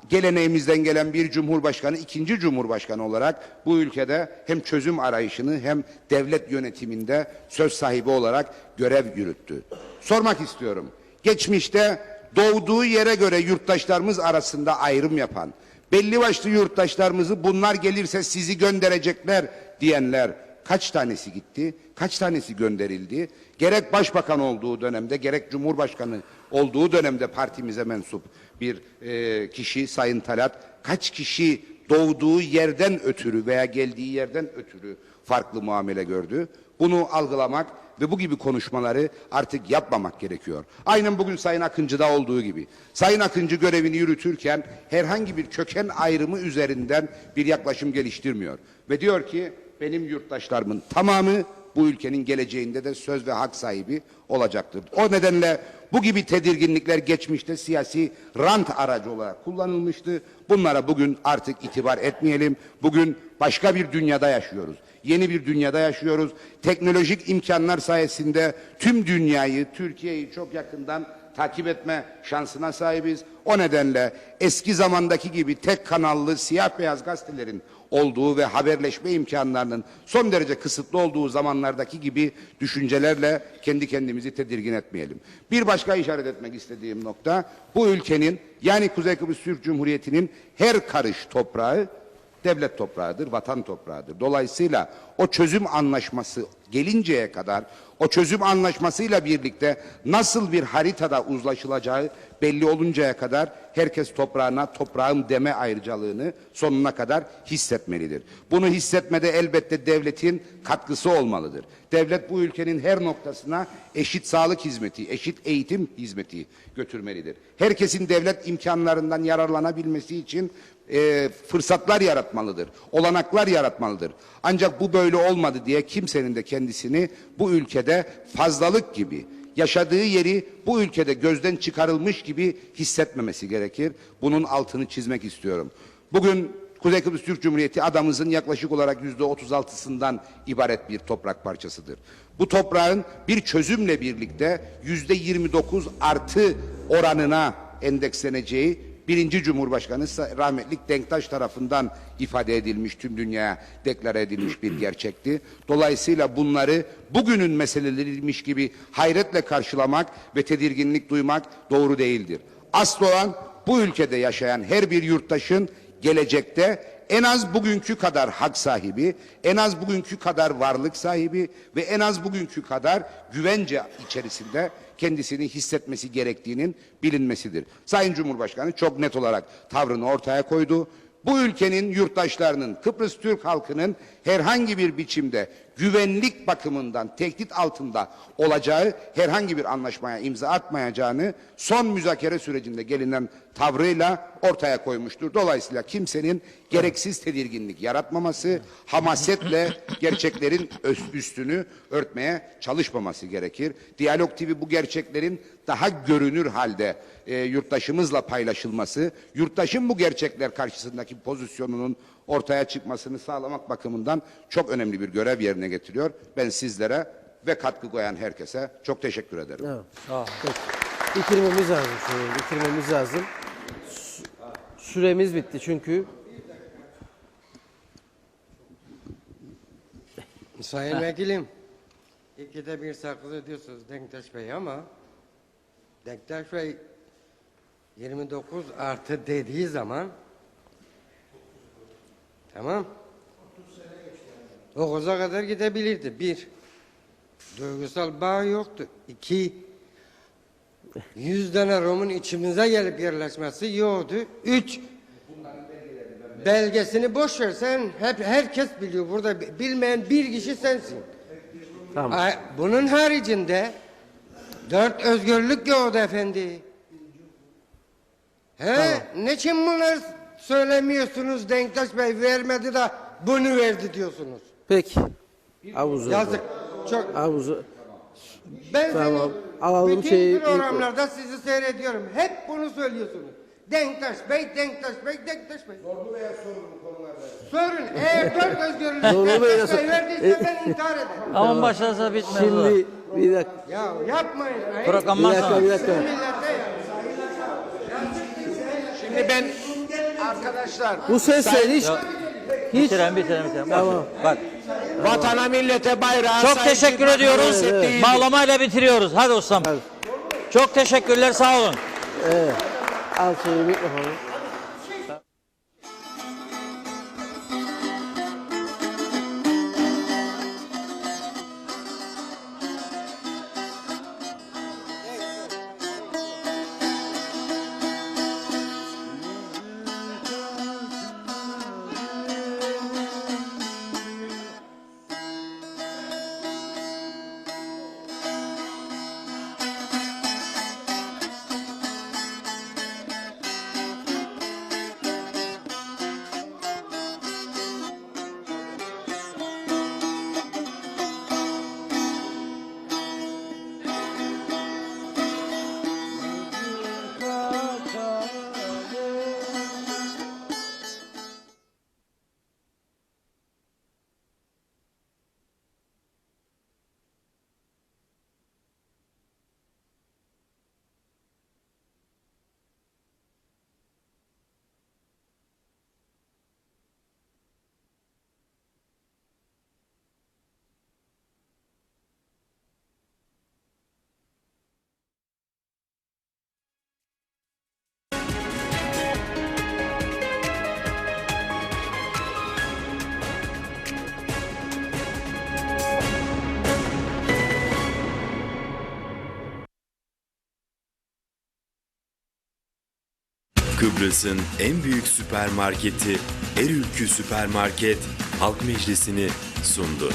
geleneğimizden gelen bir cumhurbaşkanı, ikinci cumhurbaşkanı olarak bu ülkede hem çözüm arayışını hem devlet yönetiminde söz sahibi olarak görev yürüttü. Sormak istiyorum. Geçmişte doğduğu yere göre yurttaşlarımız arasında ayrım yapan, belli başlı yurttaşlarımızı bunlar gelirse sizi gönderecekler diyenler kaç tanesi gitti, kaç tanesi gönderildi? Gerek başbakan olduğu dönemde, gerek cumhurbaşkanı olduğu dönemde partimize mensup bir kişi Sayın Talat, kaç kişi doğduğu yerden ötürü veya geldiği yerden ötürü farklı muamele gördü? Bunu algılamak ve bu gibi konuşmaları artık yapmamak gerekiyor. Aynen bugün Sayın Akıncı'da olduğu gibi. Sayın Akıncı görevini yürütürken herhangi bir köken ayrımı üzerinden bir yaklaşım geliştirmiyor. Ve diyor ki benim yurttaşlarımın tamamı bu ülkenin geleceğinde de söz ve hak sahibi olacaktır. O nedenle bu gibi tedirginlikler geçmişte siyasi rant aracı olarak kullanılmıştı. Bunlara bugün artık itibar etmeyelim. Bugün başka bir dünyada yaşıyoruz. Yeni bir dünyada yaşıyoruz. Teknolojik imkanlar sayesinde tüm dünyayı, Türkiye'yi çok yakından takip etme şansına sahibiz. O nedenle eski zamandaki gibi tek kanallı siyah beyaz gazetelerin olduğu ve haberleşme imkanlarının son derece kısıtlı olduğu zamanlardaki gibi düşüncelerle kendi kendimizi tedirgin etmeyelim. Bir başka işaret etmek istediğim nokta, bu ülkenin yani Kuzey Kıbrıs Türk Cumhuriyeti'nin her karış toprağı devlet toprağıdır, vatan toprağıdır. Dolayısıyla o çözüm anlaşması gelinceye kadar, o çözüm anlaşmasıyla birlikte nasıl bir haritada uzlaşılacağı belli oluncaya kadar herkes toprağına toprağım deme ayrıcalığını sonuna kadar hissetmelidir. Bunu hissetmede elbette devletin katkısı olmalıdır. Devlet bu ülkenin her noktasına eşit sağlık hizmeti, eşit eğitim hizmeti götürmelidir. Herkesin devlet imkanlarından yararlanabilmesi için fırsatlar yaratmalıdır, olanaklar yaratmalıdır. Ancak bu böyle olmadı diye kimsenin de kendisini bu ülkede fazlalık gibi, yaşadığı yeri bu ülkede gözden çıkarılmış gibi hissetmemesi gerekir. Bunun altını çizmek istiyorum. Bugün Kuzey Kıbrıs Türk Cumhuriyeti adamızın yaklaşık olarak %36'sından ibaret bir toprak parçasıdır. Bu toprağın bir çözümle birlikte %29 artı oranına endeksleneceği birinci Cumhurbaşkanı rahmetlik Denktaş tarafından ifade edilmiş, tüm dünyaya deklare edilmiş bir gerçekti. Dolayısıyla bunları bugünün meseleleriymiş gibi hayretle karşılamak ve tedirginlik duymak doğru değildir. Asıl olan bu ülkede yaşayan her bir yurttaşın gelecekte en az bugünkü kadar hak sahibi, en az bugünkü kadar varlık sahibi ve en az bugünkü kadar güvence içerisinde kendisini hissetmesi gerektiğinin bilinmesidir. Sayın Cumhurbaşkanı çok net olarak tavrını ortaya koydu. Bu ülkenin yurttaşlarının, Kıbrıs Türk halkının herhangi bir biçimde güvenlik bakımından tehdit altında olacağı herhangi bir anlaşmaya imza atmayacağını son müzakere sürecinde gelinen tavrıyla ortaya koymuştur. Dolayısıyla kimsenin gereksiz tedirginlik yaratmaması, hamasetle gerçeklerin üstünü örtmeye çalışmaması gerekir. Diyalog TV bu gerçeklerin daha görünür halde yurttaşımızla paylaşılması, yurttaşın bu gerçekler karşısındaki pozisyonunun ortaya çıkmasını sağlamak bakımından çok önemli bir görev yerine getiriyor. Ben sizlere ve katkı koyan herkese çok teşekkür ederim. Evet. Peki. Bitirmemiz lazım şunu, bitirmemiz lazım. Süremiz bitti çünkü. Sayın Vekilim, ikide bir sakız ediyorsunuz Denktaş Bey ama Denktaş Bey 29 artı dediği zaman tamam 9'a kadar gidebilirdi. Bir, duygusal bağ yoktu. İki, 100 tane Rum'un içimize gelip yerleşmesi yoktu. Üç, belgesini boş versen herkes biliyor. Burada bilmeyen bir kişi sensin. Tamam. Bunun haricinde 4 özgürlük yoktu efendi. He, tamam. Niçin bunları söylemiyorsunuz? Denktaş Bey vermedi de bunu verdi diyorsunuz. Peki. Havuzu. Yazık. Çok. Havuzu. Ben tamam. Alalım bütün programlarda sizi seyrediyorum. Hep bunu söylüyorsunuz. Denktaş Bey, Denktaş Bey, Denktaş Bey. Zorlu Bey'e sorun bu konularda. Sorun. Eğer 4 özgürlük Denktaş Bey verdiyse ben intihar ederim. Ama başlarsa bitmez. Şimdi bir dakika. Ya yapmayın. Bir dakika. Şimdi ben arkadaşlar Bu sesle hiç Bitirelim. Tamam. Bak. Vatana, millete, bayrağa Çok teşekkür ediyoruz. Evet. Bağlamayla bitiriyoruz. Hadi ustam. Hadi. Çok teşekkürler. Sağ olun. Evet. Al şeyi mikrofonu. Kıbrıs'ın en büyük süpermarketi Erülkü Süpermarket Halk Meclisi'ni sundu.